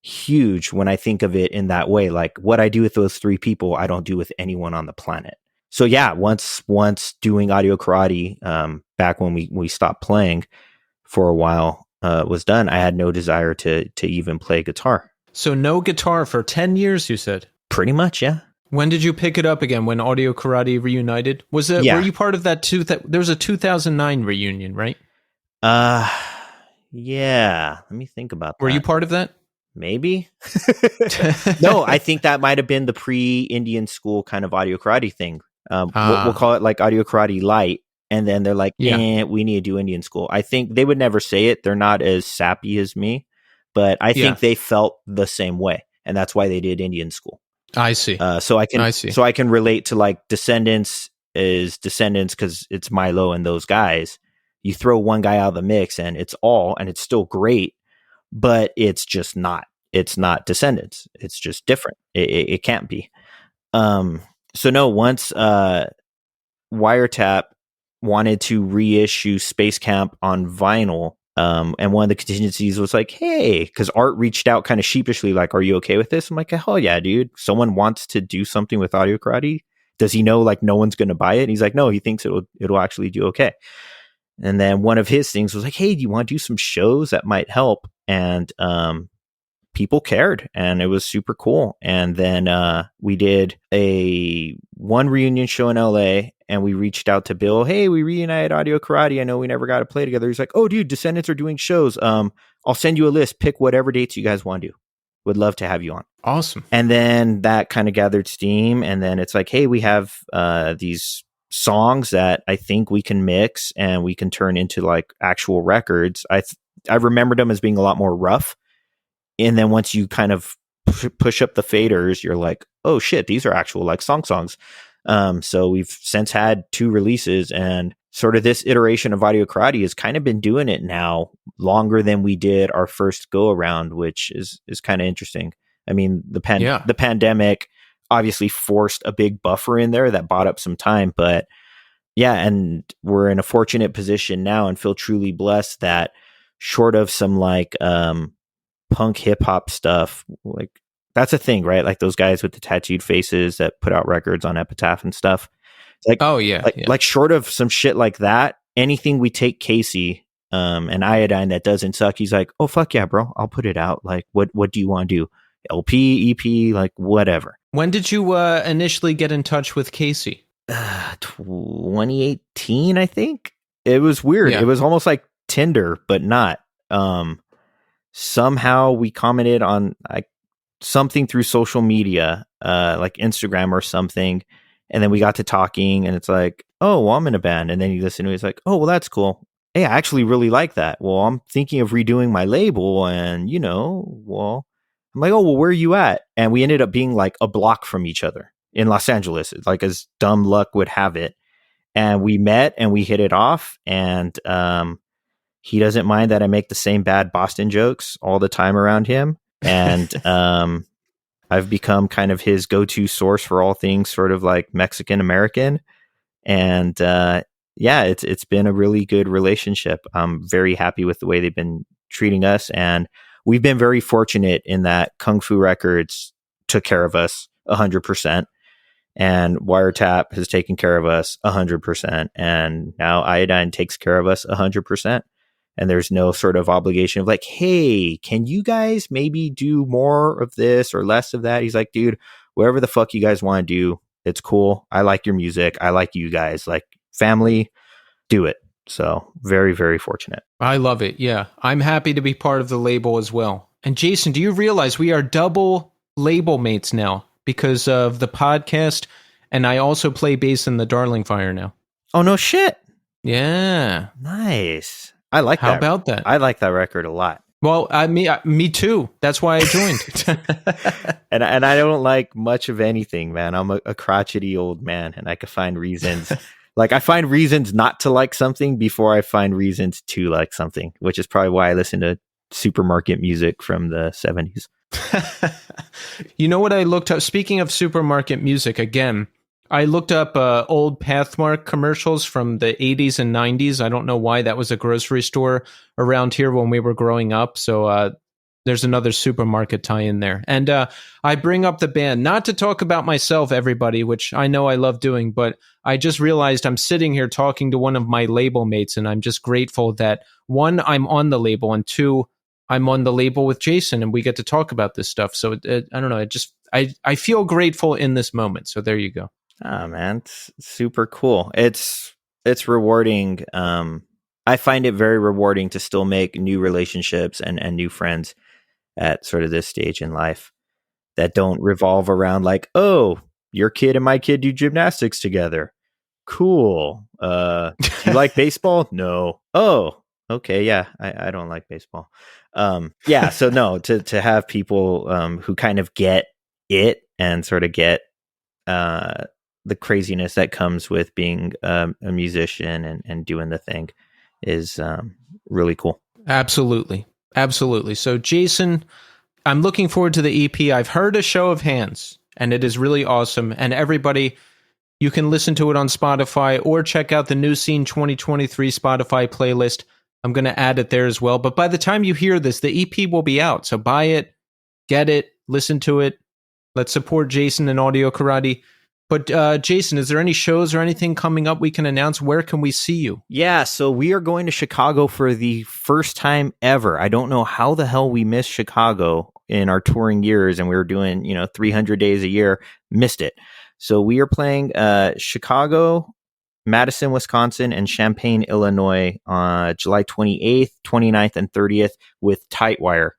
huge when I think of it in that way. Like what I do with those three people, I don't do with anyone on the planet. So yeah, once doing audio karate, back when we stopped playing for a while, was done, I had no desire to even play guitar. So no guitar for 10 years, you said? Pretty much, yeah. When did you pick it up again? When Audio Karate reunited? Were you part of that too? There was a 2009 reunion, right? Yeah. Let me think about that. Were you part of that? Maybe. No, I think that might have been the pre-Indian school kind of audio karate thing. We'll call it like audio karate light. And then they're like, we need to do Indian school. I think they would never say it. They're not as sappy as me, but I think they felt the same way. And that's why they did Indian school. I see. So I can relate to like Descendants because it's Milo and those guys. You throw one guy out of the mix and it's still great, but it's just not. It's not Descendants. It's just different. It can't be. So no, once Wiretap wanted to reissue Space Camp on vinyl, and one of the contingencies was like, hey, because Art reached out kind of sheepishly, like, are you okay with this? I'm like, hell yeah, dude. Someone wants to do something with audio karate. Does he know like no one's going to buy it? And he's like, no, he thinks it'll actually do okay. And then one of his things was like, hey, do you want to do some shows that might help? And people cared, and it was super cool. And then we did one reunion show in LA, and we reached out to Bill. Hey, we reunited Audio Karate. I know we never got to play together. He's like, oh, dude, Descendants are doing shows. I'll send you a list. Pick whatever dates you guys want to do. Would love to have you on. Awesome. And then that kind of gathered steam. And then it's like, hey, we have these songs that I think we can mix and we can turn into like actual records. I remembered them as being a lot more rough. And then once you kind of push up the faders, you're like, oh shit, these are actual like songs. So we've since had 2 releases, and sort of this iteration of Audio Karate has kind of been doing it now longer than we did our first go around, which is kind of interesting. I mean, the pandemic obviously forced a big buffer in there that bought up some time, but yeah, and we're in a fortunate position now and feel truly blessed that short of some like punk hip hop stuff, like that's a thing, right? Like those guys with the tattooed faces that put out records on Epitaph and stuff. Like, oh yeah, like short of some shit like that, anything we take Casey and Iodine that doesn't suck, he's like, oh fuck yeah, bro, I'll put it out. Like, what do you want to do? LP, EP, like whatever. When did you initially get in touch with Casey? 2018, I think. It was weird. Yeah. It was almost like Tinder, but not. Somehow we commented on like something through social media, like Instagram or something, and then we got to talking, and it's like, oh, well, I'm in a band, and then you listen to it, it's like, oh, well, that's cool. Hey, I actually really like that. Well, I'm thinking of redoing my label, and I'm like, oh, well, where are you at? And we ended up being like a block from each other. in Los Angeles, like as dumb luck would have it. And we met and we hit it off. And he doesn't mind that I make the same bad Boston jokes all the time around him. And I've become kind of his go-to source for all things sort of like Mexican American. And yeah, it's been a really good relationship. I'm very happy with the way they've been treating us. And we've been very fortunate in that Kung Fu Records took care of us 100%. And Wiretap has taken care of us 100%. And now Iodine takes care of us 100%. And there's no sort of obligation of like, hey, can you guys maybe do more of this or less of that? He's like, dude, whatever the fuck you guys want to do, it's cool. I like your music. I like you guys. Like, family, do it. So very, very fortunate. I love it. Yeah. I'm happy to be part of the label as well. And Jason, do you realize we are double label mates now because of the podcast? And I also play bass in the Darling Fire now. Oh, no shit. Yeah. Nice. I like that. How about that? I like that record a lot. Well, me too. That's why I joined. and I don't like much of anything, man. I'm a crotchety old man, and I can find reasons. Like, I find reasons not to like something before I find reasons to like something, which is probably why I listen to supermarket music from the 70s. You know what I looked up? Speaking of supermarket music, again, I looked up old Pathmark commercials from the 80s and 90s. I don't know why. That was a grocery store around here when we were growing up. So there's another supermarket tie-in there. And I bring up the band, not to talk about myself, everybody, which I know I love doing, but I just realized I'm sitting here talking to one of my label mates, and I'm just grateful that, one, I'm on the label, and two, I'm on the label with Jason, and we get to talk about this stuff. So I don't know. I feel grateful in this moment. So there you go. Oh man, it's super cool. It's rewarding. I find it very rewarding to still make new relationships and new friends at sort of this stage in life that don't revolve around like, oh, your kid and my kid do gymnastics together. Cool. Do you like baseball? No. Oh, okay. Yeah. I don't like baseball. Yeah. So no, to have people who kind of get it and sort of get the craziness that comes with being a musician and doing the thing is really cool. Absolutely. Absolutely. So Jason, I'm looking forward to the EP. I've heard A Show of Hands, and it is really awesome. And everybody, you can listen to it on Spotify or check out the New Scene 2023 Spotify playlist. I'm going to add it there as well. But by the time you hear this, the EP will be out. So buy it, get it, listen to it. Let's support Jason and Audio Karate. But Jason, is there any shows or anything coming up we can announce? Where can we see you? Yeah, so we are going to Chicago for the first time ever. I don't know how the hell we missed Chicago in our touring years, and we were doing 300 days a year. Missed it. So we are playing Chicago, Madison, Wisconsin, and Champaign, Illinois on July 28th, 29th, and 30th with Tightwire.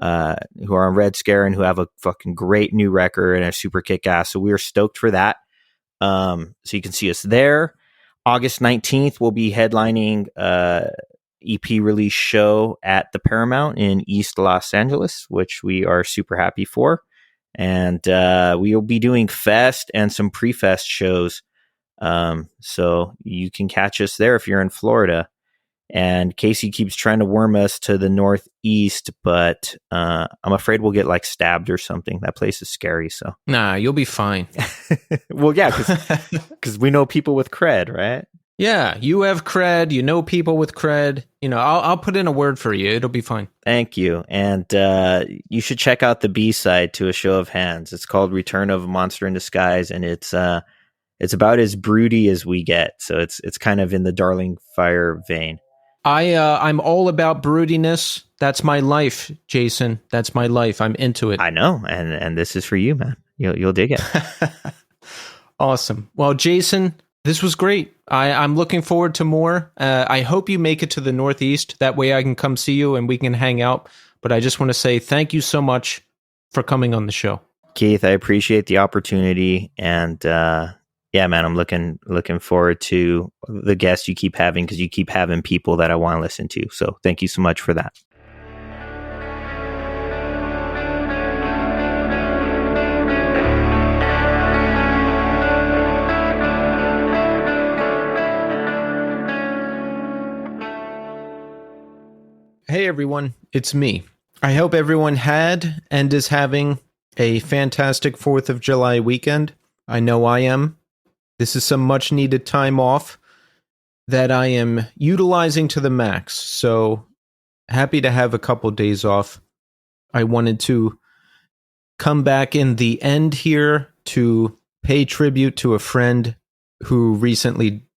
Who are on Red Scare and who have a fucking great new record and are super kick-ass. So we are stoked for that. So you can see us there. August 19th, we'll be headlining EP release show at the Paramount in East Los Angeles, which we are super happy for. And we will be doing Fest and some pre-Fest shows. So you can catch us there if you're in Florida. And Casey keeps trying to worm us to the Northeast, but I'm afraid we'll get like stabbed or something. That place is scary. So nah, you'll be fine. Well, yeah, because we know people with cred, right? Yeah, you have cred. You know people with cred. I'll put in a word for you. It'll be fine. Thank you. And you should check out the B-side to A Show of Hands. It's called Return of a Monster in Disguise, and it's about as broody as we get. So it's kind of in the Darling Fire vein. I'm all about broodiness. That's my life, Jason. That's my life. I'm into it. I know, and this is for you, man. You'll dig it. Awesome. Well, Jason, this was great. I'm looking forward to more. I hope you make it to the Northeast. That way I can come see you and we can hang out. But I just want to say thank you so much for coming on the show. Keith, I appreciate the opportunity, and yeah, man, I'm looking forward to the guests you keep having, because you keep having people that I want to listen to. So thank you so much for that. Hey everyone, it's me. I hope everyone had and is having a fantastic 4th of July weekend. I know I am. This is some much needed time off that I am utilizing to the max, so happy to have a couple days off. I wanted to come back in the end here to pay tribute to a friend who recently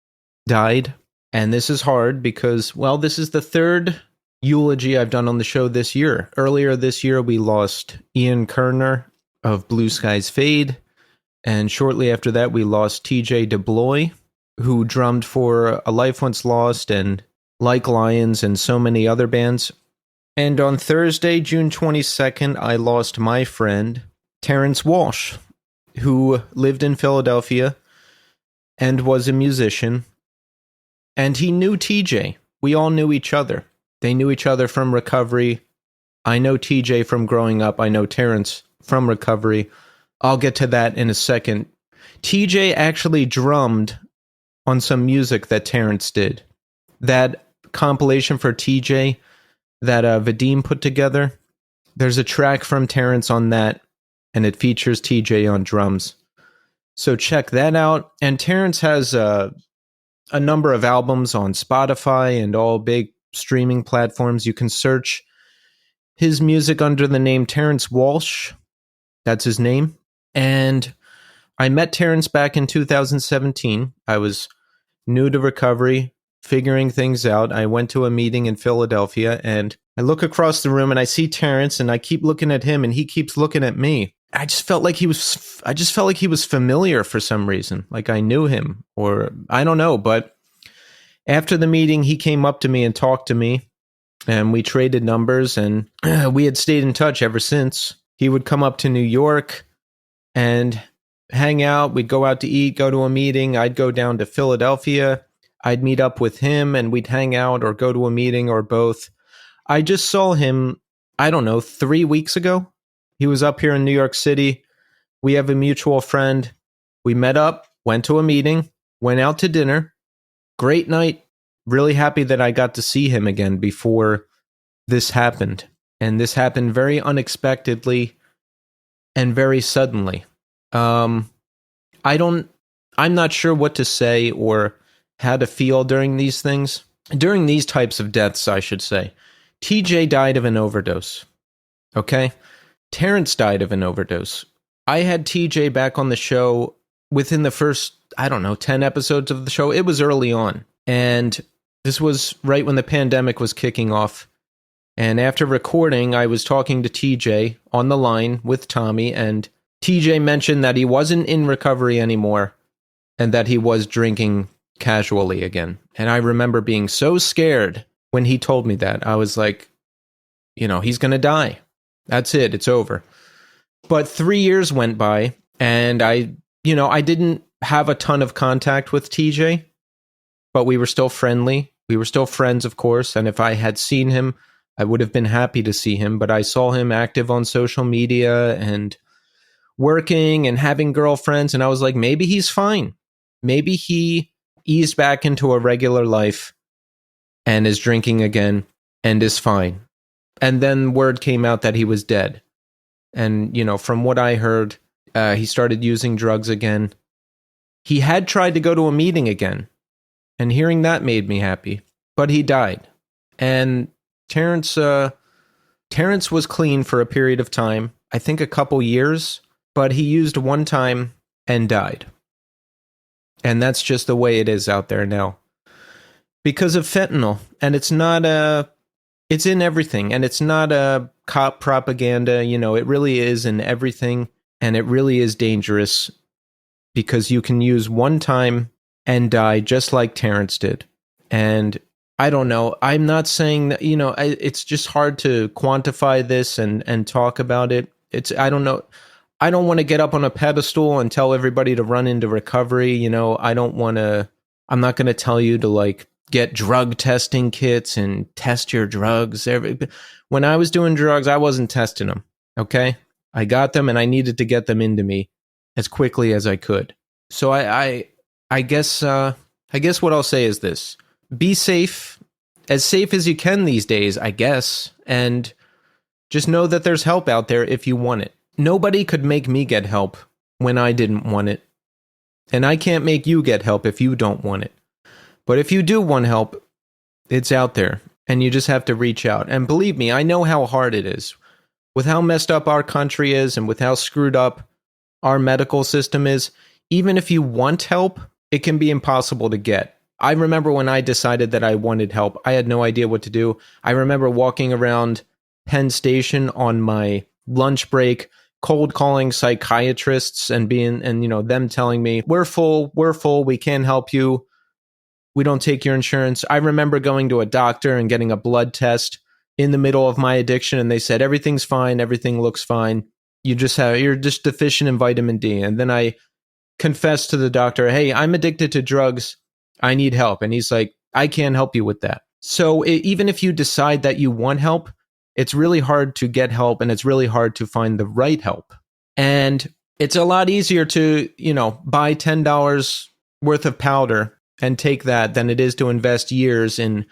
died. And this is hard because, well, this is the third eulogy I've done on the show this year. Earlier this year, we lost Ian Kerner of Blue Skies Fade. And shortly after that, we lost TJ DeBlois, who drummed for A Life Once Lost and Like Lions and so many other bands. And on Thursday, June 22nd, I lost my friend, Terrence Walsh, who lived in Philadelphia and was a musician. And he knew TJ. We all knew each other. They knew each other from recovery. I know TJ from growing up. I know Terrence from recovery. I'll get to that in a second. TJ actually drummed on some music that Terrence did. That compilation for TJ that Vadim put together, there's a track from Terrence on that, and it features TJ on drums. So check that out. And Terrence has a number of albums on Spotify and all big streaming platforms. You can search his music under the name Terrence Walsh. That's his name. And I met Terrence back in 2017. I was new to recovery, figuring things out. I went to a meeting in Philadelphia, and I look across the room and I see Terrence, and I keep looking at him and he keeps looking at me. I just felt like he was familiar for some reason, like I knew him, or I don't know. But after the meeting, he came up to me and talked to me, and we traded numbers, and we had stayed in touch ever since. He would come up to New York and hang out. We'd go out to eat, go to a meeting. I'd go down to Philadelphia. I'd meet up with him and we'd hang out or go to a meeting or both. I just saw him, I don't know, 3 weeks ago. He was up here in New York City. We have a mutual friend. We met up, went to a meeting, went out to dinner. Great night. Really happy that I got to see him again before this happened. And this happened very unexpectedly and very suddenly. I'm not sure what to say or how to feel during these things. During these types of deaths, I should say. TJ died of an overdose. Okay? Terrence died of an overdose. I had TJ back on the show within the first, 10 episodes of the show. It was early on. And this was right when the pandemic was kicking off. And after recording, I was talking to TJ on the line with Tommy, and TJ mentioned that he wasn't in recovery anymore and that he was drinking casually again. And I remember being so scared when he told me that. I was like, he's going to die. That's it. It's over. But 3 years went by, and I didn't have a ton of contact with TJ, but we were still friendly. We were still friends, of course. And if I had seen him, I would have been happy to see him. But I saw him active on social media and working and having girlfriends. And I was like, maybe he's fine. Maybe he eased back into a regular life and is drinking again and is fine. And then word came out that he was dead. And, from what I heard, he started using drugs again. He had tried to go to a meeting again. And hearing that made me happy. But he died. And Terrence was clean for a period of time. I think a couple years. But he used one time and died. And that's just the way it is out there now. Because of fentanyl. And it's in everything. And it's not a cop propaganda. It really is in everything. And it really is dangerous. Because you can use one time and die just like Terrence did. And I don't know. I'm not saying that, it's just hard to quantify this and talk about it. I don't know. I don't want to get up on a pedestal and tell everybody to run into recovery. I'm not going to tell you to get drug testing kits and test your drugs. When I was doing drugs, I wasn't testing them. Okay. I got them and I needed to get them into me as quickly as I could. So I guess what I'll say is this: be safe as safe as you can these days, I guess. And just know that there's help out there if you want it. Nobody could make me get help when I didn't want it. And I can't make you get help if you don't want it. But if you do want help, it's out there. And you just have to reach out. And believe me, I know how hard it is. With how messed up our country is and with how screwed up our medical system is, even if you want help, it can be impossible to get. I remember when I decided that I wanted help, I had no idea what to do. I remember walking around Penn Station on my lunch break, cold calling psychiatrists and them telling me, we're full, we can't help you. We don't take your insurance. I remember going to a doctor and getting a blood test in the middle of my addiction, and they said, everything's fine, everything looks fine. You're just deficient in vitamin D. And then I confessed to the doctor, hey, I'm addicted to drugs. I need help. And he's like, I can't help you with that. So even if you decide that you want help, it's really hard to get help, and it's really hard to find the right help. And it's a lot easier to, buy $10 worth of powder and take that than it is to invest years in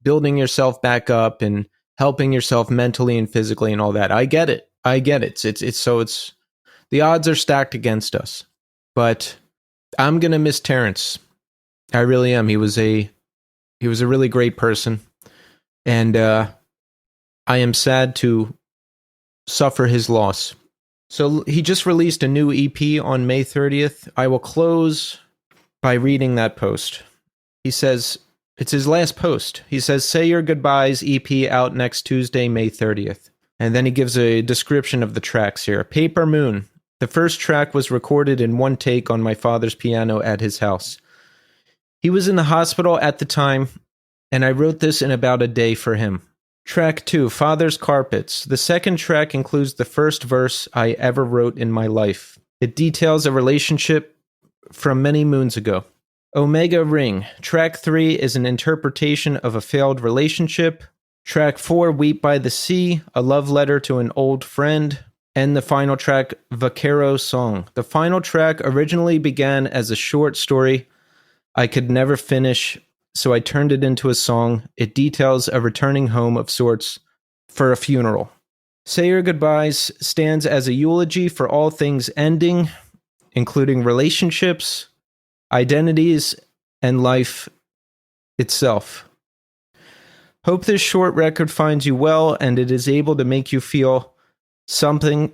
building yourself back up and helping yourself mentally and physically and all that. I get it. It's the odds are stacked against us. But I'm going to miss Terrence. I really am. He was a really great person. And I am sad to suffer his loss. So he just released a new EP on May 30th. I will close by reading that post. He says, it's his last post. He says, Say Your Goodbyes EP out next Tuesday, May 30th. And then he gives a description of the tracks here. Paper Moon. The first track was recorded in one take on my father's piano at his house. He was in the hospital at the time, and I wrote this in about a day for him. Track 2, Father's Carpets. The second track includes the first verse I ever wrote in my life. It details a relationship from many moons ago. Omega Ring. Track 3 is an interpretation of a failed relationship. Track 4, Weep by the Sea, a love letter to an old friend. And the final track, Vaquero Song. The final track originally began as a short story I could never finish, so I turned it into a song. It details a returning home of sorts for a funeral. Say Your Goodbyes stands as a eulogy for all things ending, including relationships, identities, and life itself. Hope this short record finds you well and it is able to make you feel something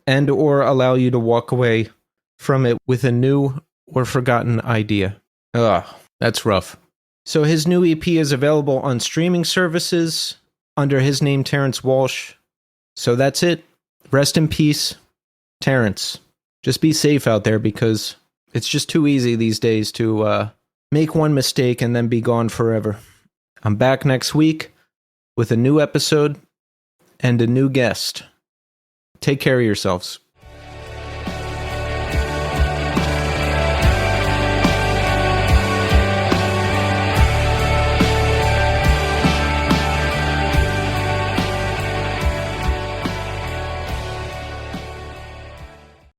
and or allow you to walk away from it with a new or forgotten idea. Ugh, that's rough. So his new EP is available on streaming services under his name, Terrence Walsh. So that's it. Rest in peace, Terrence. Just be safe out there because it's just too easy these days to make one mistake and then be gone forever. I'm back next week with a new episode and a new guest. Take care of yourselves.